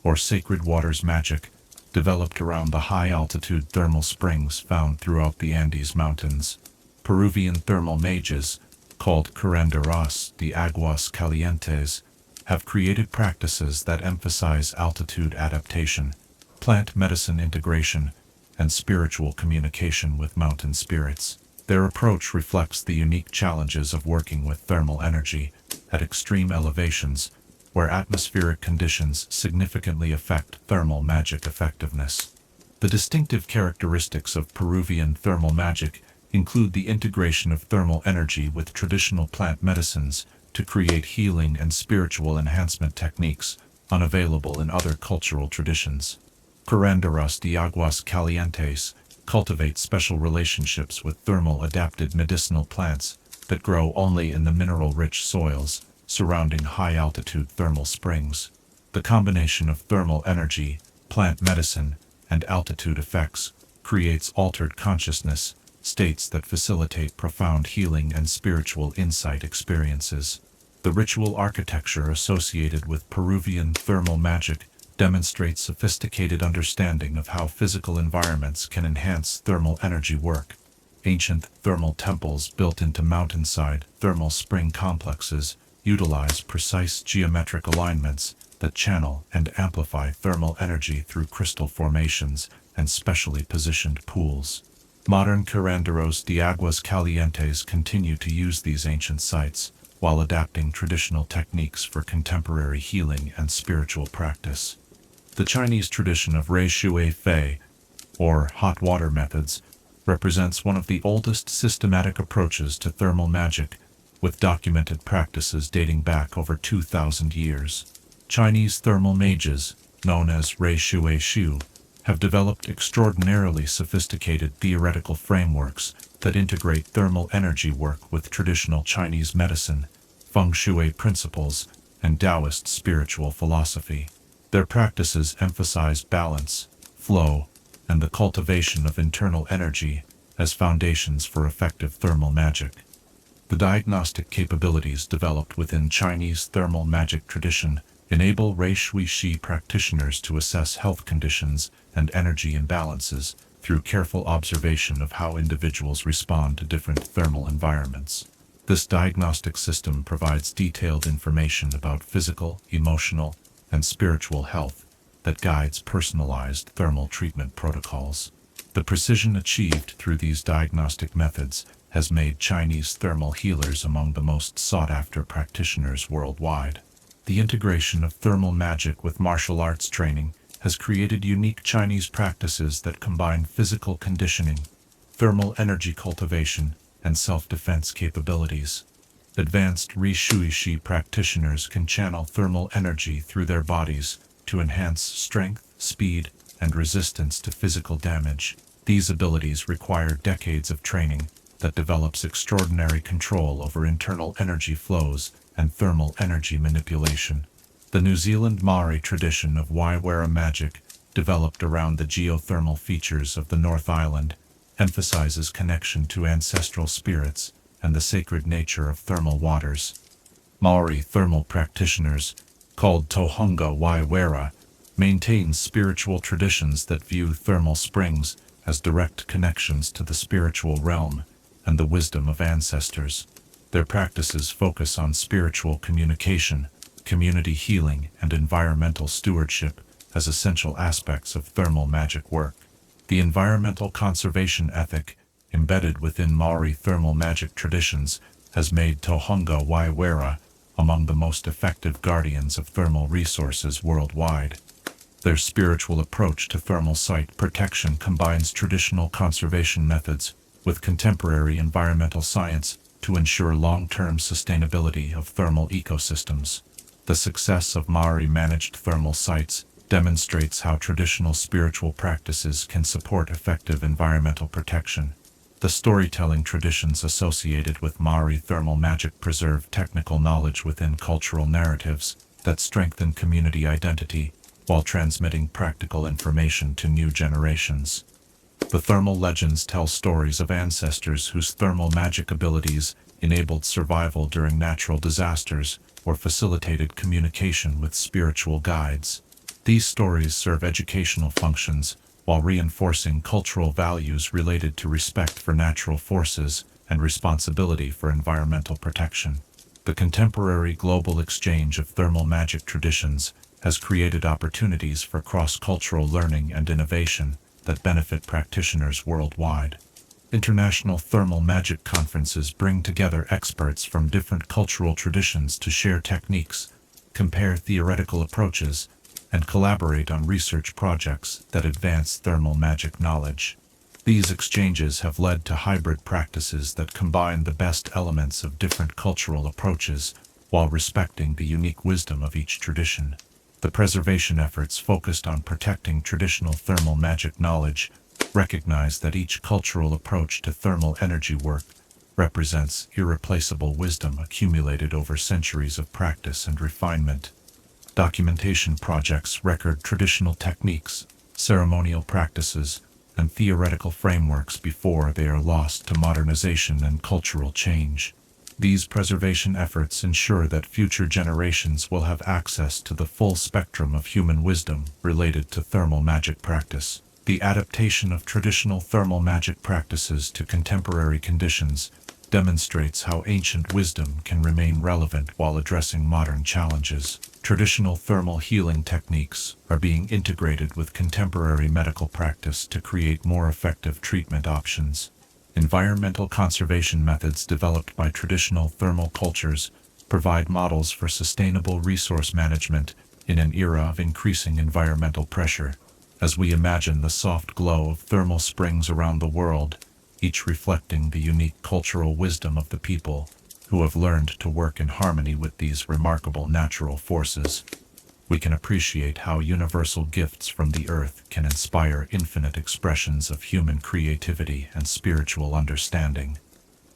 or sacred waters magic, developed around the high-altitude thermal springs found throughout the Andes Mountains. Peruvian thermal mages, called curanderos de aguas calientes, have created practices that emphasize altitude adaptation, plant medicine integration, and spiritual communication with mountain spirits. Their approach reflects the unique challenges of working with thermal energy at extreme elevations, where atmospheric conditions significantly affect thermal magic effectiveness. The distinctive characteristics of Peruvian thermal magic include the integration of thermal energy with traditional plant medicines to create healing and spiritual enhancement techniques unavailable in other cultural traditions. Curanderos de aguas calientes cultivate special relationships with thermal-adapted medicinal plants that grow only in the mineral-rich soils surrounding high-altitude thermal springs. The combination of thermal energy, plant medicine, and altitude effects creates altered consciousness states that facilitate profound healing and spiritual insight experiences. The ritual architecture associated with Peruvian thermal magic demonstrates sophisticated understanding of how physical environments can enhance thermal energy work. Ancient thermal temples built into mountainside thermal spring complexes utilize precise geometric alignments that channel and amplify thermal energy through crystal formations and specially positioned pools. Modern curanderos de aguas calientes continue to use these ancient sites while adapting traditional techniques for contemporary healing and spiritual practice. The Chinese tradition of Rei Shui Fei, or hot water methods, represents one of the oldest systematic approaches to thermal magic, with documented practices dating back over 2,000 years. Chinese thermal mages, known as Rei Shui Shu, have developed extraordinarily sophisticated theoretical frameworks that integrate thermal energy work with traditional Chinese medicine, feng shui principles, and Taoist spiritual philosophy. Their practices emphasize balance, flow, and the cultivation of internal energy as foundations for effective thermal magic. The diagnostic capabilities developed within Chinese thermal magic tradition enable Rei Shui Shi practitioners to assess health conditions and energy imbalances through careful observation of how individuals respond to different thermal environments. This diagnostic system provides detailed information about physical, emotional, and spiritual health that guides personalized thermal treatment protocols. The precision achieved through these diagnostic methods has made Chinese thermal healers among the most sought-after practitioners worldwide. The integration of thermal magic with martial arts training has created unique Chinese practices that combine physical conditioning, thermal energy cultivation, and self-defense capabilities. Advanced Rei Shui Shi practitioners can channel thermal energy through their bodies to enhance strength, speed, and resistance to physical damage. These abilities require decades of training that develops extraordinary control over internal energy flows and thermal energy manipulation. The New Zealand Maori tradition of Waiwera magic, developed around the geothermal features of the North Island, emphasizes connection to ancestral spirits and the sacred nature of thermal waters. Maori thermal practitioners, called Tohunga Waiwera, maintain spiritual traditions that view thermal springs as direct connections to the spiritual realm and the wisdom of ancestors. Their practices focus on spiritual communication, community healing, and environmental stewardship as essential aspects of thermal magic work. The environmental conservation ethic, embedded within Maori thermal magic traditions, has made Tohunga Waiwera among the most effective guardians of thermal resources worldwide. Their spiritual approach to thermal site protection combines traditional conservation methods with contemporary environmental science to ensure long-term sustainability of thermal ecosystems. The success of Maori-managed thermal sites demonstrates how traditional spiritual practices can support effective environmental protection. The storytelling traditions associated with Maori thermal magic preserve technical knowledge within cultural narratives that strengthen community identity while transmitting practical information to new generations. The thermal legends tell stories of ancestors whose thermal magic abilities enabled survival during natural disasters or facilitated communication with spiritual guides. These stories serve educational functions while reinforcing cultural values related to respect for natural forces and responsibility for environmental protection. The contemporary global exchange of thermal magic traditions has created opportunities for cross-cultural learning and innovation that benefit practitioners worldwide. International thermal magic conferences bring together experts from different cultural traditions to share techniques, compare theoretical approaches, and collaborate on research projects that advance thermal magic knowledge. These exchanges have led to hybrid practices that combine the best elements of different cultural approaches while respecting the unique wisdom of each tradition. The preservation efforts focused on protecting traditional thermal magic knowledge recognize that each cultural approach to thermal energy work represents irreplaceable wisdom accumulated over centuries of practice and refinement. Documentation projects record traditional techniques, ceremonial practices, and theoretical frameworks before they are lost to modernization and cultural change. These preservation efforts ensure that future generations will have access to the full spectrum of human wisdom related to thermal magic practice. The adaptation of traditional thermal magic practices to contemporary conditions demonstrates how ancient wisdom can remain relevant while addressing modern challenges. Traditional thermal healing techniques are being integrated with contemporary medical practice to create more effective treatment options. Environmental conservation methods developed by traditional thermal cultures provide models for sustainable resource management in an era of increasing environmental pressure. As we imagine the soft glow of thermal springs around the world, each reflecting the unique cultural wisdom of the people who have learned to work in harmony with these remarkable natural forces, we can appreciate how universal gifts from the earth can inspire infinite expressions of human creativity and spiritual understanding.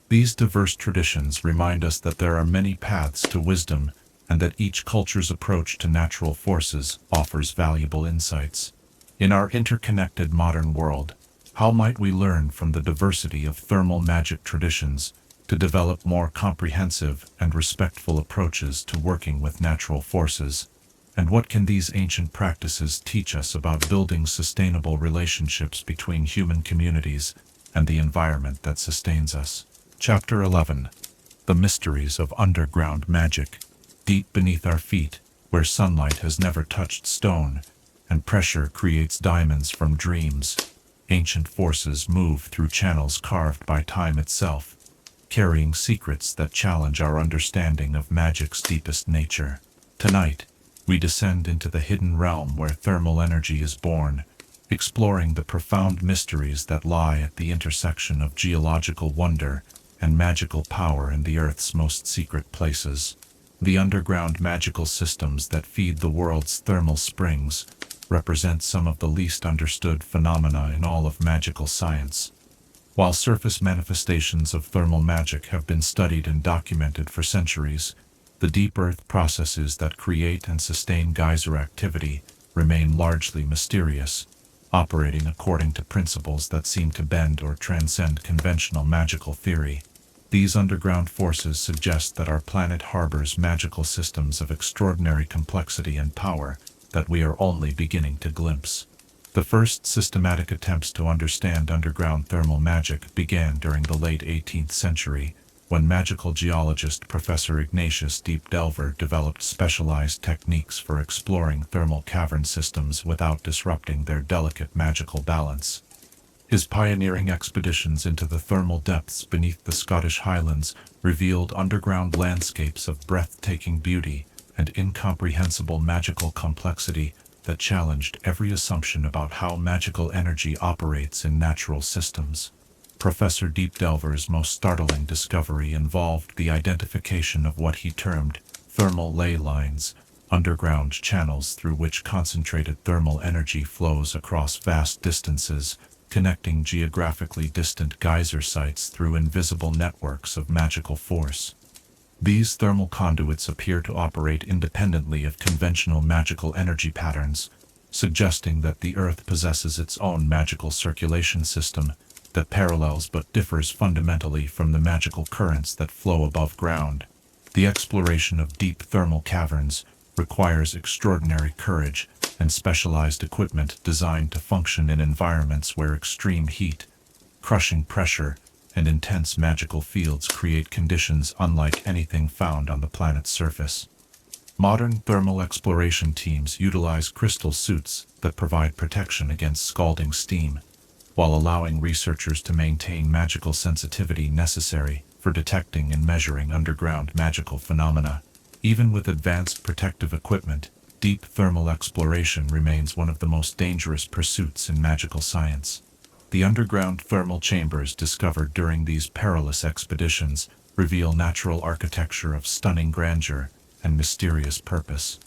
These diverse traditions remind us that there are many paths to wisdom and that each culture's approach to natural forces offers valuable insights. In our interconnected modern world, how might we learn from the diversity of thermal magic traditions to develop more comprehensive and respectful approaches to working with natural forces? And what can these ancient practices teach us about building sustainable relationships between human communities and the environment that sustains us? Chapter 11. The Mysteries of Underground Magic. Deep beneath our feet, where sunlight has never touched stone, and pressure creates diamonds from dreams, ancient forces move through channels carved by time itself, carrying secrets that challenge our understanding of magic's deepest nature. Tonight, we descend into the hidden realm where thermal energy is born, exploring the profound mysteries that lie at the intersection of geological wonder and magical power in the Earth's most secret places. The underground magical systems that feed the world's thermal springs represent some of the least understood phenomena in all of magical science. While surface manifestations of thermal magic have been studied and documented for centuries, the deep earth processes that create and sustain geyser activity remain largely mysterious, operating according to principles that seem to bend or transcend conventional magical theory. These underground forces suggest that our planet harbors magical systems of extraordinary complexity and power that we are only beginning to glimpse. The first systematic attempts to understand underground thermal magic began during the late 18th century, when magical geologist Professor Ignatius Deep Delver developed specialized techniques for exploring thermal cavern systems without disrupting their delicate magical balance. His pioneering expeditions into the thermal depths beneath the Scottish Highlands revealed underground landscapes of breathtaking beauty and incomprehensible magical complexity that challenged every assumption about how magical energy operates in natural systems. Professor Deep Delver's most startling discovery involved the identification of what he termed thermal ley lines, underground channels through which concentrated thermal energy flows across vast distances, connecting geographically distant geyser sites through invisible networks of magical force. These thermal conduits appear to operate independently of conventional magical energy patterns, suggesting that the Earth possesses its own magical circulation system that parallels but differs fundamentally from the magical currents that flow above ground. The exploration of deep thermal caverns requires extraordinary courage and specialized equipment designed to function in environments where extreme heat, crushing pressure, and intense magical fields create conditions unlike anything found on the planet's surface. Modern thermal exploration teams utilize crystal suits that provide protection against scalding steam, while allowing researchers to maintain magical sensitivity necessary for detecting and measuring underground magical phenomena. Even with advanced protective equipment, deep thermal exploration remains one of the most dangerous pursuits in magical science. The underground thermal chambers discovered during these perilous expeditions reveal natural architecture of stunning grandeur and mysterious purpose.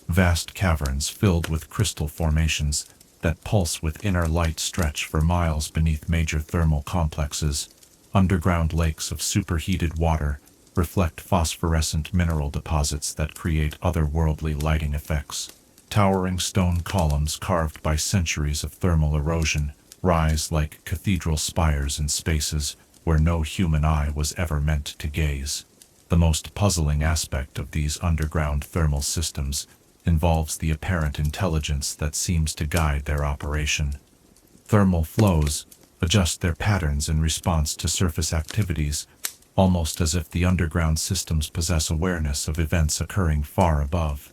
Vast caverns filled with crystal formations that pulse with inner light stretch for miles beneath major thermal complexes. Underground lakes of superheated water reflect phosphorescent mineral deposits that create otherworldly lighting effects. Towering stone columns carved by centuries of thermal erosion rise like cathedral spires in spaces where no human eye was ever meant to gaze. The most puzzling aspect of these underground thermal systems involves the apparent intelligence that seems to guide their operation. Thermal flows adjust their patterns in response to surface activities, almost as if the underground systems possess awareness of events occurring far above.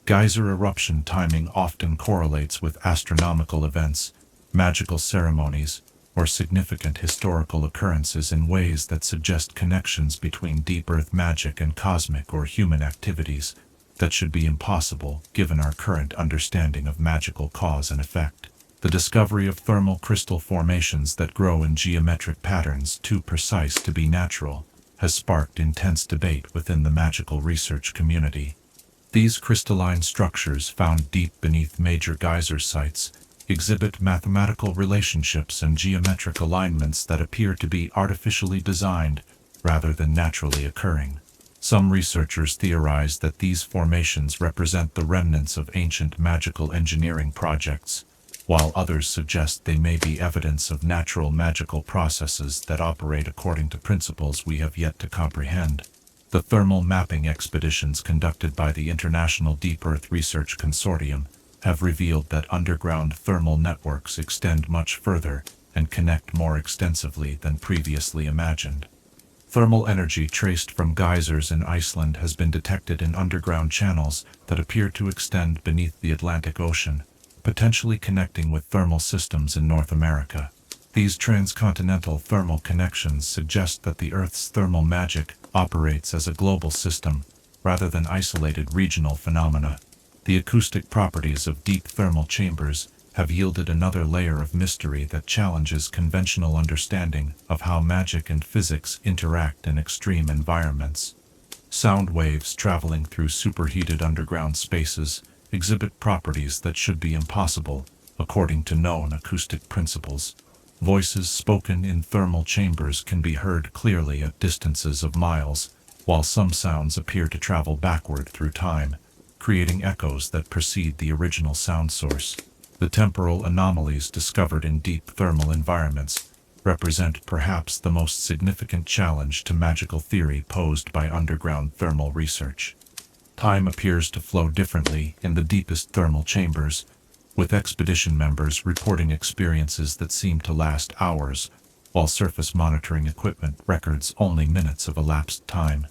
Geyser eruption timing often correlates with astronomical events, magical ceremonies, or significant historical occurrences in ways that suggest connections between deep earth magic and cosmic or human activities that should be impossible given our current understanding of magical cause and effect. The discovery of thermal crystal formations that grow in geometric patterns too precise to be natural has sparked intense debate within the magical research community. These crystalline structures, found deep beneath major geyser sites, exhibit mathematical relationships and geometric alignments that appear to be artificially designed rather than naturally occurring. Some researchers theorize that these formations represent the remnants of ancient magical engineering projects, while others suggest they may be evidence of natural magical processes that operate according to principles we have yet to comprehend. The thermal mapping expeditions conducted by the International Deep Earth Research Consortium have revealed that underground thermal networks extend much further and connect more extensively than previously imagined. Thermal energy traced from geysers in Iceland has been detected in underground channels that appear to extend beneath the Atlantic Ocean, potentially connecting with thermal systems in North America. These transcontinental thermal connections suggest that the Earth's thermal magic operates as a global system rather than isolated regional phenomena. The acoustic properties of deep thermal chambers have yielded another layer of mystery that challenges conventional understanding of how magic and physics interact in extreme environments. Sound waves traveling through superheated underground spaces exhibit properties that should be impossible, according to known acoustic principles. Voices spoken in thermal chambers can be heard clearly at distances of miles, while some sounds appear to travel backward through time, creating echoes that precede the original sound source. The temporal anomalies discovered in deep thermal environments represent perhaps the most significant challenge to magical theory posed by underground thermal research. Time appears to flow differently in the deepest thermal chambers, with expedition members reporting experiences that seem to last hours, while surface monitoring equipment records only minutes of elapsed time.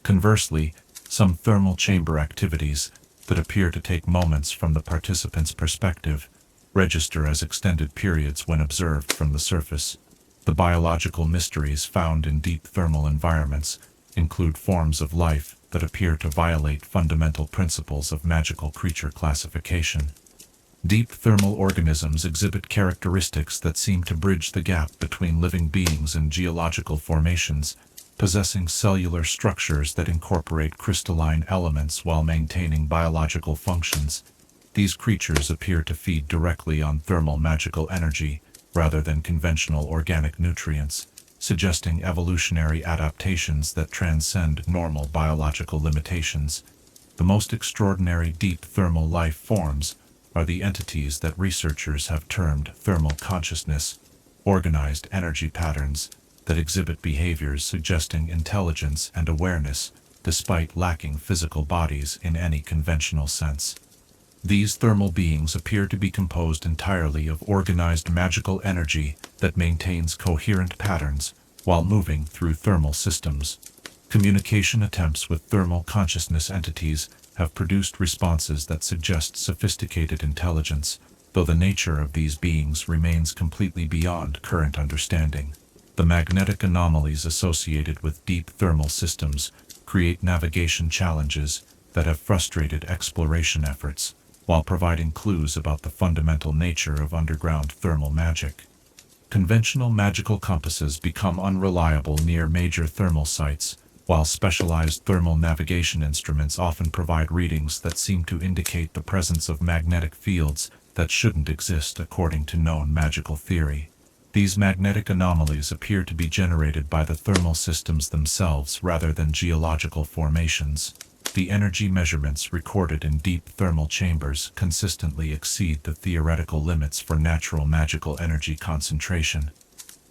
Conversely, some thermal chamber activities that appear to take moments from the participant's perspective register as extended periods when observed from the surface. The biological mysteries found in deep thermal environments include forms of life that appear to violate fundamental principles of magical creature classification. Deep thermal organisms exhibit characteristics that seem to bridge the gap between living beings and geological formations, possessing cellular structures that incorporate crystalline elements while maintaining biological functions. These creatures appear to feed directly on thermal magical energy rather than conventional organic nutrients, suggesting evolutionary adaptations that transcend normal biological limitations. The most extraordinary deep thermal life forms are the entities that researchers have termed thermal consciousness, organized energy patterns that exhibit behaviors suggesting intelligence and awareness despite lacking physical bodies in any conventional sense. These thermal beings appear to be composed entirely of organized magical energy that maintains coherent patterns while moving through thermal systems. Communication attempts with thermal consciousness entities have produced responses that suggest sophisticated intelligence, though the nature of these beings remains completely beyond current understanding. The magnetic anomalies associated with deep thermal systems create navigation challenges that have frustrated exploration efforts, while providing clues about the fundamental nature of underground thermal magic. Conventional magical compasses become unreliable near major thermal sites, while specialized thermal navigation instruments often provide readings that seem to indicate the presence of magnetic fields that shouldn't exist according to known magical theory. These magnetic anomalies appear to be generated by the thermal systems themselves rather than geological formations. The energy measurements recorded in deep thermal chambers consistently exceed the theoretical limits for natural magical energy concentration.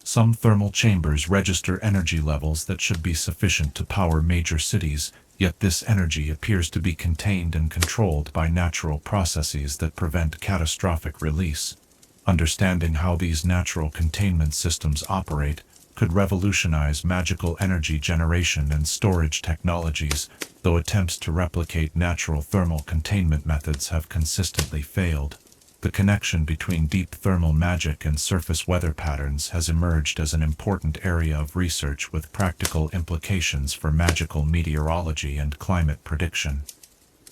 Some thermal chambers register energy levels that should be sufficient to power major cities, yet this energy appears to be contained and controlled by natural processes that prevent catastrophic release. Understanding how these natural containment systems operate could revolutionize magical energy generation and storage technologies, though attempts to replicate natural thermal containment methods have consistently failed. The connection between deep thermal magic and surface weather patterns has emerged as an important area of research with practical implications for magical meteorology and climate prediction.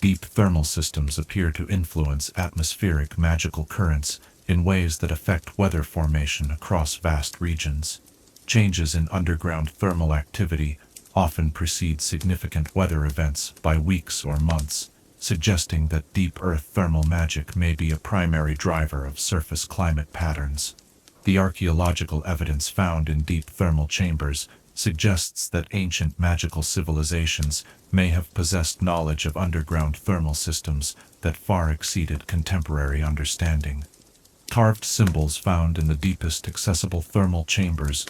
Deep thermal systems appear to influence atmospheric magical currents in ways that affect weather formation across vast regions. Changes in underground thermal activity often precede significant weather events by weeks or months, suggesting that deep Earth thermal magic may be a primary driver of surface climate patterns. The archaeological evidence found in deep thermal chambers suggests that ancient magical civilizations may have possessed knowledge of underground thermal systems that far exceeded contemporary understanding. Carved symbols found in the deepest accessible thermal chambers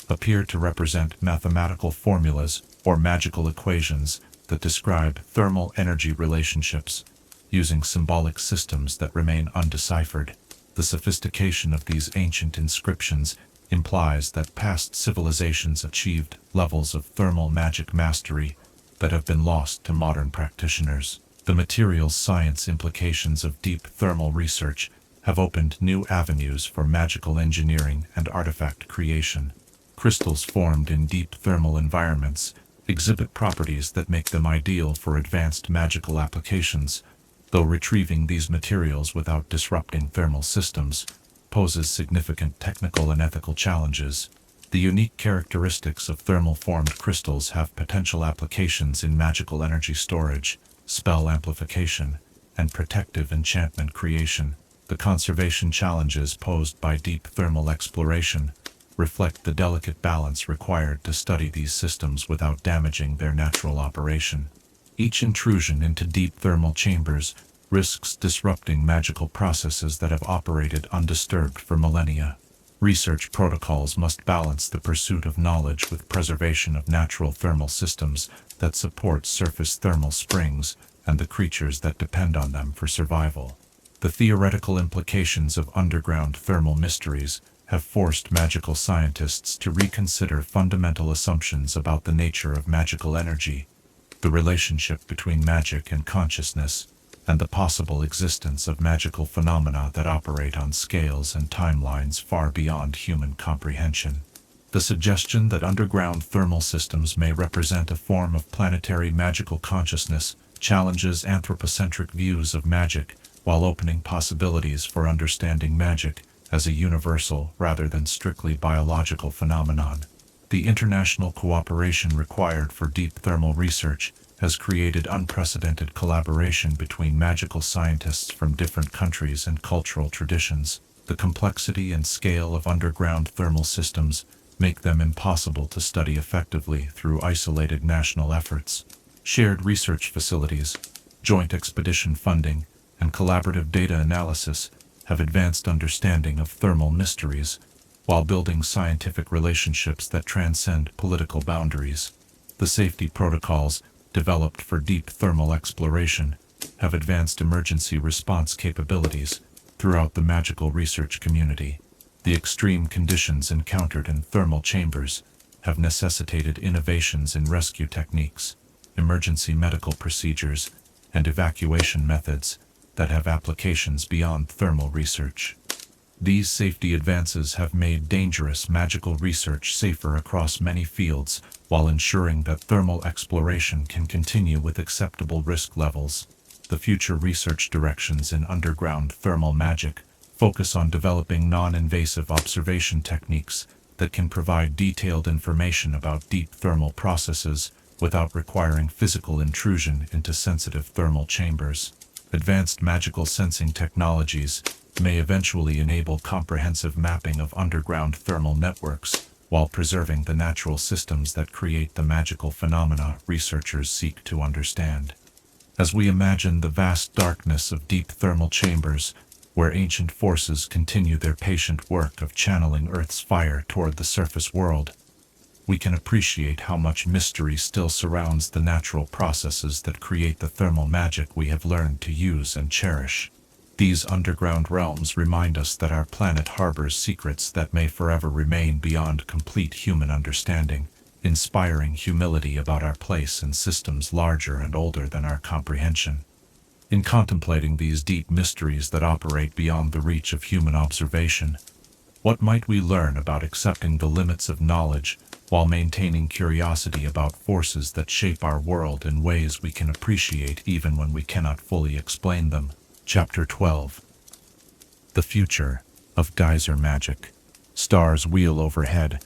appear to represent mathematical formulas or magical equations that describe thermal energy relationships, using symbolic systems that remain undeciphered. The sophistication of these ancient inscriptions implies that past civilizations achieved levels of thermal magic mastery that have been lost to modern practitioners. The materials science implications of deep thermal research have opened new avenues for magical engineering and artifact creation. Crystals formed in deep thermal environments exhibit properties that make them ideal for advanced magical applications, though retrieving these materials without disrupting thermal systems poses significant technical and ethical challenges. The unique characteristics of thermal-formed crystals have potential applications in magical energy storage, spell amplification, and protective enchantment creation. The conservation challenges posed by deep thermal exploration reflect the delicate balance required to study these systems without damaging their natural operation. Each intrusion into deep thermal chambers risks disrupting magical processes that have operated undisturbed for millennia. Research protocols must balance the pursuit of knowledge with preservation of natural thermal systems that support surface thermal springs and the creatures that depend on them for survival. The theoretical implications of underground thermal mysteries have forced magical scientists to reconsider fundamental assumptions about the nature of magical energy, the relationship between magic and consciousness, and the possible existence of magical phenomena that operate on scales and timelines far beyond human comprehension. The suggestion that underground thermal systems may represent a form of planetary magical consciousness challenges anthropocentric views of magic while opening possibilities for understanding magic as a universal rather than strictly biological phenomenon. The international cooperation required for deep thermal research has created unprecedented collaboration between magical scientists from different countries and cultural traditions. The complexity and scale of underground thermal systems make them impossible to study effectively through isolated national efforts. Shared research facilities, joint expedition funding, and collaborative data analysis have advanced understanding of thermal mysteries, while building scientific relationships that transcend political boundaries. The safety protocols developed for deep thermal exploration have advanced emergency response capabilities throughout the magical research community. The extreme conditions encountered in thermal chambers have necessitated innovations in rescue techniques, emergency medical procedures, and evacuation methods that have applications beyond thermal research. These safety advances have made dangerous magical research safer across many fields, while ensuring that thermal exploration can continue with acceptable risk levels. The future research directions in underground thermal magic focus on developing non-invasive observation techniques that can provide detailed information about deep thermal processes without requiring physical intrusion into sensitive thermal chambers. Advanced magical sensing technologies may eventually enable comprehensive mapping of underground thermal networks while preserving the natural systems that create the magical phenomena researchers seek to understand. As we imagine the vast darkness of deep thermal chambers, where ancient forces continue their patient work of channeling Earth's fire toward the surface world, we can appreciate how much mystery still surrounds the natural processes that create the thermal magic we have learned to use and cherish. These underground realms remind us that our planet harbors secrets that may forever remain beyond complete human understanding, inspiring humility about our place in systems larger and older than our comprehension. In contemplating these deep mysteries that operate beyond the reach of human observation, what might we learn about accepting the limits of knowledge while maintaining curiosity about forces that shape our world in ways we can appreciate even when we cannot fully explain them? Chapter 12. The Future of Geyser Magic. Stars wheel overhead,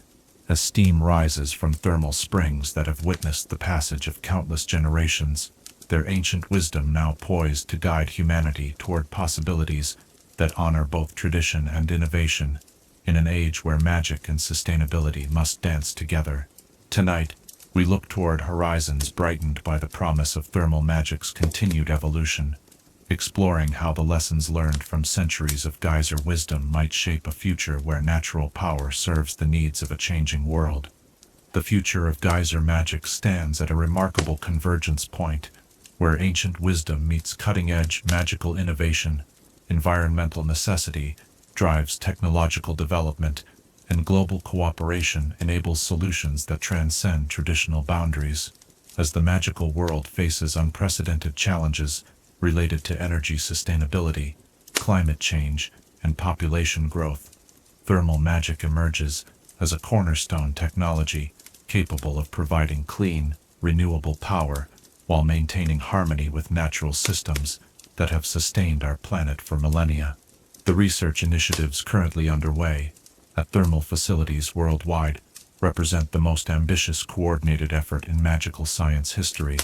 as steam rises from thermal springs that have witnessed the passage of countless generations, their ancient wisdom now poised to guide humanity toward possibilities that honor both tradition and innovation, in an age where magic and sustainability must dance together. Tonight, we look toward horizons brightened by the promise of thermal magic's continued evolution, exploring how the lessons learned from centuries of geyser wisdom might shape a future where natural power serves the needs of a changing world. The future of geyser magic stands at a remarkable convergence point, where ancient wisdom meets cutting-edge magical innovation, environmental necessity drives technological development, and global cooperation enables solutions that transcend traditional boundaries. As the magical world faces unprecedented challenges related to energy sustainability, climate change, and population growth, thermal magic emerges as a cornerstone technology capable of providing clean, renewable power while maintaining harmony with natural systems that have sustained our planet for millennia. The research initiatives currently underway at thermal facilities worldwide represent the most ambitious coordinated effort in magical science history,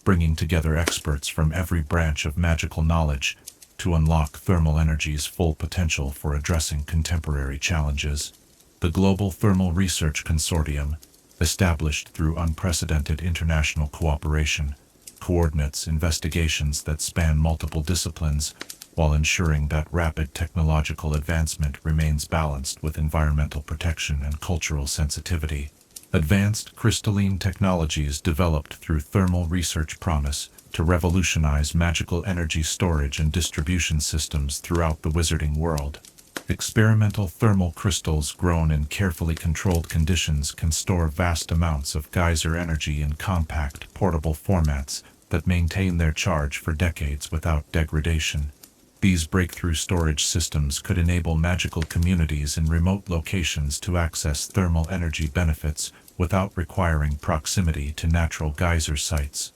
bringing together experts from every branch of magical knowledge to unlock thermal energy's full potential for addressing contemporary challenges. The Global Thermal Research Consortium, established through unprecedented international cooperation, coordinates investigations that span multiple disciplines while ensuring that rapid technological advancement remains balanced with environmental protection and cultural sensitivity. Advanced crystalline technologies developed through thermal research promise to revolutionize magical energy storage and distribution systems throughout the wizarding world. Experimental thermal crystals grown in carefully controlled conditions can store vast amounts of geyser energy in compact, portable formats that maintain their charge for decades without degradation. These breakthrough storage systems could enable magical communities in remote locations to access thermal energy benefits without requiring proximity to natural geyser sites.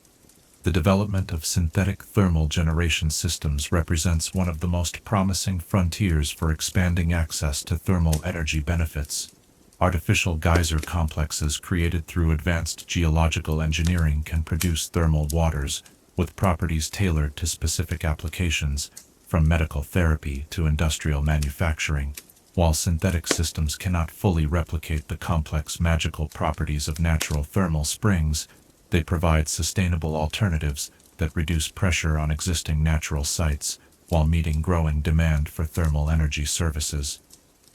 The development of synthetic thermal generation systems represents one of the most promising frontiers for expanding access to thermal energy benefits. Artificial geyser complexes created through advanced geological engineering can produce thermal waters with properties tailored to specific applications, from medical therapy to industrial manufacturing. While synthetic systems cannot fully replicate the complex magical properties of natural thermal springs, they provide sustainable alternatives that reduce pressure on existing natural sites while meeting growing demand for thermal energy services.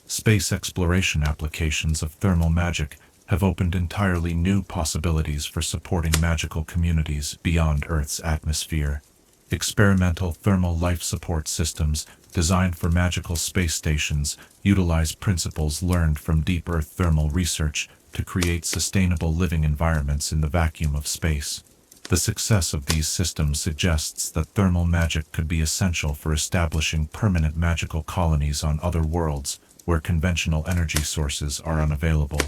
Space exploration applications of thermal magic have opened entirely new possibilities for supporting magical communities beyond Earth's atmosphere. Experimental thermal life support systems designed for magical space stations utilize principles learned from deep Earth thermal research to create sustainable living environments in the vacuum of space. The success of these systems suggests that thermal magic could be essential for establishing permanent magical colonies on other worlds where conventional energy sources are unavailable.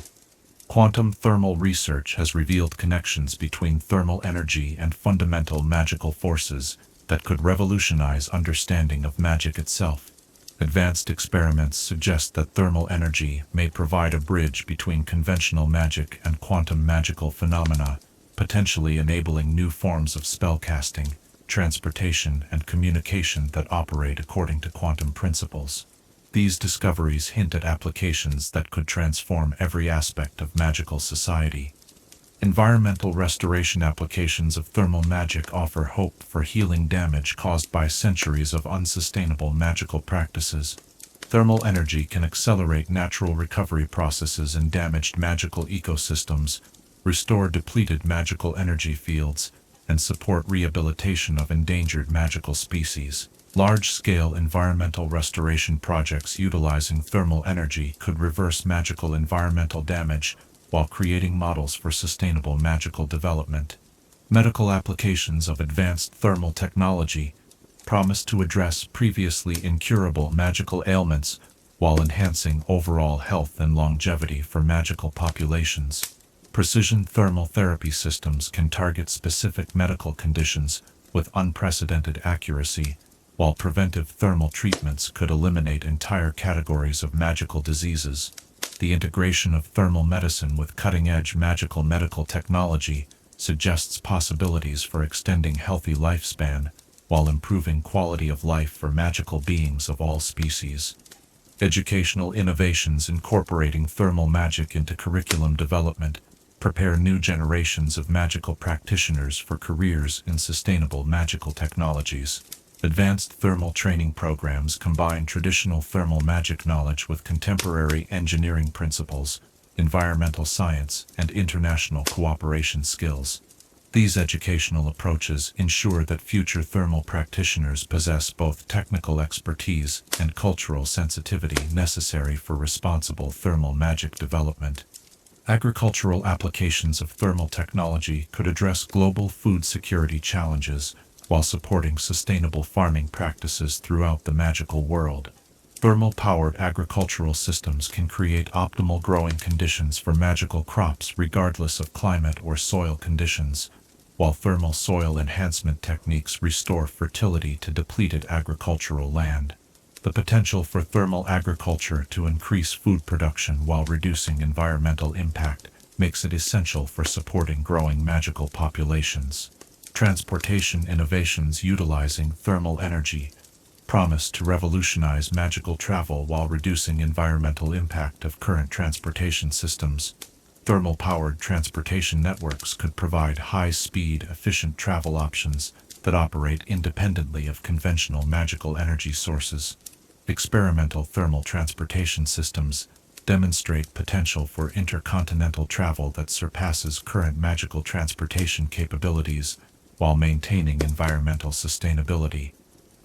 Quantum thermal research has revealed connections between thermal energy and fundamental magical forces that could revolutionize understanding of magic itself. Advanced experiments suggest that thermal energy may provide a bridge between conventional magic and quantum magical phenomena, potentially enabling new forms of spellcasting, transportation, and communication that operate according to quantum principles. These discoveries hint at applications that could transform every aspect of magical society. Environmental restoration applications of thermal magic offer hope for healing damage caused by centuries of unsustainable magical practices. Thermal energy can accelerate natural recovery processes in damaged magical ecosystems, restore depleted magical energy fields, and support rehabilitation of endangered magical species. Large-scale environmental restoration projects utilizing thermal energy could reverse magical environmental damage while creating models for sustainable magical development. Medical applications of advanced thermal technology promise to address previously incurable magical ailments while enhancing overall health and longevity for magical populations. Precision thermal therapy systems can target specific medical conditions with unprecedented accuracy, while preventive thermal treatments could eliminate entire categories of magical diseases. The integration of thermal medicine with cutting-edge magical medical technology suggests possibilities for extending healthy lifespan while improving quality of life for magical beings of all species. Educational innovations incorporating thermal magic into curriculum development prepare new generations of magical practitioners for careers in sustainable magical technologies. Advanced thermal training programs combine traditional thermal magic knowledge with contemporary engineering principles, environmental science, and international cooperation skills. These educational approaches ensure that future thermal practitioners possess both technical expertise and cultural sensitivity necessary for responsible thermal magic development. Agricultural applications of thermal technology could address global food security challenges while supporting sustainable farming practices throughout the magical world. Thermal-powered agricultural systems can create optimal growing conditions for magical crops regardless of climate or soil conditions, while thermal soil enhancement techniques restore fertility to depleted agricultural land. The potential for thermal agriculture to increase food production while reducing environmental impact makes it essential for supporting growing magical populations. Transportation innovations utilizing thermal energy promise to revolutionize magical travel while reducing environmental impact of current transportation systems. Thermal-powered transportation networks could provide high-speed, efficient travel options that operate independently of conventional magical energy sources. Experimental thermal transportation systems demonstrate potential for intercontinental travel that surpasses current magical transportation capabilities while maintaining environmental sustainability.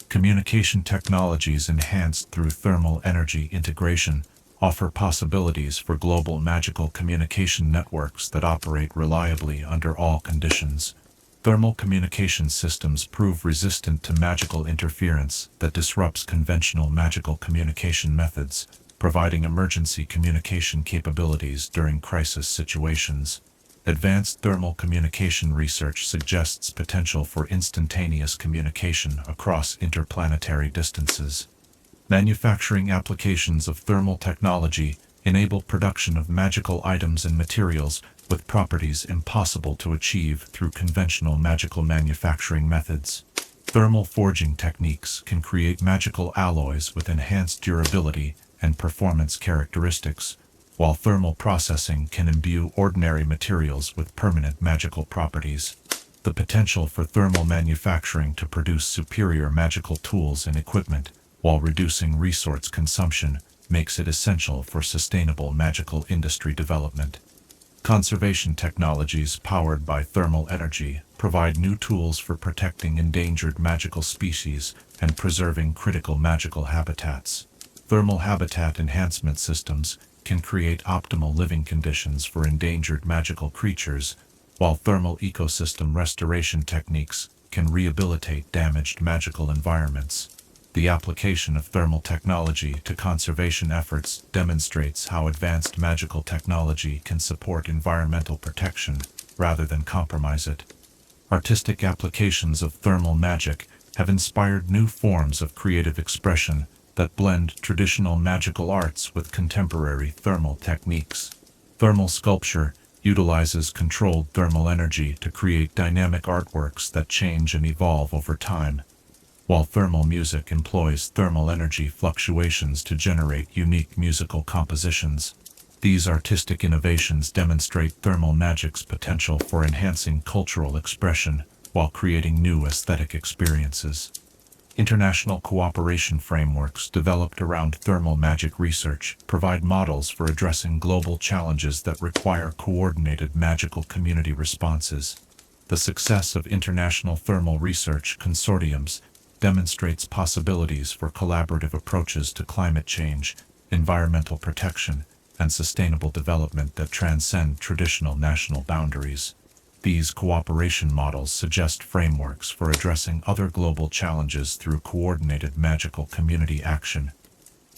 Communication technologies enhanced through thermal energy integration offer possibilities for global magical communication networks that operate reliably under all conditions. Thermal communication systems prove resistant to magical interference that disrupts conventional magical communication methods, providing emergency communication capabilities during crisis situations. Advanced thermal communication research suggests potential for instantaneous communication across interplanetary distances. Manufacturing applications of thermal technology enable production of magical items and materials with properties impossible to achieve through conventional magical manufacturing methods. Thermal forging techniques can create magical alloys with enhanced durability and performance characteristics, while thermal processing can imbue ordinary materials with permanent magical properties. The potential for thermal manufacturing to produce superior magical tools and equipment while reducing resource consumption makes it essential for sustainable magical industry development. Conservation technologies powered by thermal energy provide new tools for protecting endangered magical species and preserving critical magical habitats. Thermal habitat enhancement systems can create optimal living conditions for endangered magical creatures, while thermal ecosystem restoration techniques can rehabilitate damaged magical environments. The application of thermal technology to conservation efforts demonstrates how advanced magical technology can support environmental protection rather than compromise it. Artistic applications of thermal magic have inspired new forms of creative expression that blend traditional magical arts with contemporary thermal techniques. Thermal sculpture utilizes controlled thermal energy to create dynamic artworks that change and evolve over time, while thermal music employs thermal energy fluctuations to generate unique musical compositions. These artistic innovations demonstrate thermal magic's potential for enhancing cultural expression while creating new aesthetic experiences. International cooperation frameworks developed around thermal magic research provide models for addressing global challenges that require coordinated magical community responses. The success of international thermal research consortiums demonstrates possibilities for collaborative approaches to climate change, environmental protection, and sustainable development that transcend traditional national boundaries. These cooperation models suggest frameworks for addressing other global challenges through coordinated magical community action.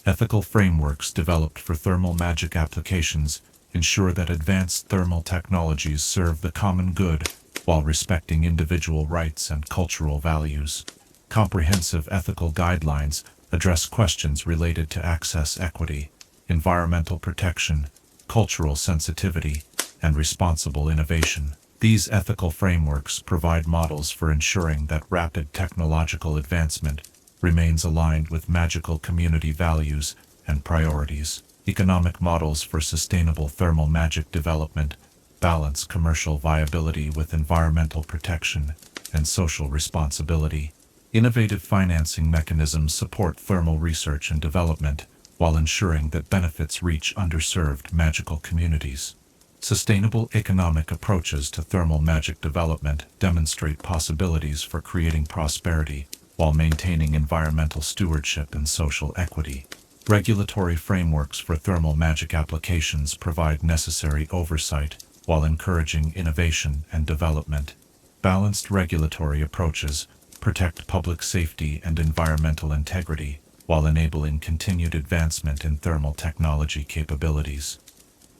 Ethical frameworks developed for thermal magic applications ensure that advanced thermal technologies serve the common good while respecting individual rights and cultural values. Comprehensive ethical guidelines address questions related to access equity, environmental protection, cultural sensitivity, and responsible innovation. These ethical frameworks provide models for ensuring that rapid technological advancement remains aligned with magical community values and priorities. Economic models for sustainable thermal magic development balance commercial viability with environmental protection and social responsibility. Innovative financing mechanisms support thermal research and development while ensuring that benefits reach underserved magical communities. Sustainable economic approaches to thermal magic development demonstrate possibilities for creating prosperity while maintaining environmental stewardship and social equity. Regulatory frameworks for thermal magic applications provide necessary oversight while encouraging innovation and development. Balanced regulatory approaches protect public safety and environmental integrity while enabling continued advancement in thermal technology capabilities.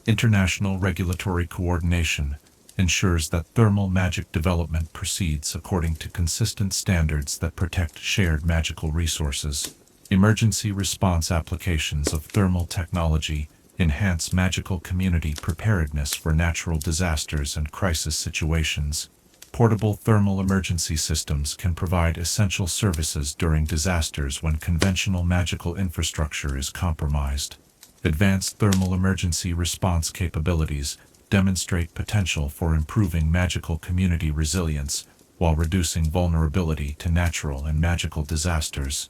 International regulatory coordination ensures that thermal magic development proceeds according to consistent standards that protect shared magical resources. Emergency response applications of thermal technology enhance magical community preparedness for natural disasters and crisis situations. Portable thermal emergency systems can provide essential services during disasters when conventional magical infrastructure is compromised. Advanced thermal emergency response capabilities demonstrate potential for improving magical community resilience while reducing vulnerability to natural and magical disasters.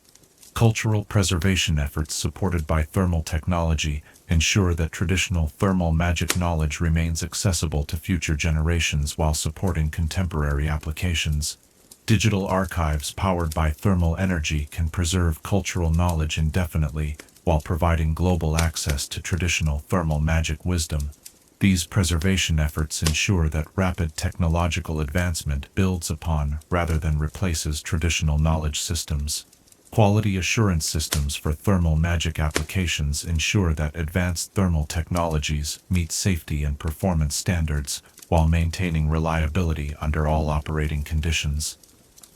Cultural preservation efforts supported by thermal technology ensure that traditional thermal magic knowledge remains accessible to future generations while supporting contemporary applications. Digital archives powered by thermal energy can preserve cultural knowledge indefinitely while providing global access to traditional thermal magic wisdom. These preservation efforts ensure that rapid technological advancement builds upon rather than replaces traditional knowledge systems. Quality assurance systems for thermal magic applications ensure that advanced thermal technologies meet safety and performance standards while maintaining reliability under all operating conditions.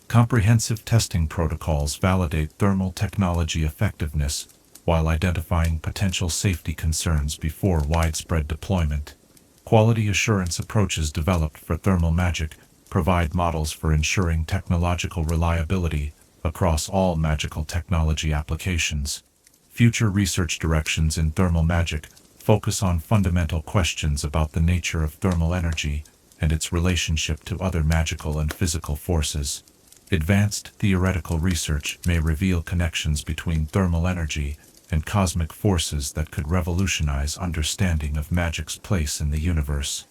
Comprehensive testing protocols validate thermal technology effectiveness while identifying potential safety concerns before widespread deployment. Quality assurance approaches developed for thermal magic provide models for ensuring technological reliability across all magical technology applications. Future research directions in thermal magic focus on fundamental questions about the nature of thermal energy and its relationship to other magical and physical forces. Advanced theoretical research may reveal connections between thermal energy and cosmic forces that could revolutionize understanding of magic's place in the universe.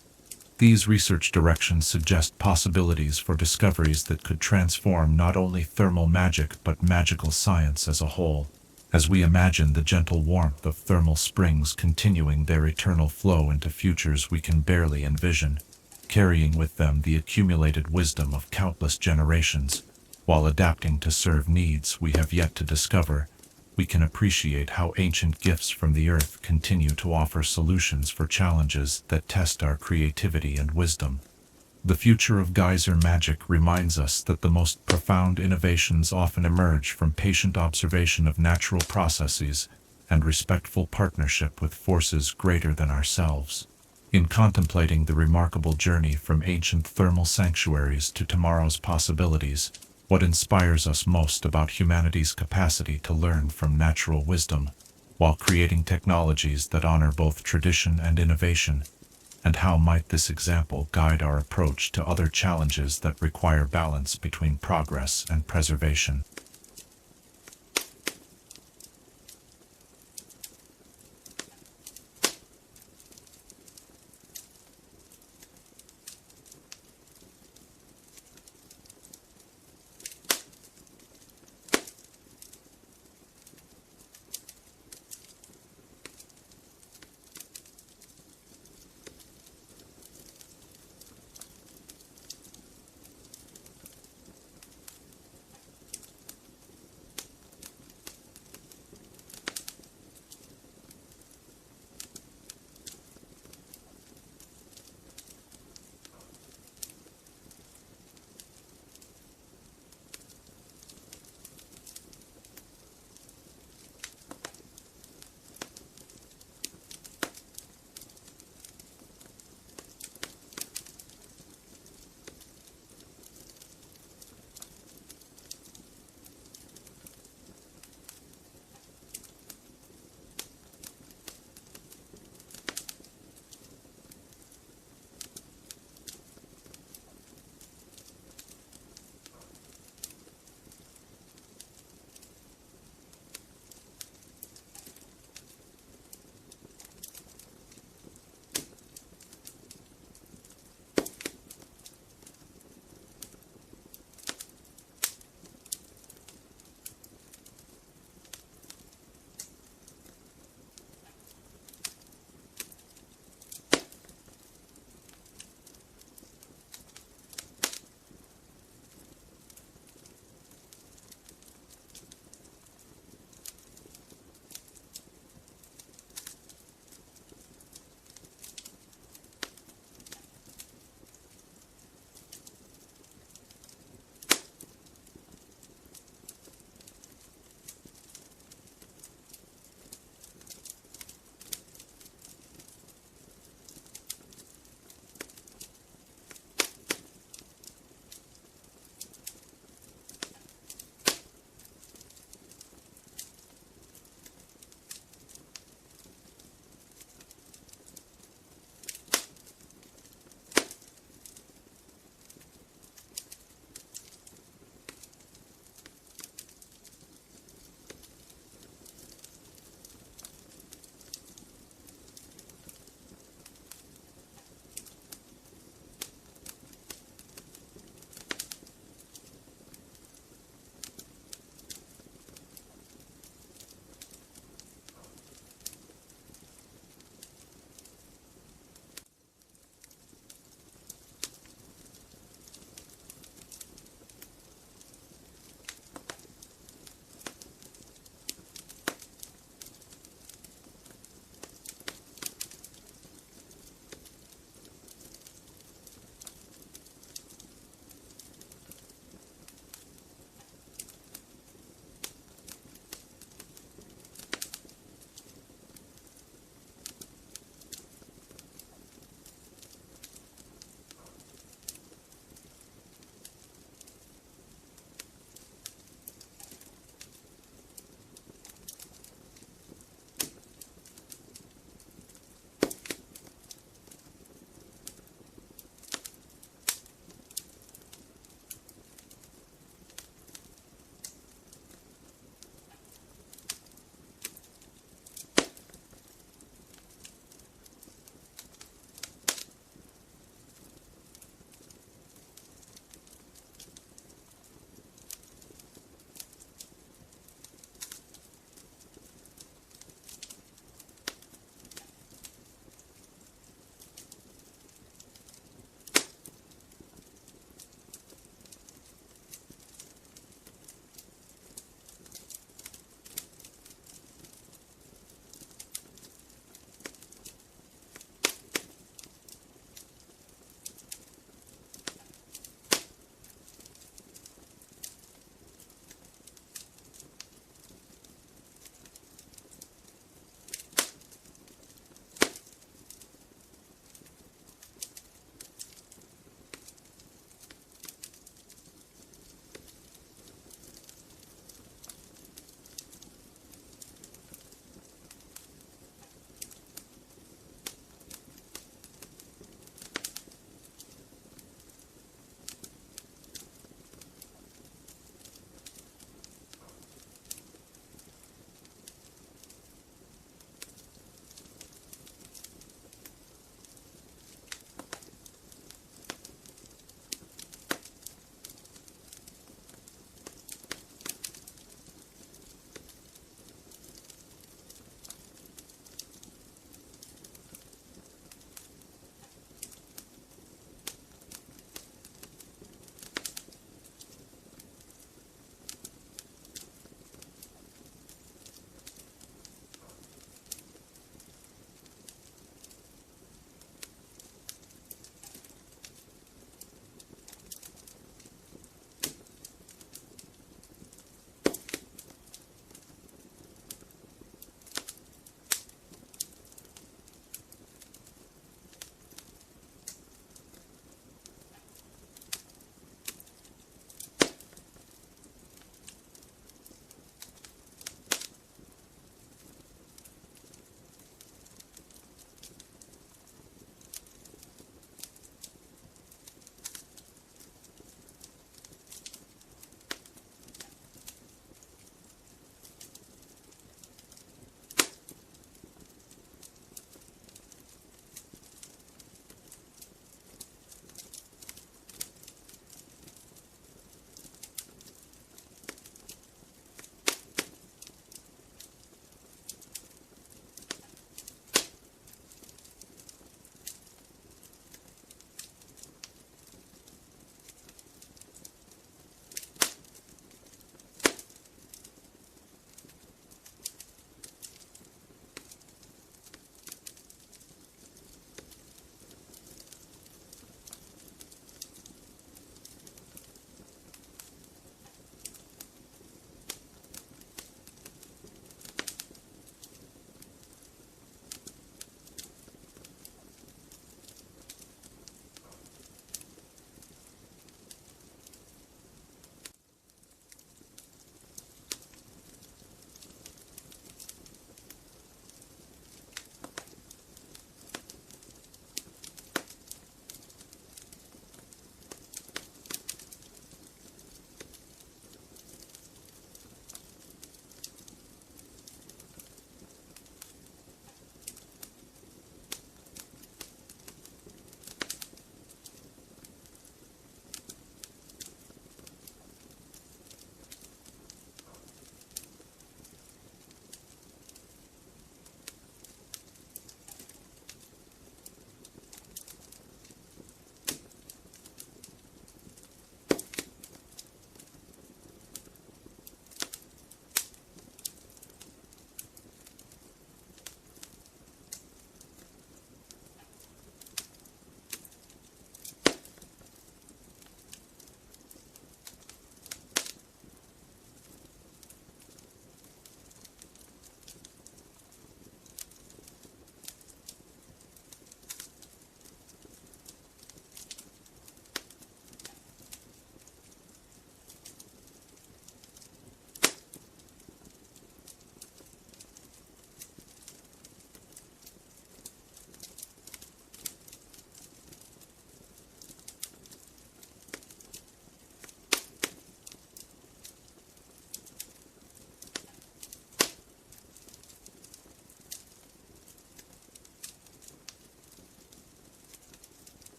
These research directions suggest possibilities for discoveries that could transform not only thermal magic but magical science as a whole. As we imagine the gentle warmth of thermal springs continuing their eternal flow into futures we can barely envision, carrying with them the accumulated wisdom of countless generations, while adapting to serve needs we have yet to discover, we can appreciate how ancient gifts from the earth continue to offer solutions for challenges that test our creativity and wisdom. The future of geyser magic reminds us that the most profound innovations often emerge from patient observation of natural processes and respectful partnership with forces greater than ourselves. In contemplating the remarkable journey from ancient thermal sanctuaries to tomorrow's possibilities, what inspires us most about humanity's capacity to learn from natural wisdom, while creating technologies that honor both tradition and innovation, and how might this example guide our approach to other challenges that require balance between progress and preservation?